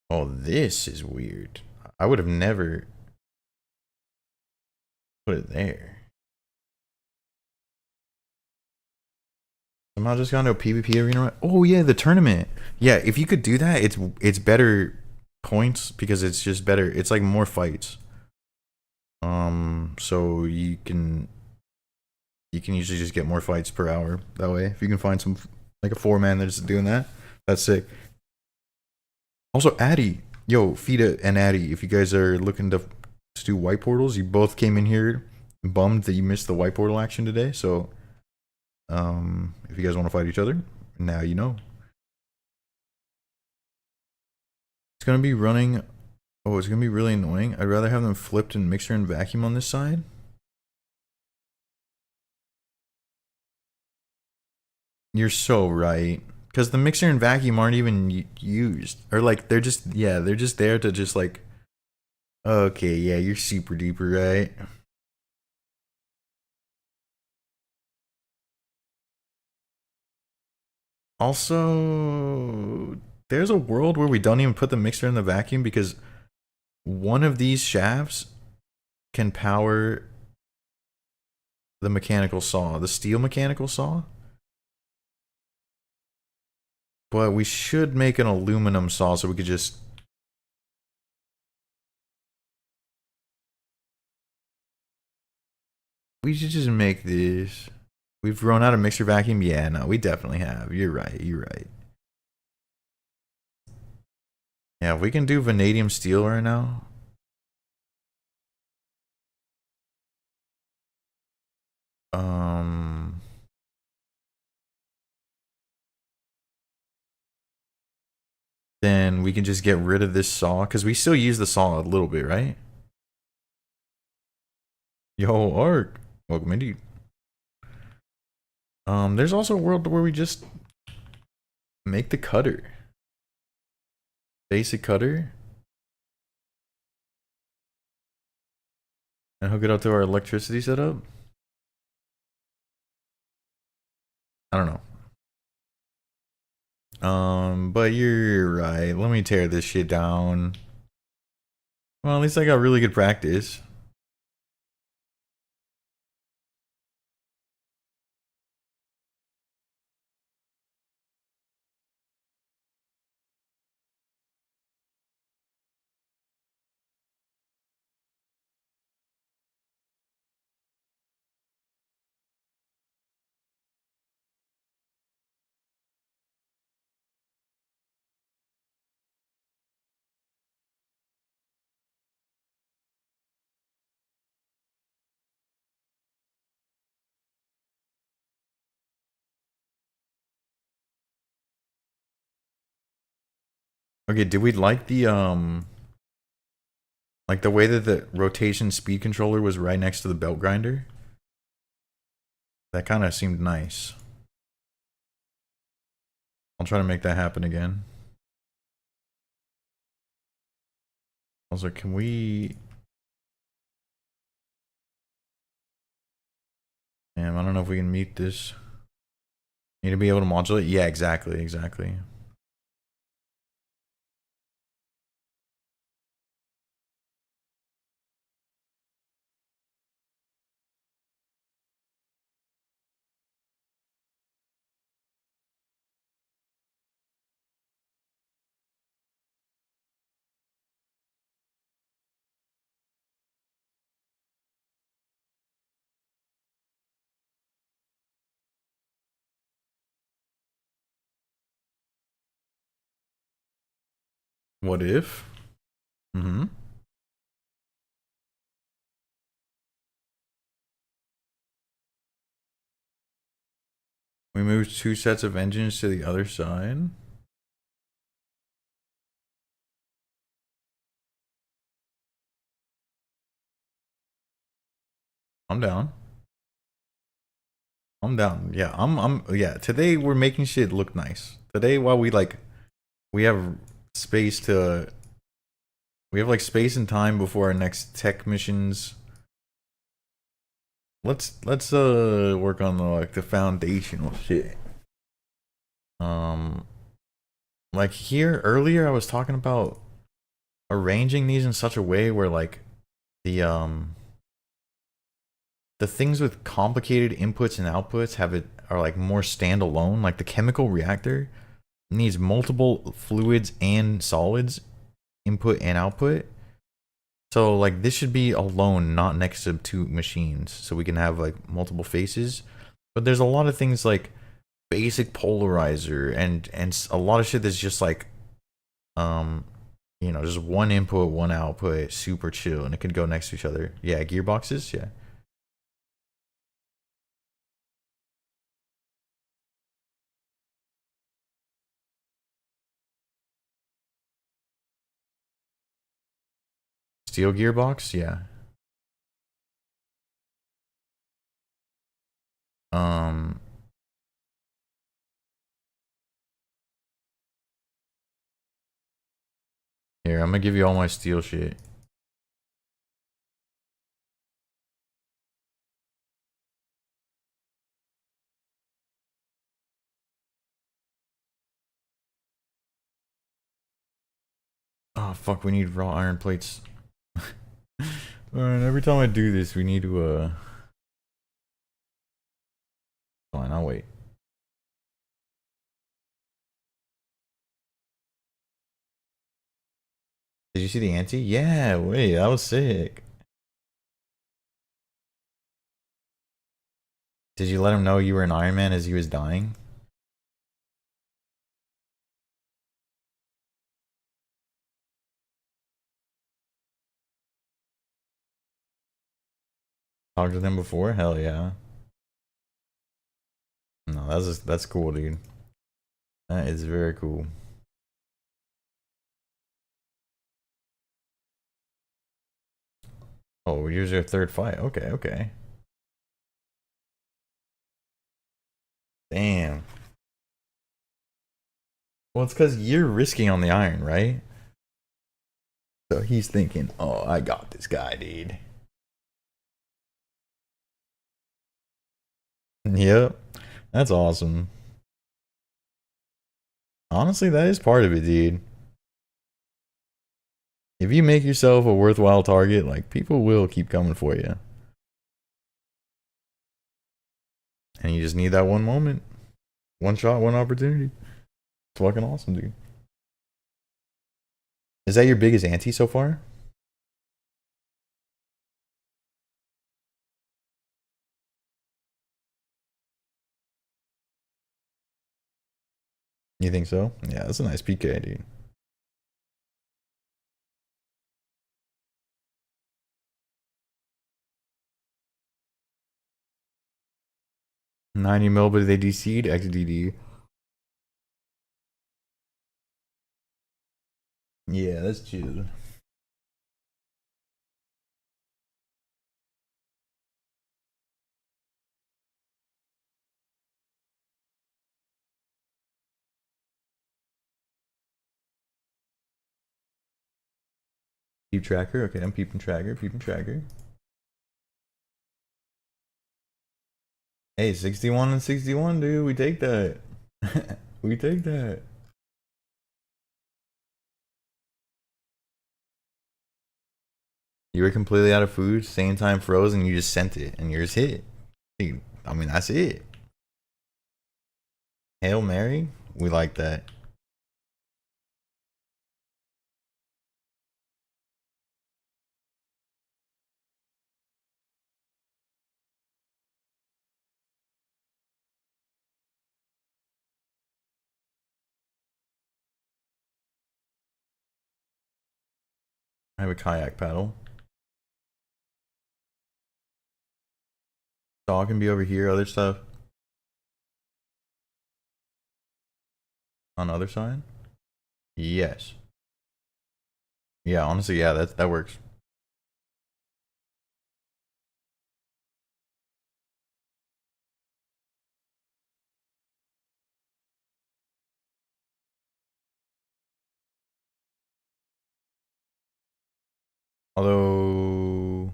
[SPEAKER 1] Oh, this is weird. I would have never put it there. Somehow just got into a PvP arena. Oh yeah, the tournament. Yeah, if you could do that, it's better points because it's just better. It's like more fights. So you can usually just get more fights per hour that way. If you can find some like a 4-man that's doing that, that's sick. Also, Addy, yo, Fita and Addy, if you guys are looking to do white portals, you both came in here bummed that you missed the white portal action today. So, if you guys want to fight each other, now you know. It's gonna be running. Oh, it's gonna be really annoying. I'd rather have them flipped and mixer and vacuum on this side. You're so right. Because the mixer and vacuum aren't even used. Or like they're just they're just there to just like okay, yeah, you're super duper right. Also, there's a world where we don't even put the mixer in the vacuum because one of these shafts can power the mechanical saw, the steel mechanical saw. But we should make an aluminum saw so we could just... We should just make this. We've run out of mixer vacuum? Yeah, no, we definitely have. You're right, you're right. Yeah, if we can do vanadium steel right now. Then we can just get rid of this saw because we still use the saw a little bit, right? Yo, Ark, welcome indeed. There's also a world where we just make the cutter, basic cutter, and hook it up to our electricity setup. I don't know. But you're right. Let me tear this shit down. Well, at least I got really good practice. Okay, did we like the way that the rotation speed controller was right next to the belt grinder? That kind of seemed nice. I'll try to make that happen again. Also, can we... Damn, I don't know if we can meet this. Need to be able to modulate? Yeah, exactly, exactly. What if? Mm-hmm. We moved 2 sets of engines to the other side. I'm down. I'm down. Yeah, yeah, today we're making shit look nice. Today while we have space to We have like space and time before our next tech missions. Let's work on the like the foundational shit. Um like here earlier I was talking about arranging these in such a way where like the um the things with complicated inputs and outputs have it are like more standalone. Like the chemical reactor needs multiple fluids and solids input and output. So like this should be alone, not next to two machines, so we can have like multiple faces. But there's a lot of things like basic polarizer and a lot of shit that's just like um just one input, one output, super chill, and it could go next to each other. Yeah, gearboxes, yeah. Steel gearbox, yeah. Um Here, I'm gonna give you all my steel shit. Oh fuck, we need raw iron plates. Alright, every time I do this, we need to fine, I'll wait. Did you see the ante? Yeah, wait, that was sick. Did you let him know you were an Iron Man as he was dying? Talked with him before? Hell yeah. No, that's cool, dude. That is very cool. Oh, yours your third fight. Okay, okay. Damn. Well, it's because you're risking on the iron, right? So he's thinking, oh, I got this guy, dude. Yep. That's awesome. Honestly, that is part of it, dude. If you make yourself a worthwhile target, like people will keep coming for you. And you just need that one moment. One shot, one opportunity. It's fucking awesome, dude. Is that your biggest ante so far? You think so? Yeah, that's a nice PK, dude. 90 mil, but they DC'd XDD. Yeah, that's chill. Peep tracker. Okay, I'm peeping tracker. Peeping tracker. Hey, 61 and 61, dude. We take that. We take that. You were completely out of food, same time froze, and you just sent it, and yours hit. Dude, I mean, that's it. Hail Mary? We like that. I have a kayak paddle. Dog can be over here, other stuff on the other side. Yes. Yeah, honestly, yeah, that works.
[SPEAKER 2] Although,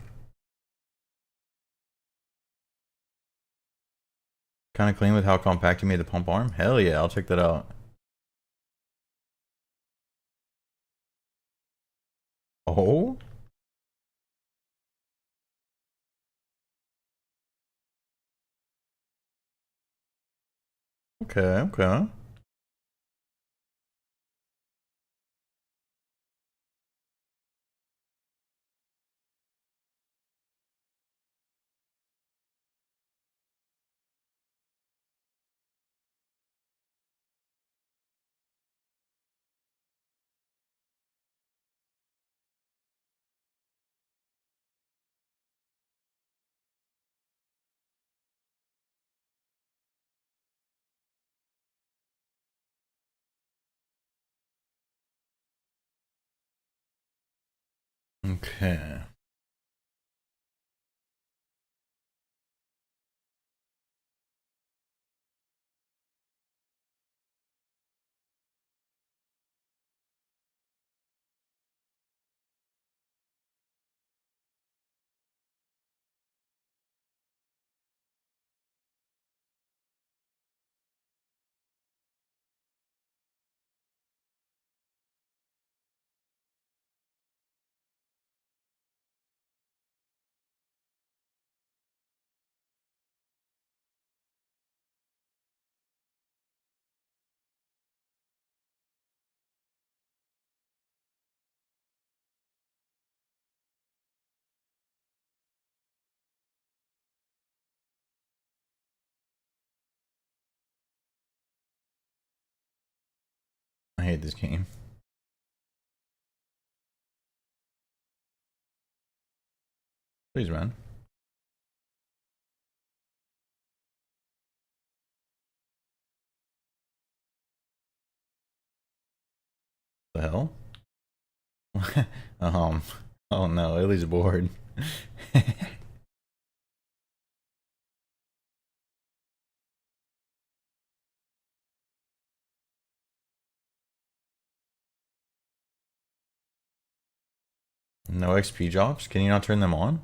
[SPEAKER 2] kind of clean with how compact you made the pump arm. Hell yeah, I'll check that out. Oh, okay, okay. Okay. I hate this game. Please, man. The hell? um. Oh no, Ellie's bored. No XP drops? Can you not turn them on?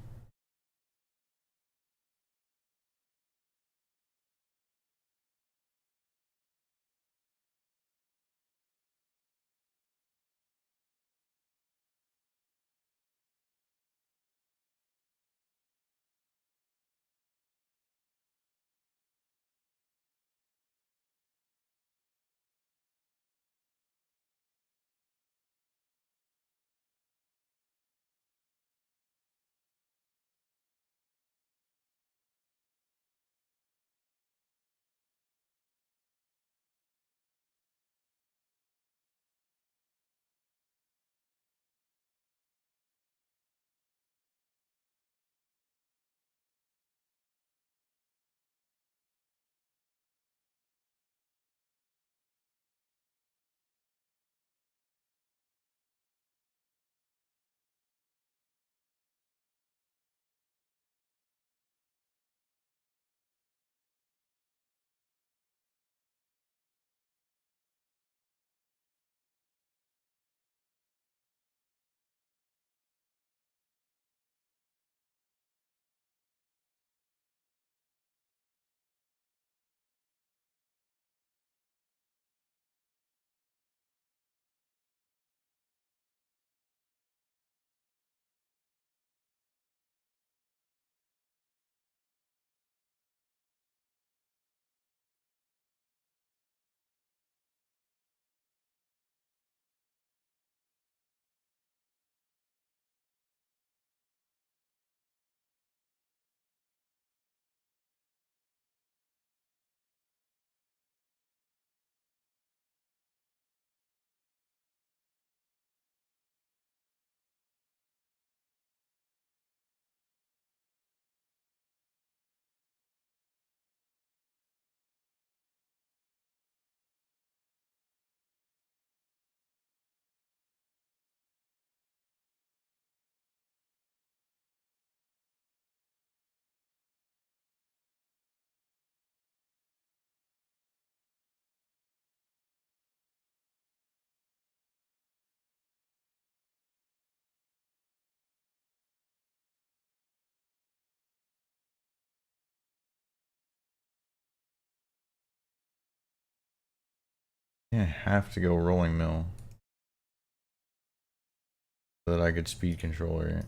[SPEAKER 2] Yeah, I have to go rolling mill so that I could speed controller it.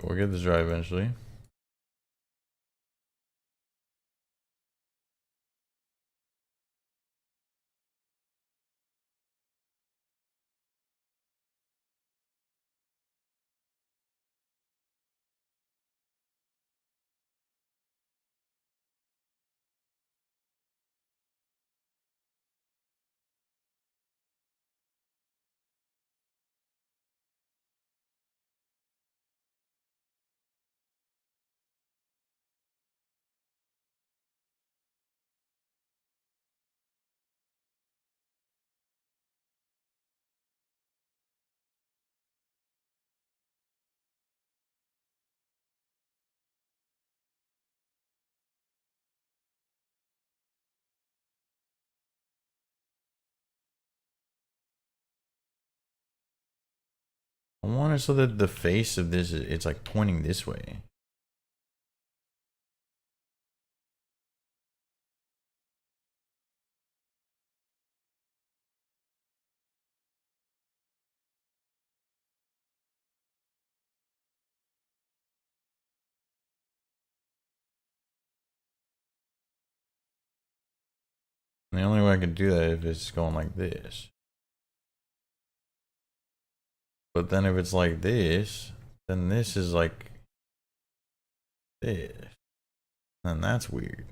[SPEAKER 2] We'll get this right eventually. I want it so that the face of this, it's like pointing this way. And the only way I could do that if it's going like this. But then if it's like this, then this is like this. And that's weird.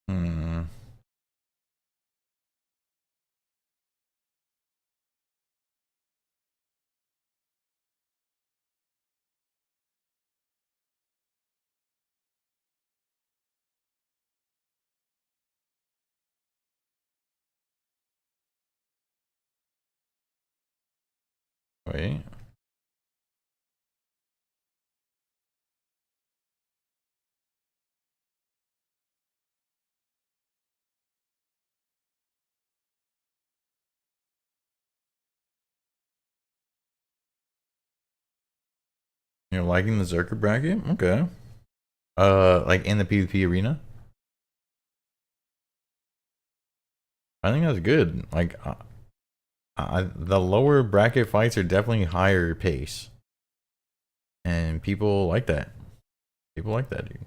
[SPEAKER 2] Hmm. Wait. You're liking the Zerker bracket? Okay. Like in the PvP arena? I think that's good. Like, the lower bracket fights are definitely higher pace. And people like that. People like that, dude.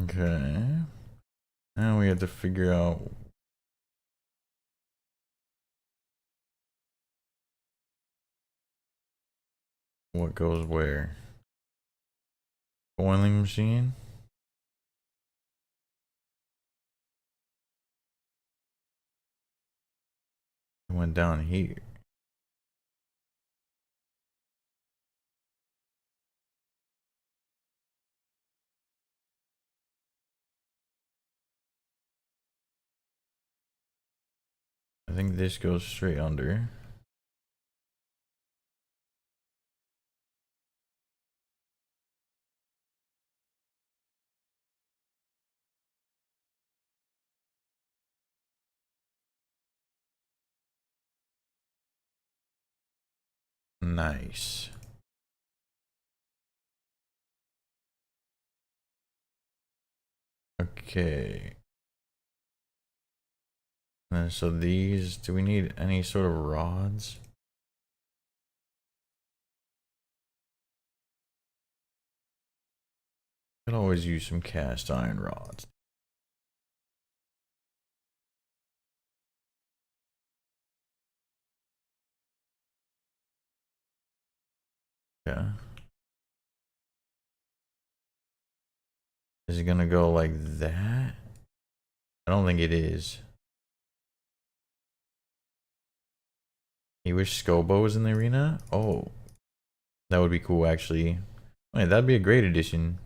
[SPEAKER 2] Okay. Now we have to figure out what goes where. Boiling machine? It went down here. I think this goes straight under.
[SPEAKER 1] Nice. Okay. And so these, do we need any sort of rods? Could always use some cast iron rods. Yeah. Is it gonna go like that? I don't think it is. You wish Scobo was in the arena? Oh, that would be cool actually. Wait, that'd be a great addition.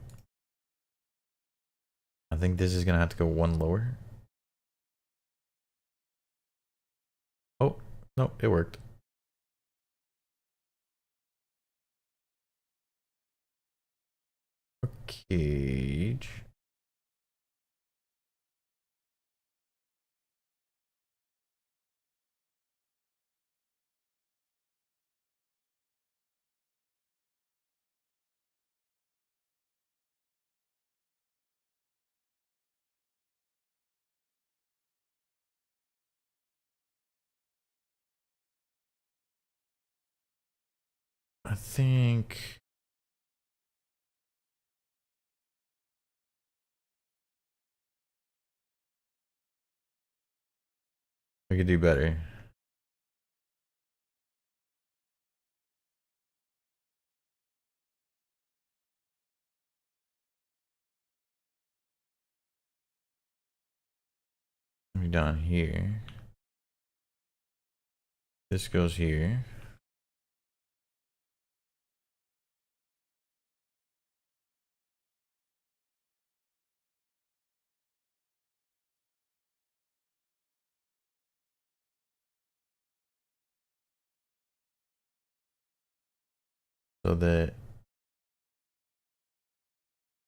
[SPEAKER 1] I think this is gonna have to go one lower. Oh, no, it worked. Cage. I think we could do better. Maybe down here. This goes here. So that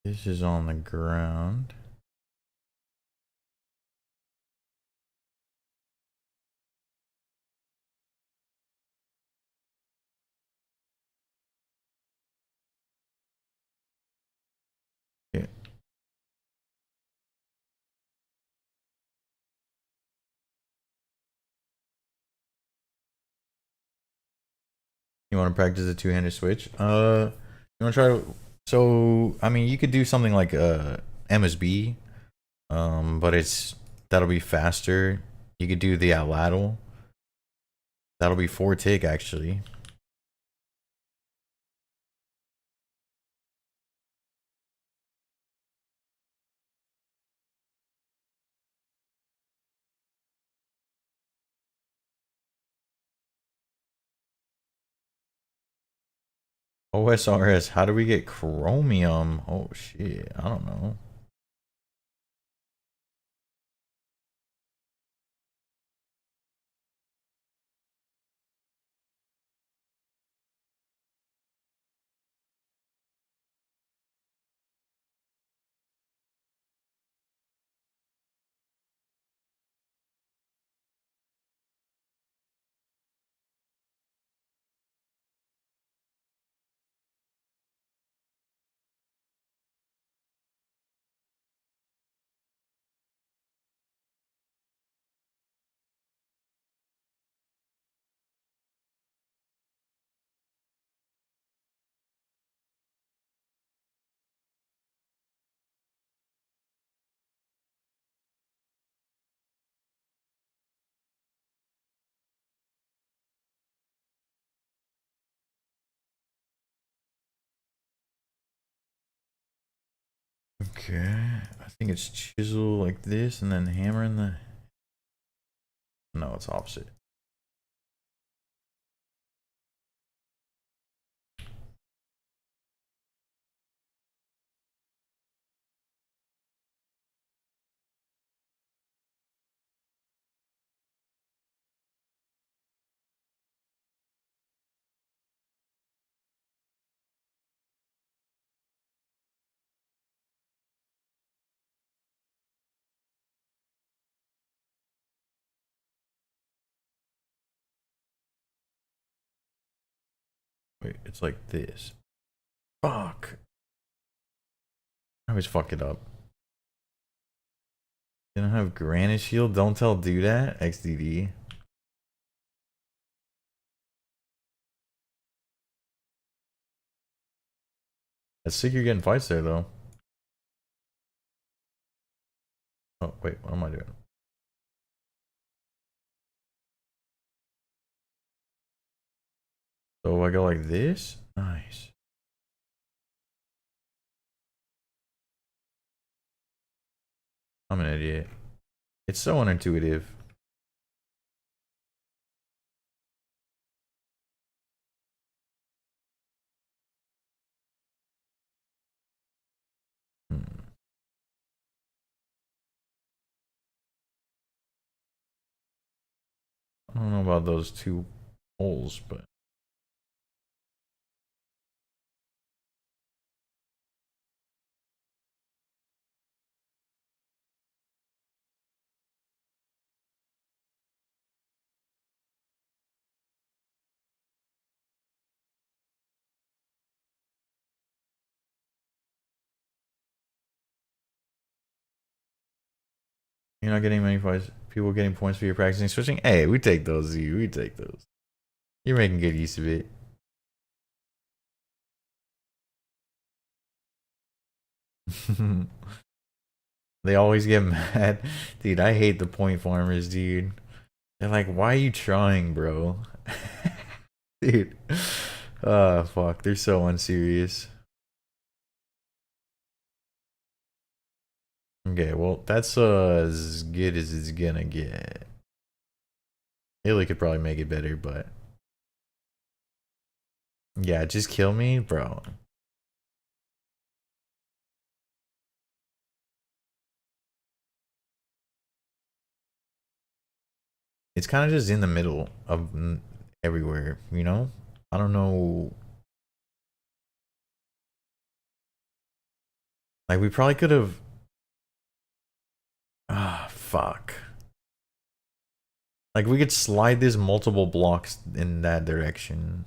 [SPEAKER 1] this is on the ground. Yeah. You want to practice a two-handed switch? You want to try? So, I mean, you could do something like MSB, but that'll be faster. You could do the atlatl. That'll be 4 tick actually. OSRS. How do we get chromium? Oh shit, I don't know. Okay, I think it's chisel like this and then hammer in the. No, it's opposite. Wait, it's like this. Fuck. I always fuck it up. You don't have Granite Shield? Don't tell do that. XDD. That's sick you're getting fights there though. Oh wait, what am I doing? So I go like this? Nice. I'm an idiot. It's so unintuitive. Hmm. I don't know about those two holes, but you're not getting many fights. People getting points for your practicing switching. Hey, we take those, Z. We take those. You're making good use of it. They always get mad. Dude, I hate the point farmers, dude. They're like, why are you trying, bro? Dude. Oh, fuck. They're so unserious. Okay, well, that's as good as it's gonna get. Haley could probably make it better, but yeah, just kill me, bro. It's kind of just in the middle of everywhere, you know? I don't know. Like, we probably could have. Ah, fuck. Like, we could slide this multiple blocks in that direction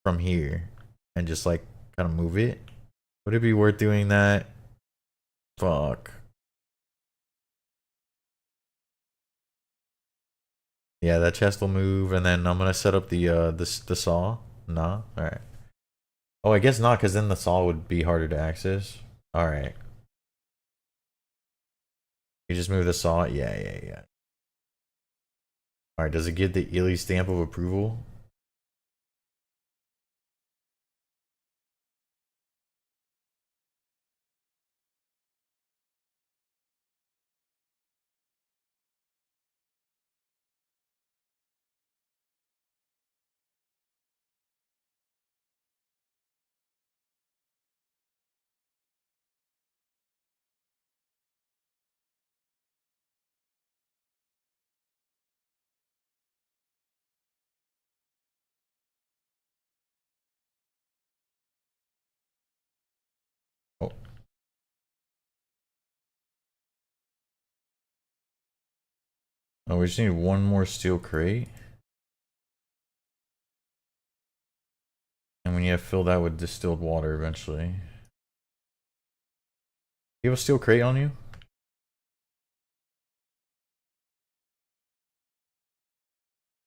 [SPEAKER 1] from here and just, like, kind of move it. Would it be worth doing that? Fuck. Yeah, that chest will move, and then I'm gonna set up the saw. Nah, all right. Oh, I guess not, because then the saw would be harder to access. All right. You just move the saw. Yeah, yeah, yeah. All right. Does it get the Ely stamp of approval? Oh, oh, we just need one more steel crate, and we need to fill that with distilled water eventually. You have a steel crate on you?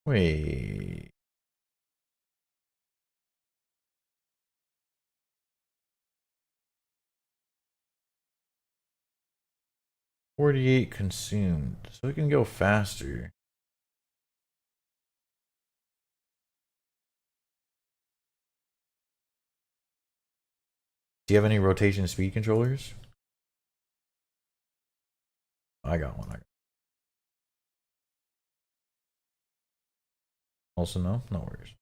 [SPEAKER 1] Wait. 48 consumed, so it can go faster. Do you have any rotation speed controllers? I got one. Also, no worries.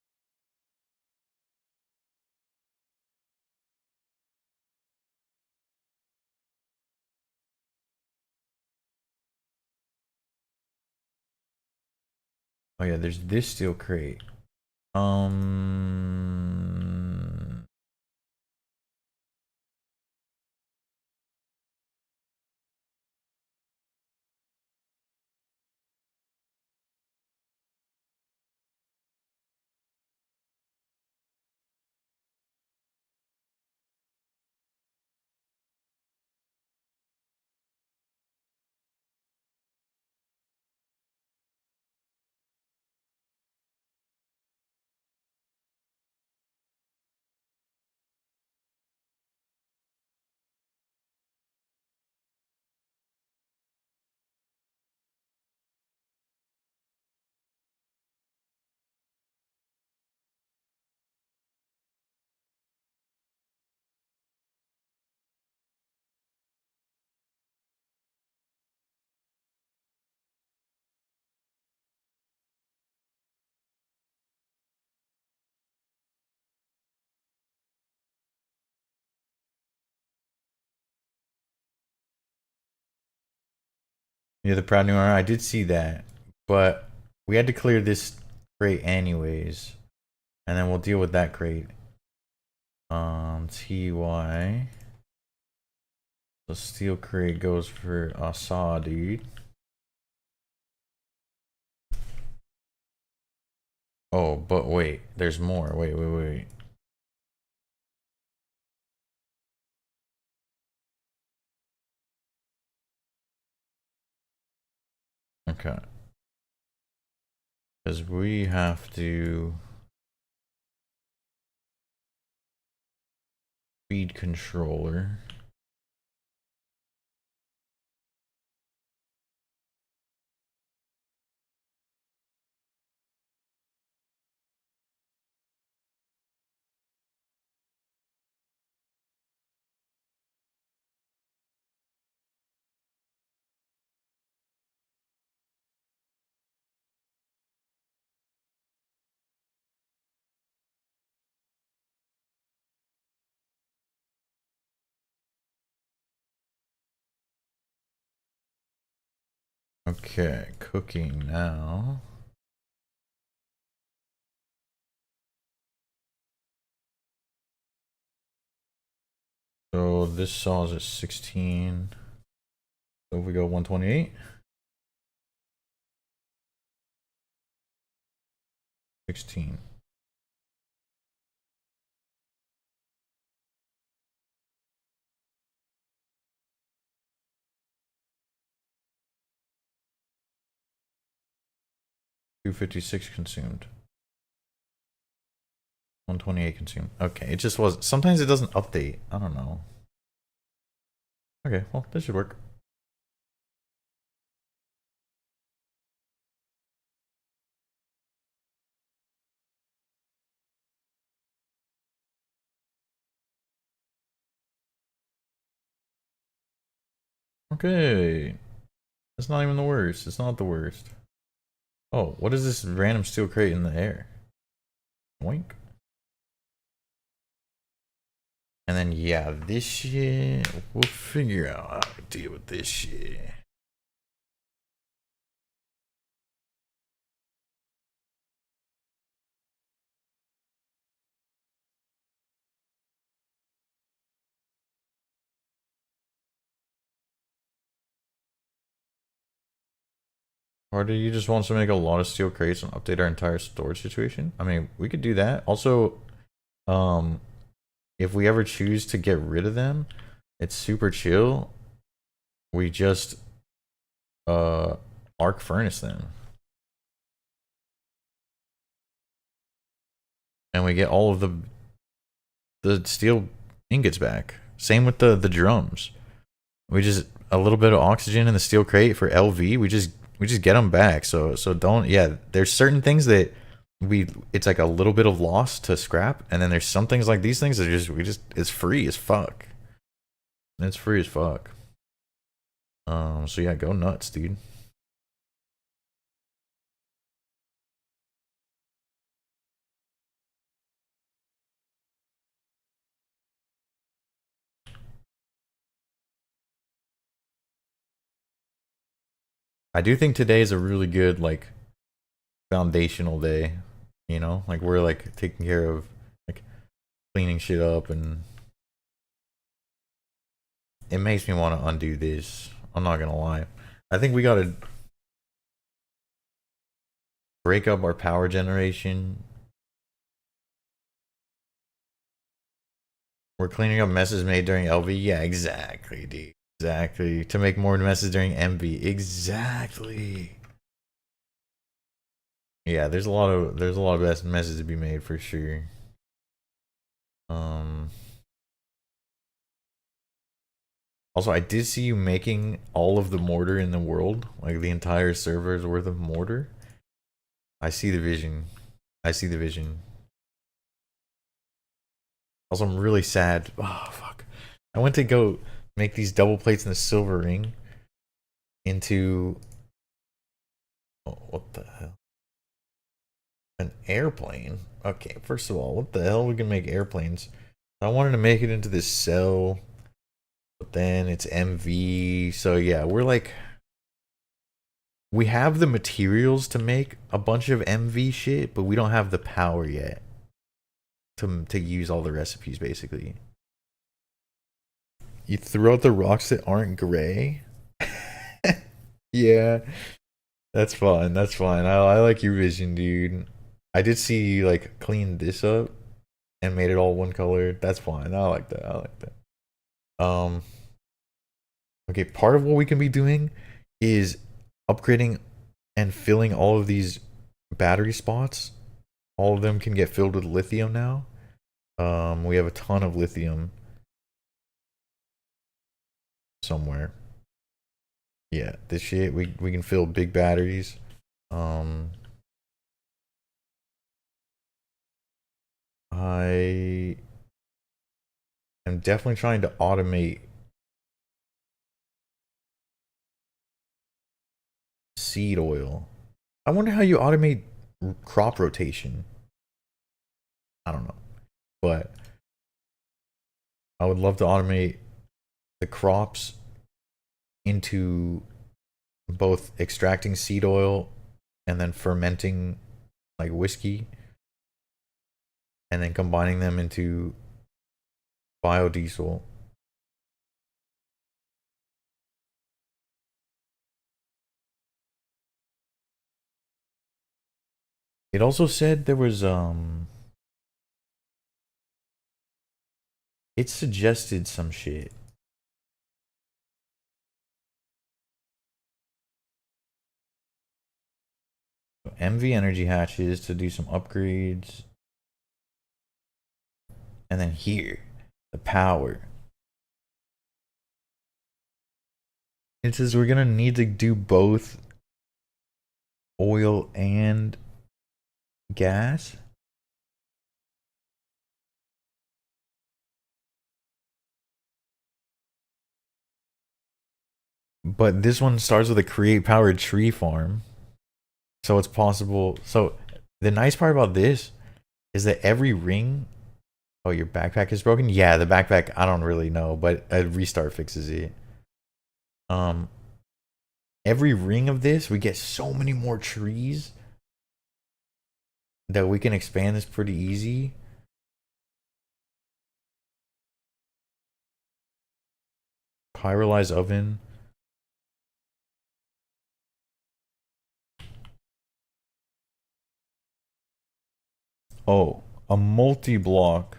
[SPEAKER 1] Oh yeah, there's this steel crate. Um, Yeah, the proud new owner. I did see that, but we had to clear this crate anyways, and then we'll deal with that crate. TY. The steel crate goes for Asa, dude. Oh, but wait, there's more. Wait. Okay. Because we have to feed controller. Okay, cooking now. So this saw is at 16. So if we go 128. 16. $256 consumed. 128 consumed. Okay, it just was. Sometimes it doesn't update. I don't know. Okay, well, this should work. Okay. That's not even the worst. It's not the worst. Oh, what is this random steel crate in the air? Wink. And then, yeah, this shit, we'll figure out how to deal with this shit. Or do you just want to make a lot of steel crates and update our entire storage situation? I mean, we could do that. Also, um, if we ever choose to get rid of them, it's super chill. We just arc furnace them. And we get all of the steel ingots back. Same with the drums. We just a little bit of oxygen in the steel crate for LV. We just get them back. So don't, yeah. There's certain things that it's like a little bit of loss to scrap, and then there's some things like these things that it's free as fuck. It's free as fuck. So yeah, go nuts, dude. I do think today is a really good like foundational day. You know, like we're like taking care of like cleaning shit up, and it makes me want to undo this. I'm not gonna lie. I think we gotta break up our power generation. We're cleaning up messes made during LV. Yeah, exactly, dude. Exactly. To make more messes during MV. Exactly. Yeah, there's a lot of messes to be made for sure. Um Also, I did see you making all of the mortar in the world, like the entire server's worth of mortar. I see the vision. I see the vision. Also, I'm really sad. Oh, fuck. I went to go make these double plates in the silver ring into. Oh, what the hell? An airplane? Okay, first of all, what the hell? We can make airplanes. I wanted to make it into this cell, but then it's MV. So, yeah, we're like. we have the materials to make a bunch of MV shit, but we don't have the power yet to use all the recipes basically. You throw out the rocks that aren't gray. Yeah, that's fine. That's fine. I like your vision, dude. I did see you like clean this up and made it all one color. That's fine. I like that. I like that. Okay, part of what we can be doing is upgrading and filling all of these battery spots. All of them can get filled with lithium now. We have a ton of lithium somewhere. Yeah, this shit we can fill big batteries. Um, I am definitely trying to automate seed oil. I wonder how you automate crop rotation. I don't know, but I would love to automate the crops into both extracting seed oil and then fermenting like whiskey and then combining them into biodiesel. It also said there was it suggested some shit. MV energy hatches to do some upgrades. And then here, the power. It says we're gonna need to do both oil and gas. But this one starts with a create powered tree farm. So it's possible. So the nice part about this is that every ring. Oh, your backpack is broken? Yeah, the backpack, I don't really know, but a restart fixes it. Um, every ring of this, we get so many more trees that we can expand this pretty easy. Pyrolyze oven. Oh, a multi-block.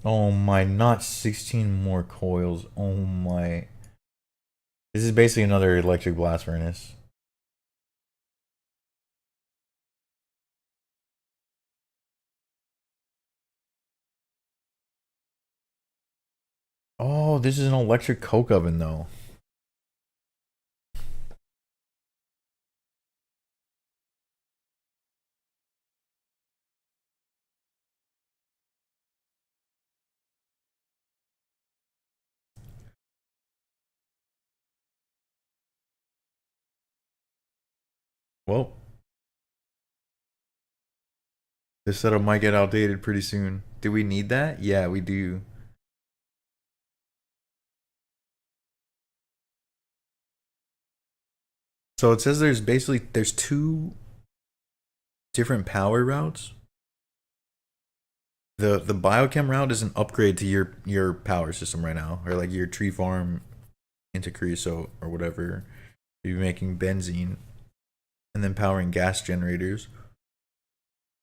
[SPEAKER 1] Oh my, not 16 more coils. Oh my. This is basically another electric blast furnace. Oh, this is an electric coke oven though. Well, this setup might get outdated pretty soon. Do we need that? Yeah, we do. So it says there's two different power routes. The biochem route is an upgrade to your power system right now, or like your tree farm into creosote or whatever. You're making benzene and then powering gas generators.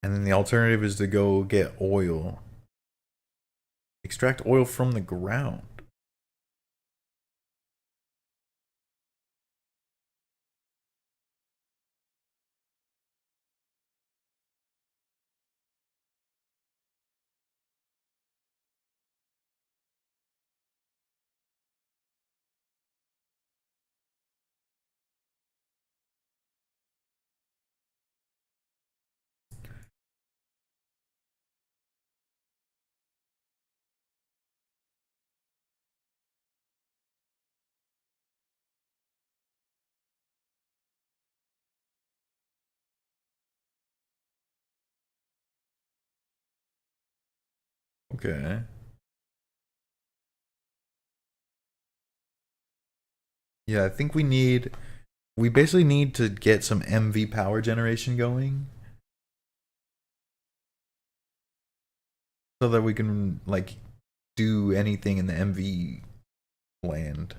[SPEAKER 1] And then the alternative is to go get oil. Extract oil from the ground. Okay. Yeah, I think we basically need to get some MV power generation going so that we can like do anything in the MV land.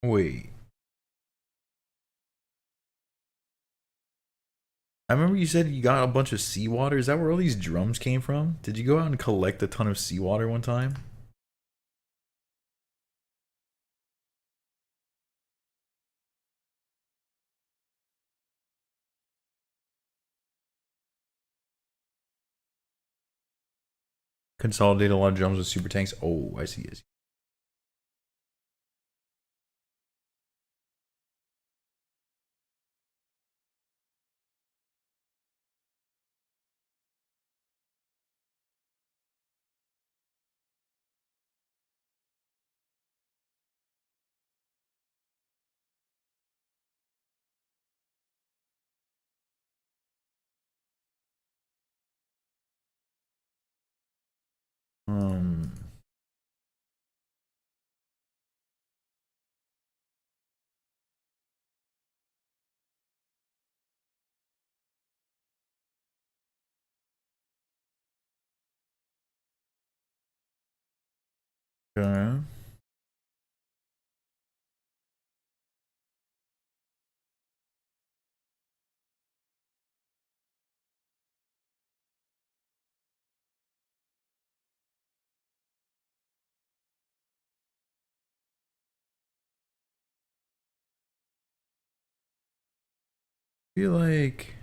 [SPEAKER 1] Wait, I remember you said you got a bunch of seawater. Is that where all these drums came from? Did you go out and collect a ton of seawater one time? Consolidate a lot of drums with super tanks. Oh, I see. I see. Um, okay. I feel like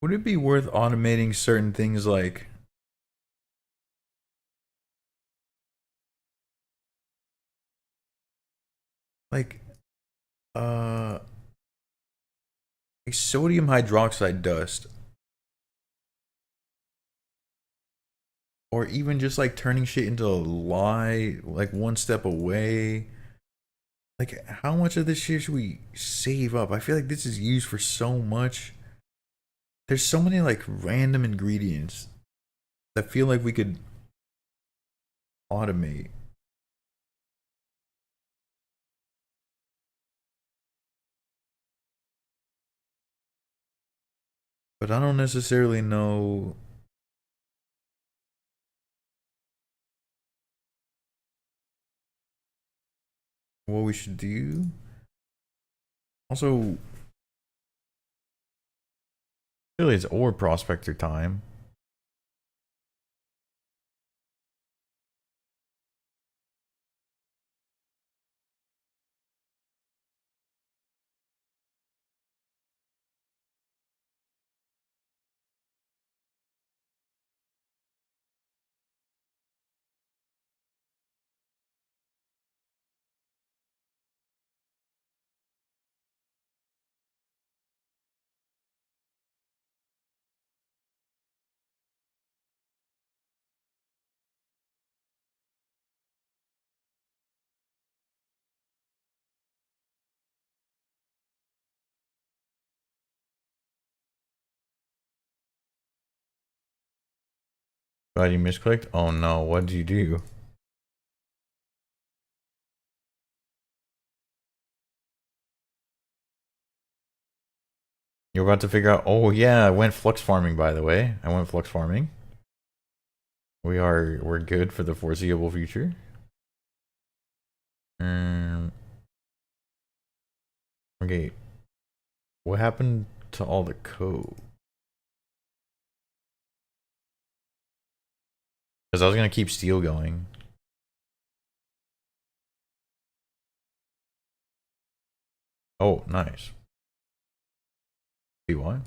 [SPEAKER 1] would it be worth automating certain things like uh like sodium hydroxide dust, or even just like turning shit into a lie, like one step away. Like, how much of this shit should we save up? I feel like this is used for so much. There's so many like random ingredients that feel like we could automate. But I don't necessarily know what we should do. Also, really, it's ore prospector time. Glad you misclicked. Oh no, what did you do? You're about to figure out. Oh yeah, I went flux farming. By the way, I went flux farming. We're good for the foreseeable future. Um, okay. What happened to all the code? Because I was gonna keep steel going. Oh, nice. See why?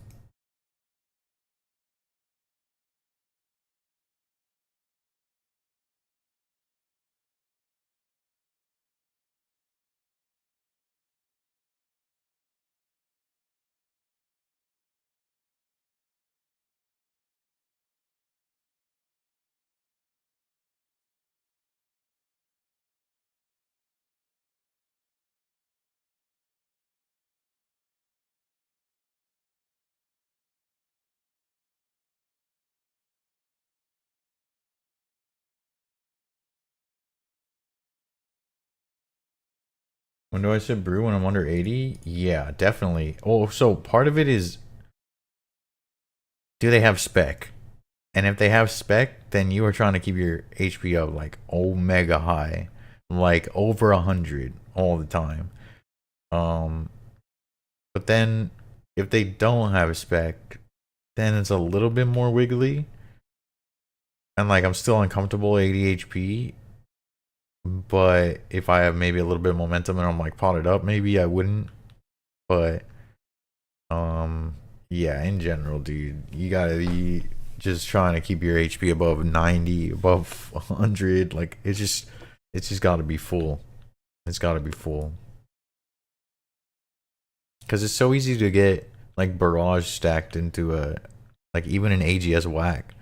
[SPEAKER 1] When do I sit brew when I'm under 80? Yeah, definitely. Oh, so part of it is, do they have spec? And if they have spec, then you are trying to keep your HP up like omega high, like over 100 all the time. Um, but then if they don't have a spec, then it's a little bit more wiggly. And like I'm still uncomfortable 80 HP. But if I have maybe a little bit of momentum and I'm like potted up, maybe I wouldn't. But um yeah, in general, dude, you gotta be just trying to keep your HP above 90, above 100. Like it's just gotta be full. It's gotta be full. Because it's so easy to get like barrage stacked into a, like even an AGS whack.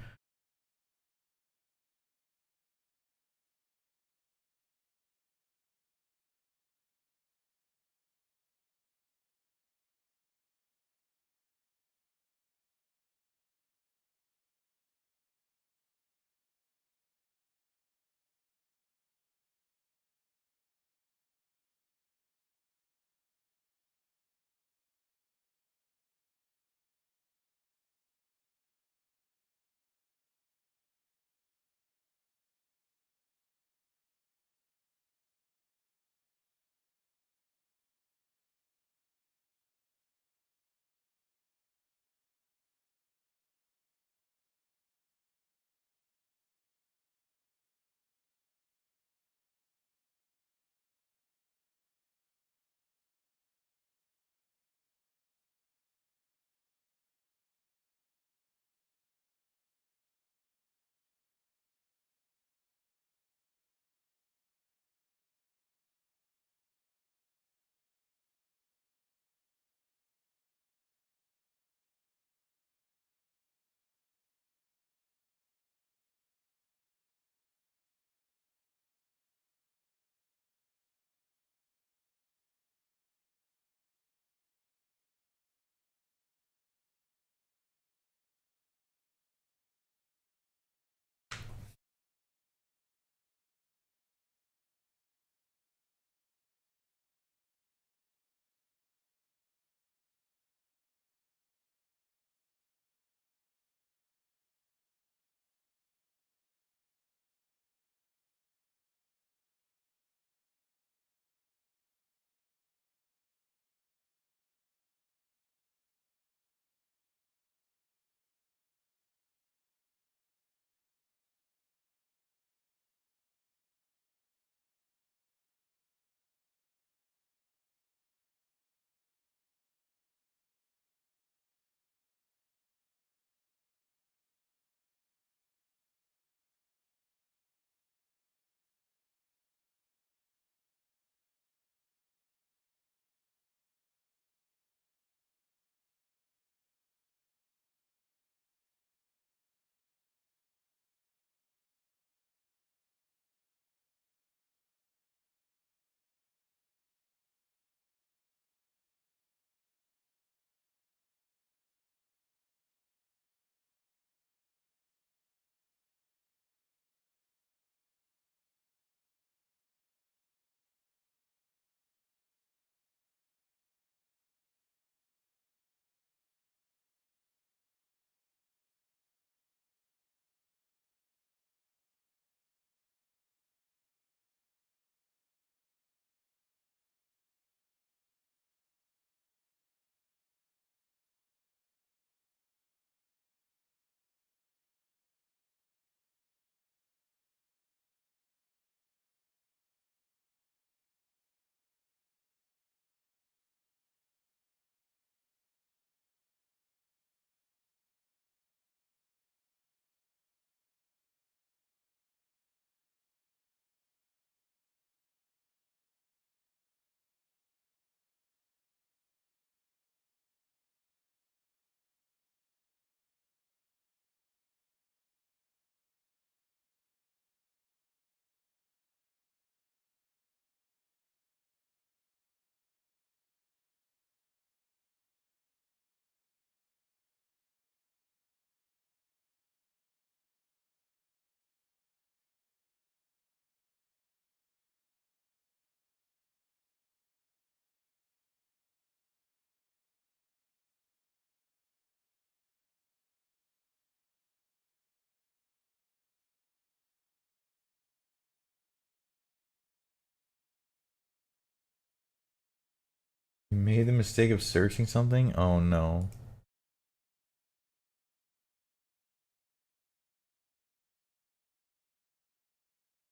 [SPEAKER 1] You made the mistake of searching something? Oh no.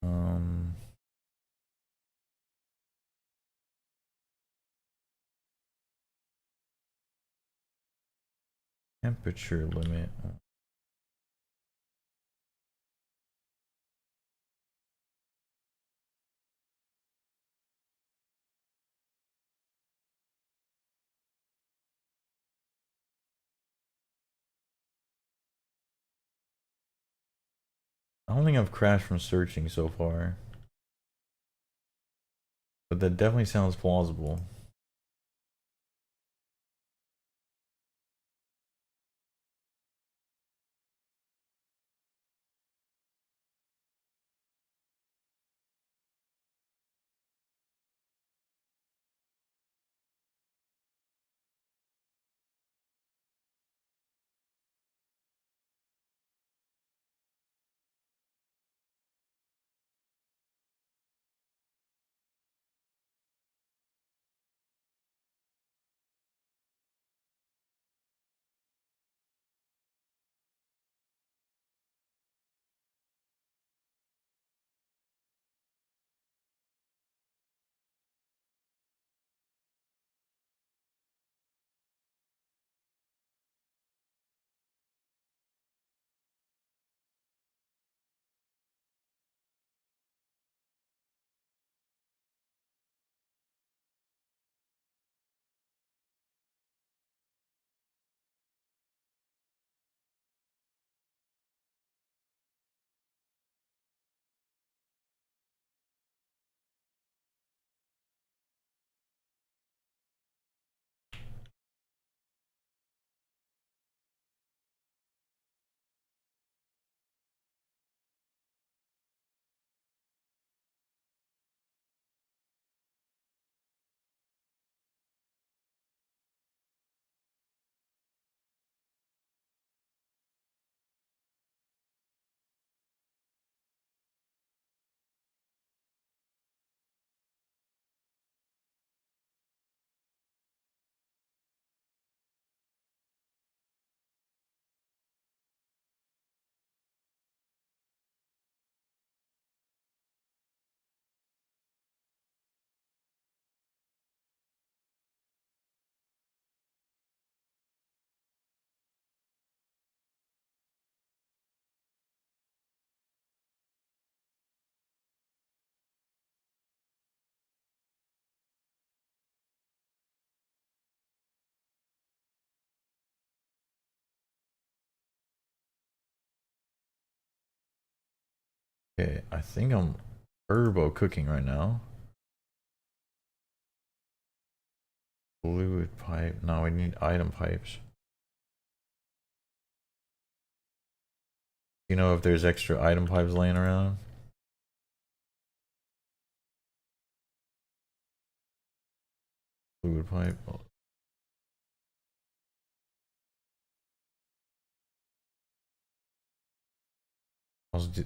[SPEAKER 1] Um, Temperature limit. I don't think I've crashed from searching so far, but that definitely sounds plausible. Okay, I think I'm turbo cooking right now. Fluid pipe. No, we need item pipes. You know if there's extra item pipes laying around? Fluid pipe.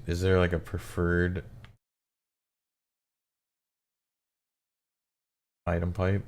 [SPEAKER 1] Is there like a preferred item pipe?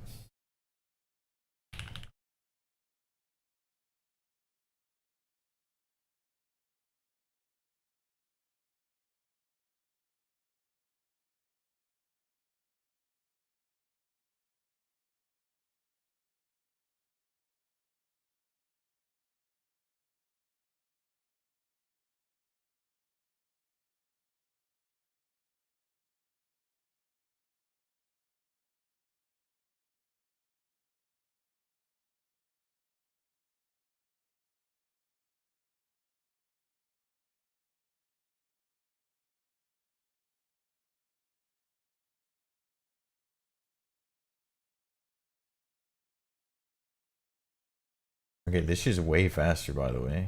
[SPEAKER 1] Okay, this is way faster, by the way.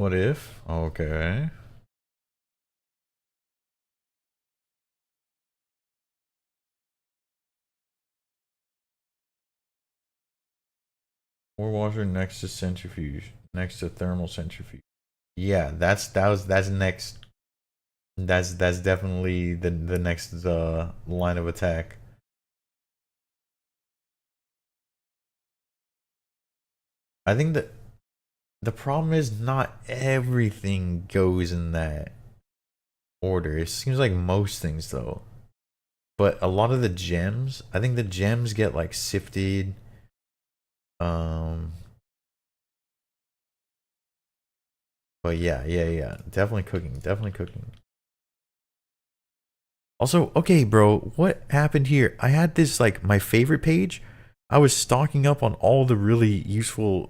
[SPEAKER 1] What if? Okay. Ore washer next to centrifuge. Next to thermal centrifuge. Yeah, that's next. That's definitely the next line of attack. I think that the problem is not everything goes in that order. It seems like most things though. But a lot of the gems, I think the gems get like sifted. Um but yeah. Definitely cooking. Definitely cooking. Also, okay, bro, what happened here? I had this like my favorite page. I was stocking up on all the really useful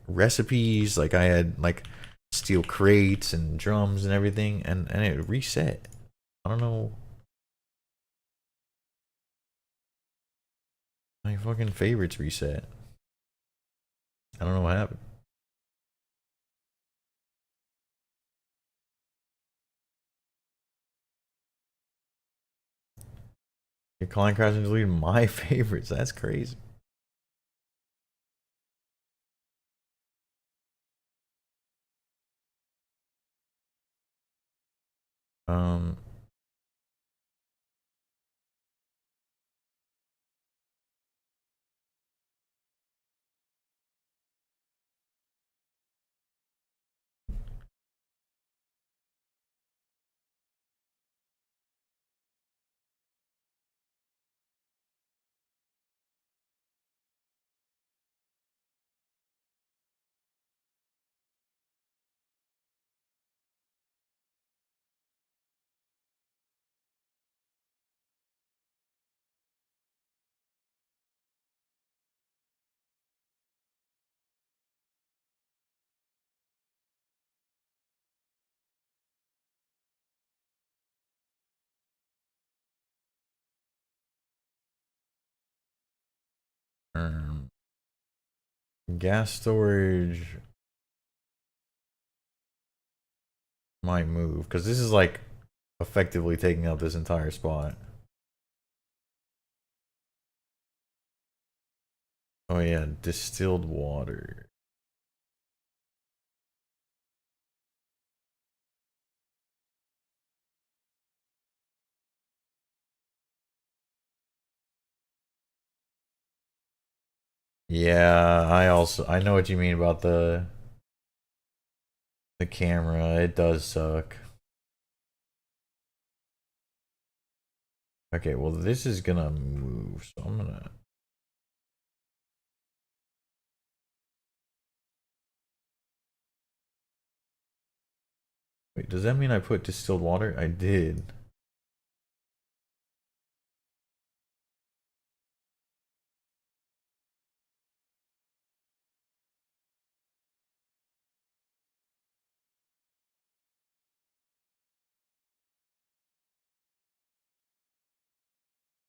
[SPEAKER 1] recipes. Like I had like steel crates and drums and everything, and it reset. I don't know. My fucking favorites reset. I don't know what happened. Your client crashed and deleted my favorites. That's crazy. Um, um, gas storage might move because this is like effectively taking up this entire spot. Oh yeah, distilled water. Yeah, I know what you mean about the camera. It does suck. Okay, well this is gonna move, so I'm gonna. Wait, does that mean I put distilled water? I did.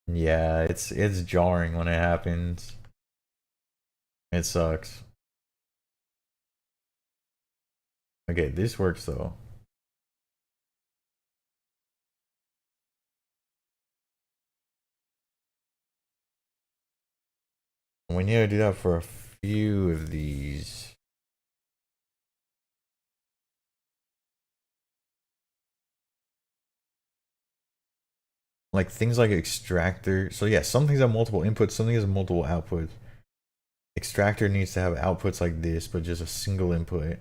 [SPEAKER 1] Yeah, it's jarring when it happens. It sucks. Okay, this works though. We need to do that for a few of these. Like things like extractor. So yeah, some things have multiple inputs, some things have multiple outputs. Extractor needs to have outputs like this, but just a single input.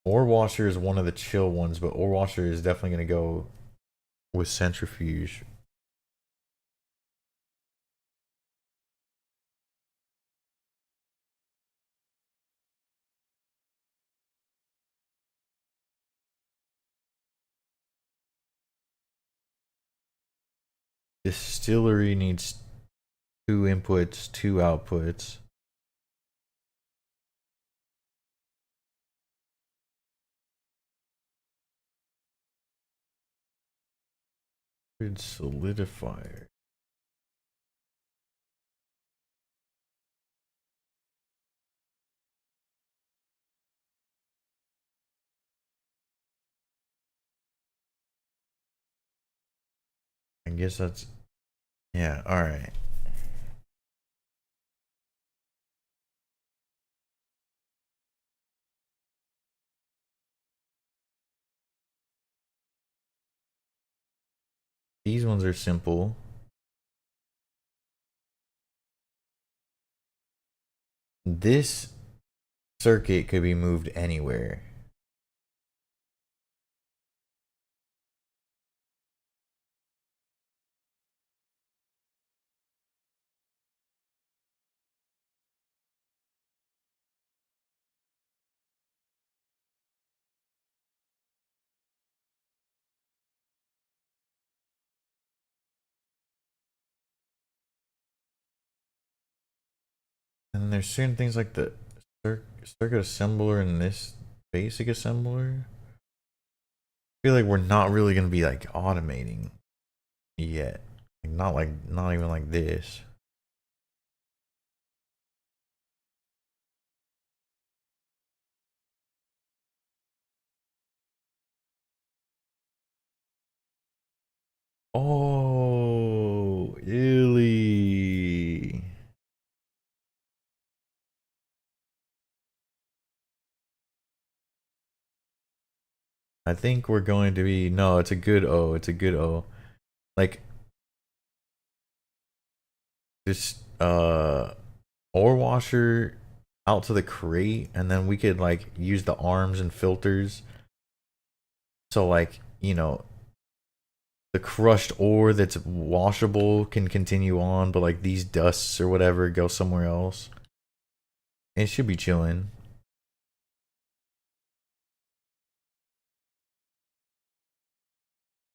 [SPEAKER 1] Ore washer is one of the chill ones, but ore washer is definitely gonna go with centrifuge. Distillery needs two inputs, two outputs. Good solidifier. guess that's yeah. All right. These ones are simple. This circuit could be moved anywhere. And there's certain things like the circuit assembler and this basic assembler. I feel like we're not really gonna be like automating yet. Not even like this. Oh, illy. I think we're going to be no, it's a good O. It's a good O. Like just ore washer out to the crate and then we could like use the arms and filters. So like, the crushed ore that's washable can continue on, but like these dusts or whatever go somewhere else. It should be chilling.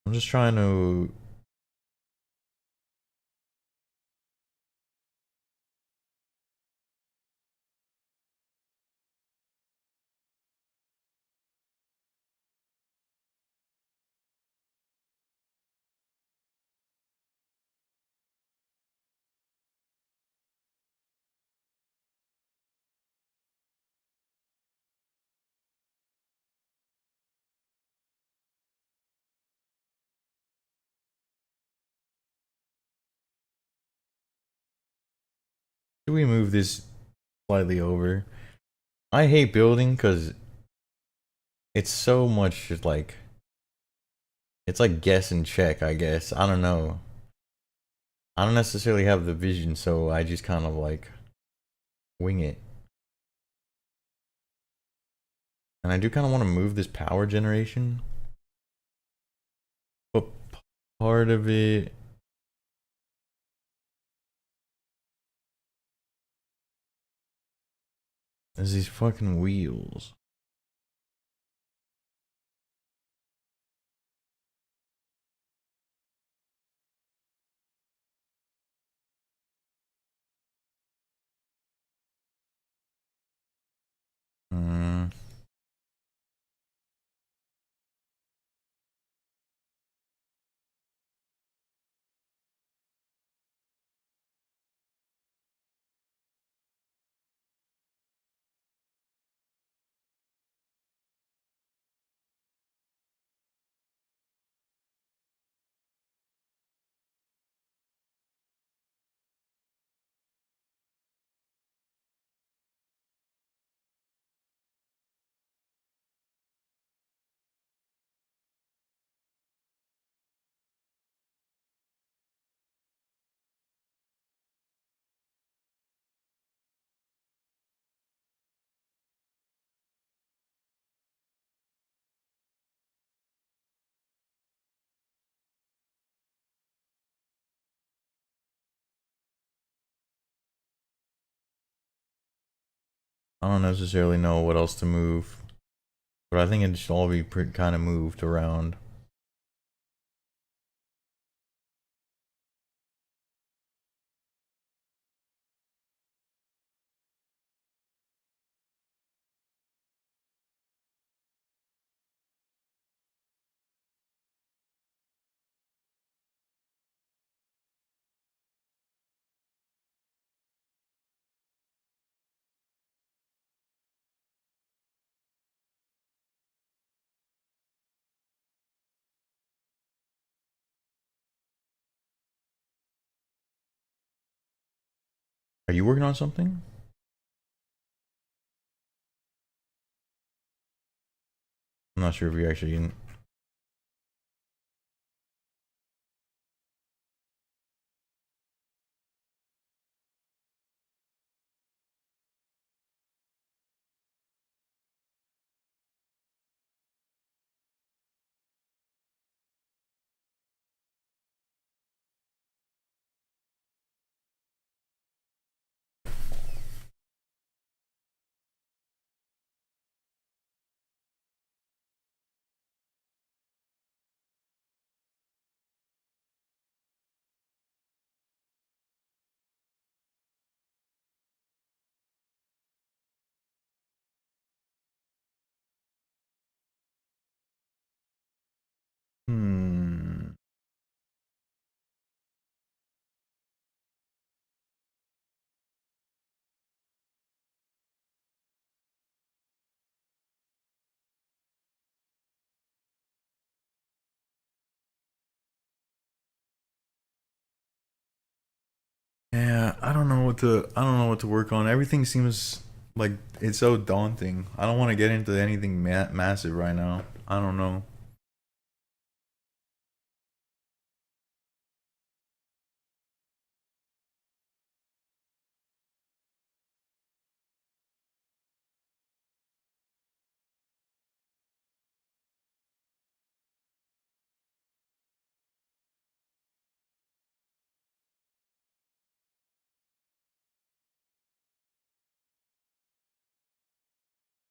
[SPEAKER 1] I'm just trying to. Do we move this slightly over? I hate building because it's so much like. It's like guess and check, I guess. I don't know. I don't necessarily have the vision, so I just kind of like wing it. And I do kind of want to move this power generation. But part of it is these fucking wheels. Hmm. I don't necessarily know what else to move, but I think it should all be kind of moved around.
[SPEAKER 2] Are you working on something? I'm not sure if you actually. Hmm. Yeah, I don't know what to work on. Everything seems like it's so daunting. I don't want to get into anything massive right now. I don't know.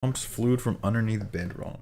[SPEAKER 2] Pumps fluid from underneath bedrock.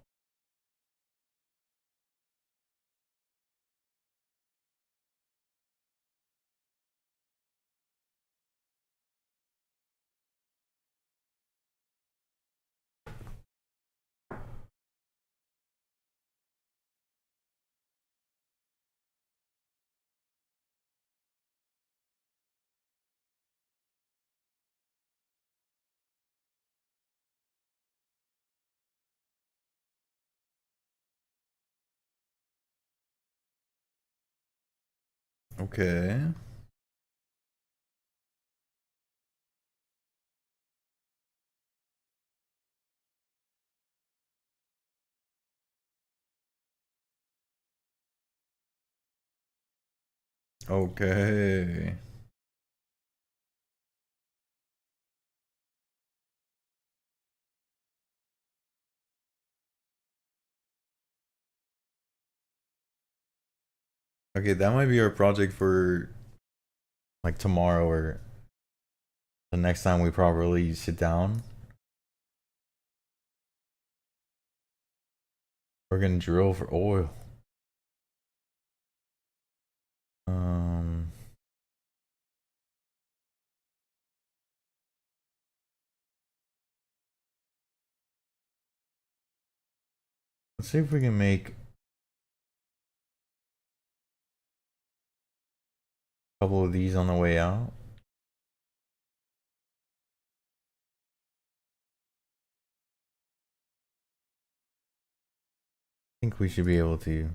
[SPEAKER 2] Okay. Okay. Okay, that might be our project for like tomorrow or the next time we properly sit down. We're gonna drill for oil. Um, let's see if we can make a couple of these on the way out. I think we should be able to.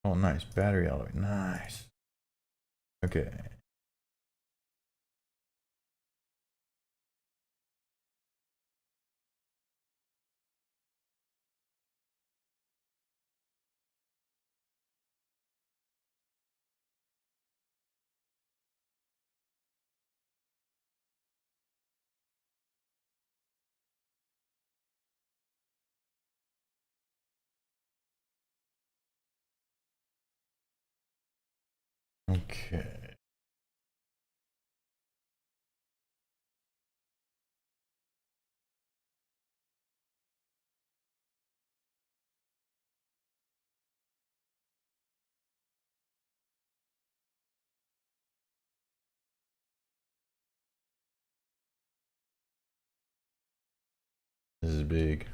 [SPEAKER 2] Oh, nice. Battery alloy. Nice. Okay. Okay. This is
[SPEAKER 1] big.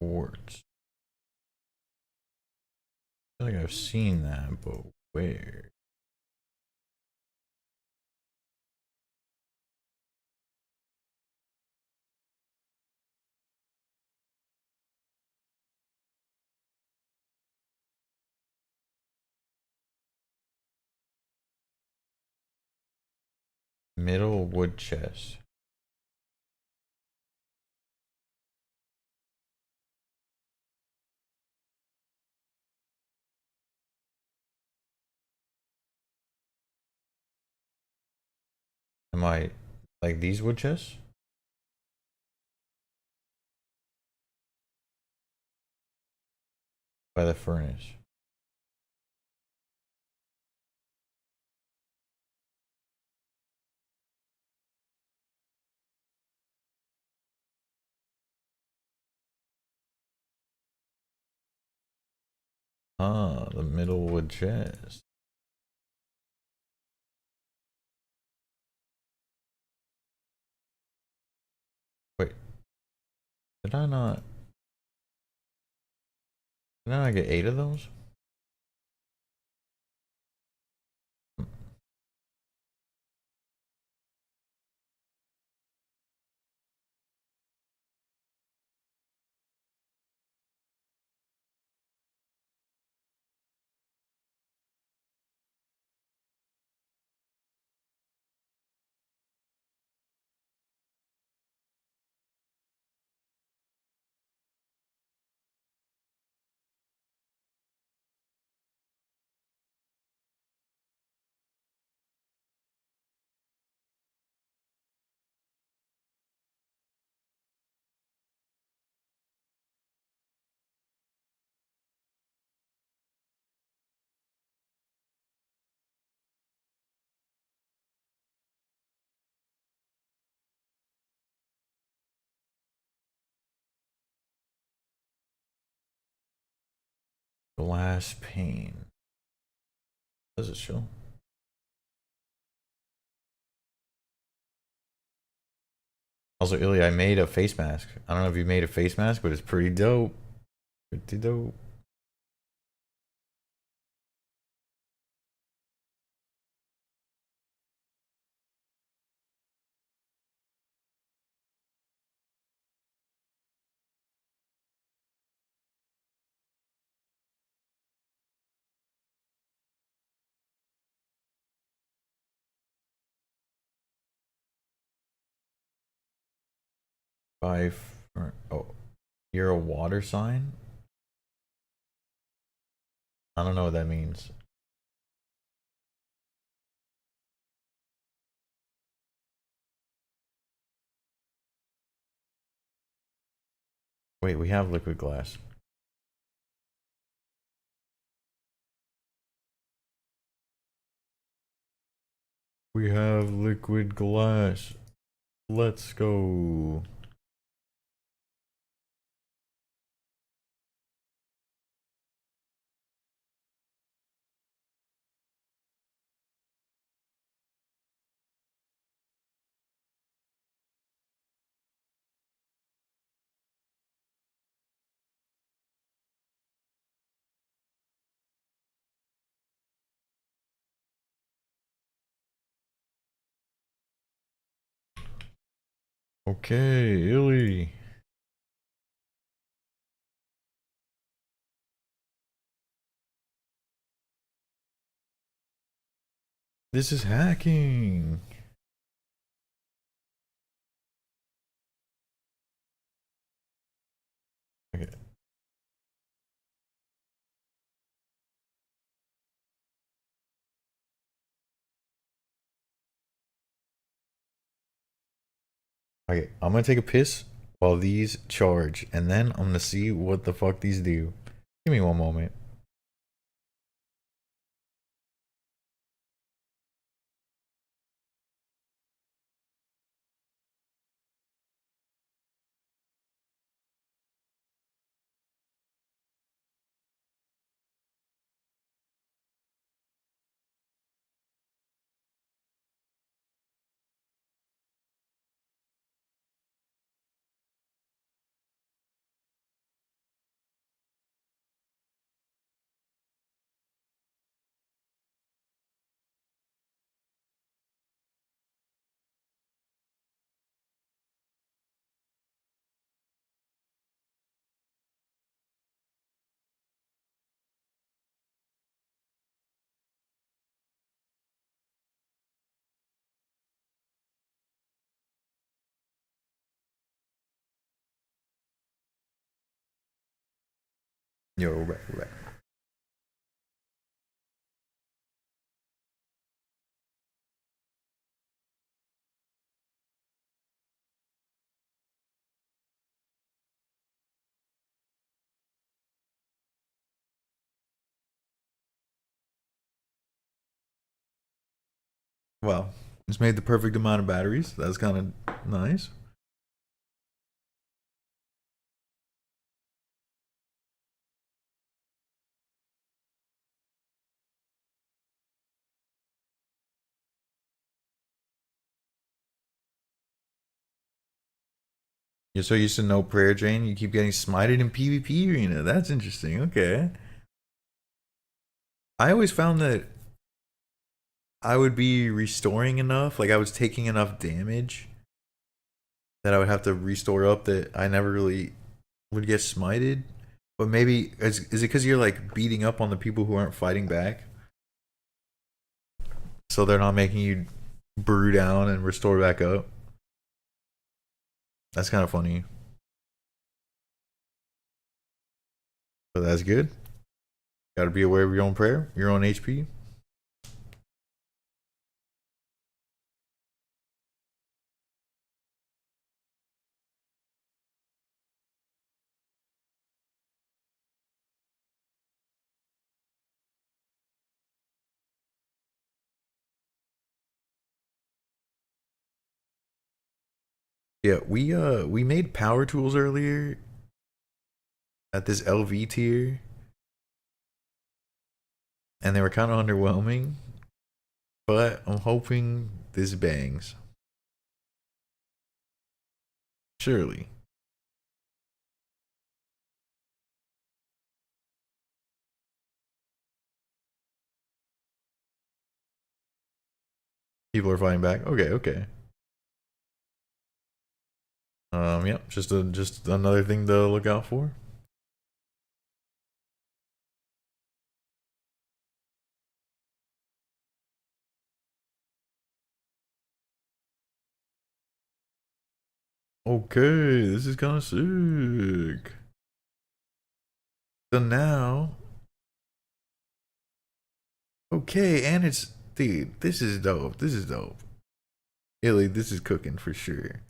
[SPEAKER 1] Quartz. I feel like I've seen that, but where? Middle wood chest. Am I like these wood chests? By the furnace. Ah, the middle wood chest. Wait, did I not? Did I not get 8 of those? Glass pane. Does it show? Also, Ilya, I made a face mask. I don't know if you made a face mask, but it's pretty dope. Pretty dope. Oh, you're a water sign? I don't know what that means. Wait, we have liquid glass. We have liquid glass. Let's go. Okay, Illy. This is hacking. Okay. Okay, I'm gonna take a piss while these charge, and then I'm gonna see what the fuck these do. Give me one moment. Yo, we're back, we're back. Well, it's made the perfect amount of batteries. That's kind of nice. You're so used to no prayer drain, you keep getting smited in PvP arena. That's interesting. Okay. I always found that I would be restoring enough, like I was taking enough damage that I would have to restore up that I never really would get smited. But maybe is it because you're like beating up on the people who aren't fighting back, so they're not making you brew down and restore back up? That's kind of funny, but that's good. Got to be aware of your own prayer, your own HP. Yeah, we made power tools earlier at this LV tier, and they were kind of underwhelming. But I'm hoping this bangs. Surely. People are fighting back. Okay, okay. Yep, just another thing to look out for. Okay, this is kind of sick. So now, okay, and it's dude, this is dope. This is dope. Illy, this is cooking for sure.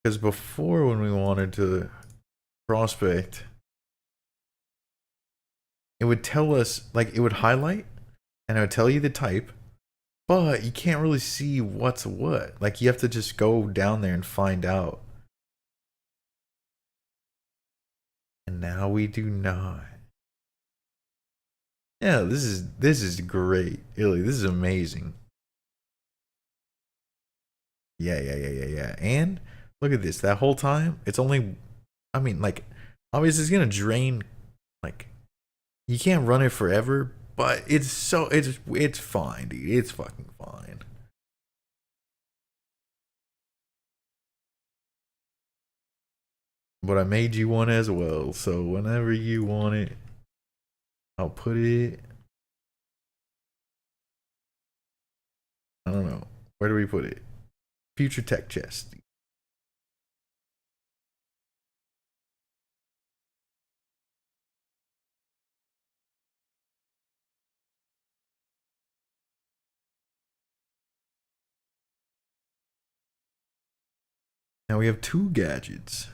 [SPEAKER 1] Because before, when we wanted to prospect, it would tell us like it would highlight, and it would tell you the type, but you can't really see what's what. Like you have to just go down there and find out. And now we do not. Yeah, this is great, Illy. This is amazing. Yeah. And look at this. That whole time, it's only. I mean, like, obviously, it's gonna drain. Like, you can't run it forever, but it's fine, dude. It's fucking fine. But I made you one as well, so whenever you want it, I'll put it. I don't know. Where do we put it? Future tech chest. Now we have 2 gadgets.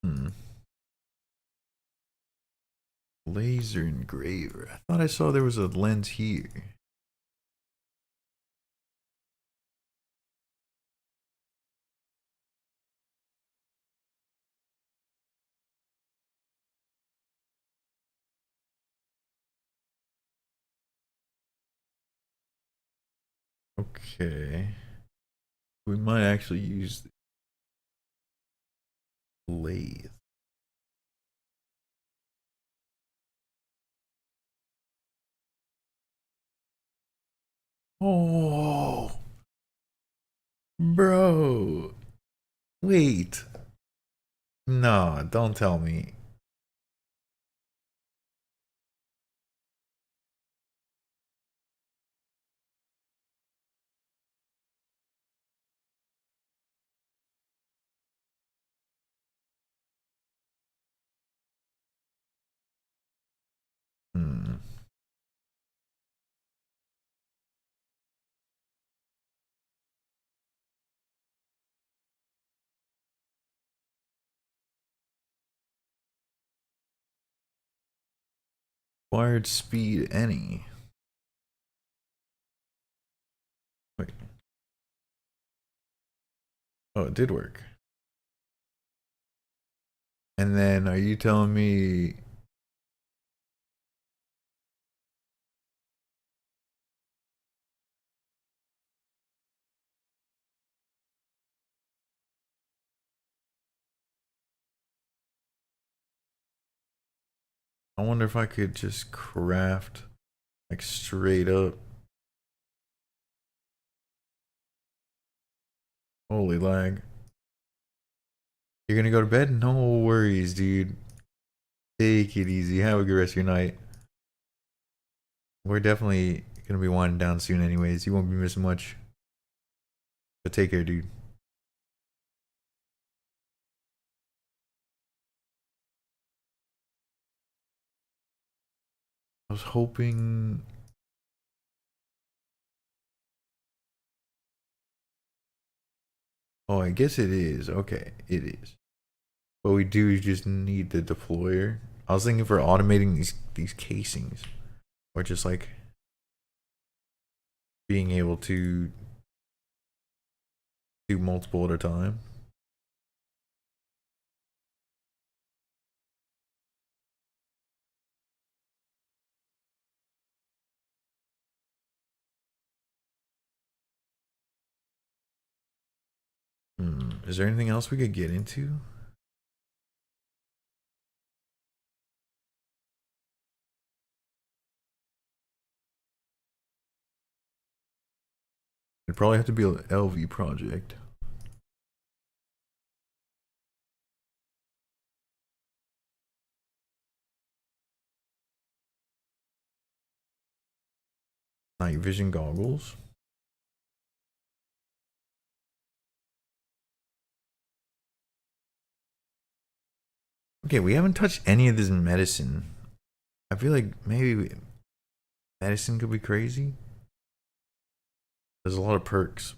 [SPEAKER 1] Hmm. Laser engraver. I thought I saw there was a lens here. Okay. We might actually use the lathe. Oh, bro. Wait. No, don't tell me. Hmm. Wired speed any. Wait. Oh, it did work. And then are you telling me I wonder if I could just craft like straight up. Holy lag. You're gonna go to bed? No worries, dude. Take it easy. Have a good rest of your night. We're definitely gonna be winding down soon anyways. You won't be missing much. But take care, dude. I was hoping. Oh, I guess it is. Okay, it is. But we do just need the deployer. I was thinking for automating these casings. Or just like being able to do multiple at a time. Is there anything else we could get into? It'd probably have to be an LV project. Night vision goggles. Okay, we haven't touched any of this medicine. I feel like maybe medicine could be crazy. There's a lot of perks.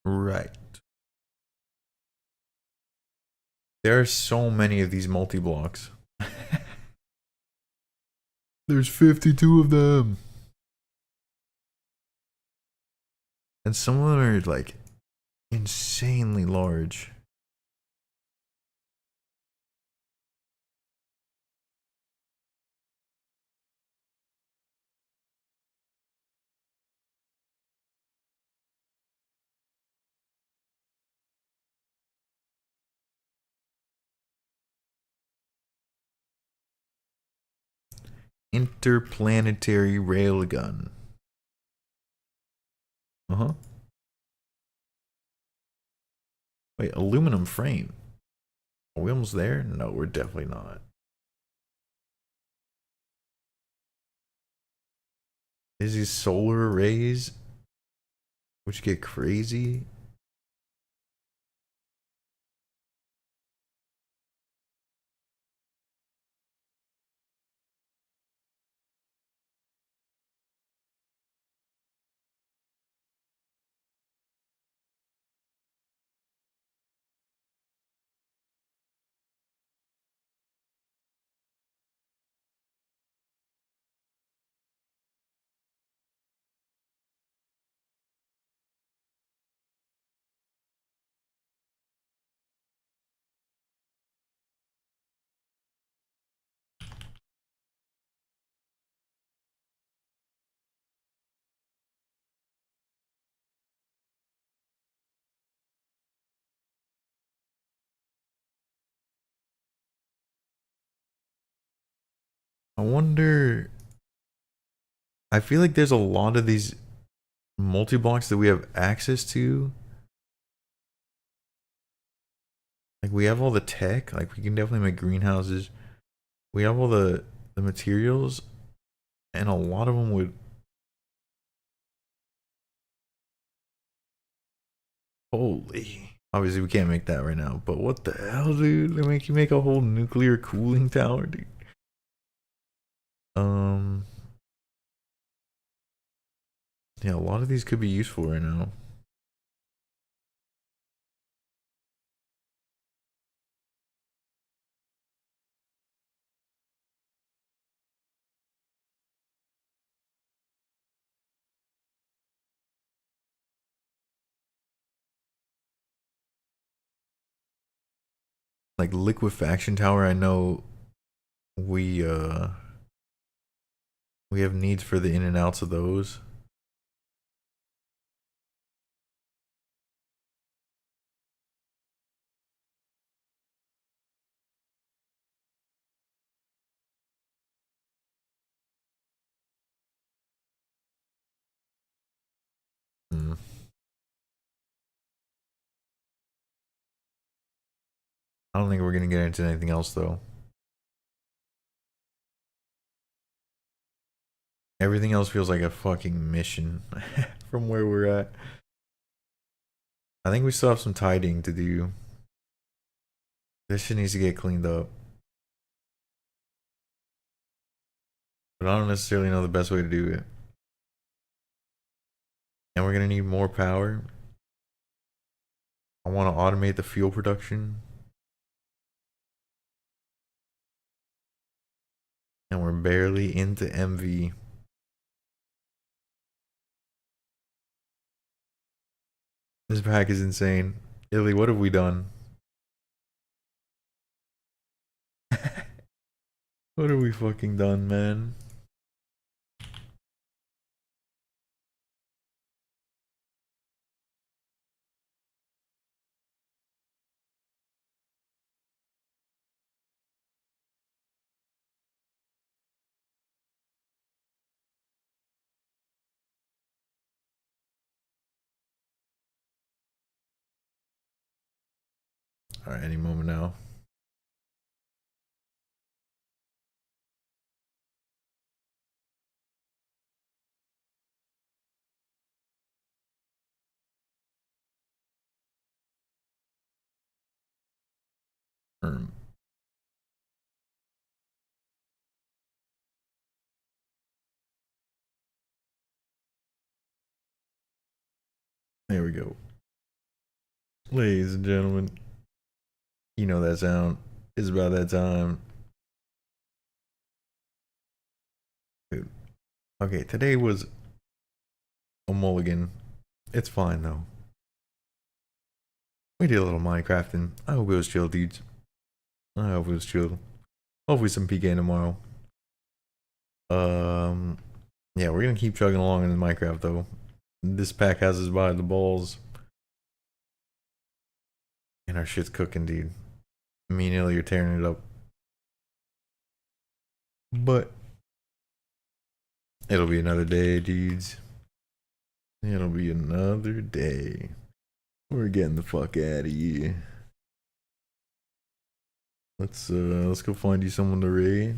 [SPEAKER 1] Right. There are so many of these multi-blocks. There's 52 of them. And some of them are like insanely large. Interplanetary railgun. Uh-huh. Wait, aluminum frame. Are we almost there? No, we're definitely not. Is these solar arrays, which get crazy? I wonder. I feel like there's a lot of these multi-blocks that we have access to. Like we have all the tech, like we can definitely make greenhouses. We have all the materials, and a lot of them would. Holy. Obviously, we can't make that right now, but what the hell, dude? They make you make a whole nuclear cooling tower, dude. Um, yeah, a lot of these could be useful right now. Like liquefaction tower, I know we uh we have needs for the in and outs of those. Hmm. I don't think we're gonna get into anything else though. Everything else feels like a fucking mission from where we're at. I think we still have some tidying to do. This shit needs to get cleaned up. But I don't necessarily know the best way to do it. And we're gonna need more power. I want to automate the fuel production. And we're barely into MV. This pack is insane. Illy, what have we done? What have we fucking done, man? All right, any moment now. Um, There we go. Ladies and gentlemen, you know that sound. It's about that time. Dude. Okay, today was a mulligan. It's fine though. We did a little Minecrafting. I hope it was chill, dudes. I hope it was chill. Hopefully some PK tomorrow. Yeah, we're gonna keep chugging along in Minecraft though. This pack has us by the balls. And our shit's cooking, dude. Me and Illy are tearing it up. But it'll be another day, dudes. It'll be another day. We're getting the fuck out of here. Let's go find you someone to raid.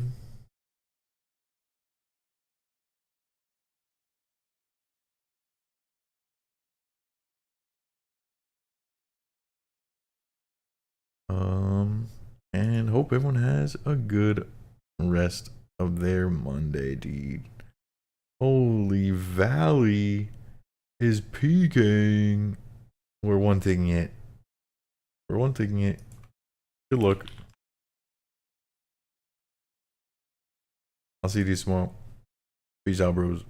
[SPEAKER 1] And hope everyone has a good rest of their Monday, dude. Holy Valley is peaking. We're one taking it. We're one taking it. Good luck. I'll see you tomorrow. Peace out, bros.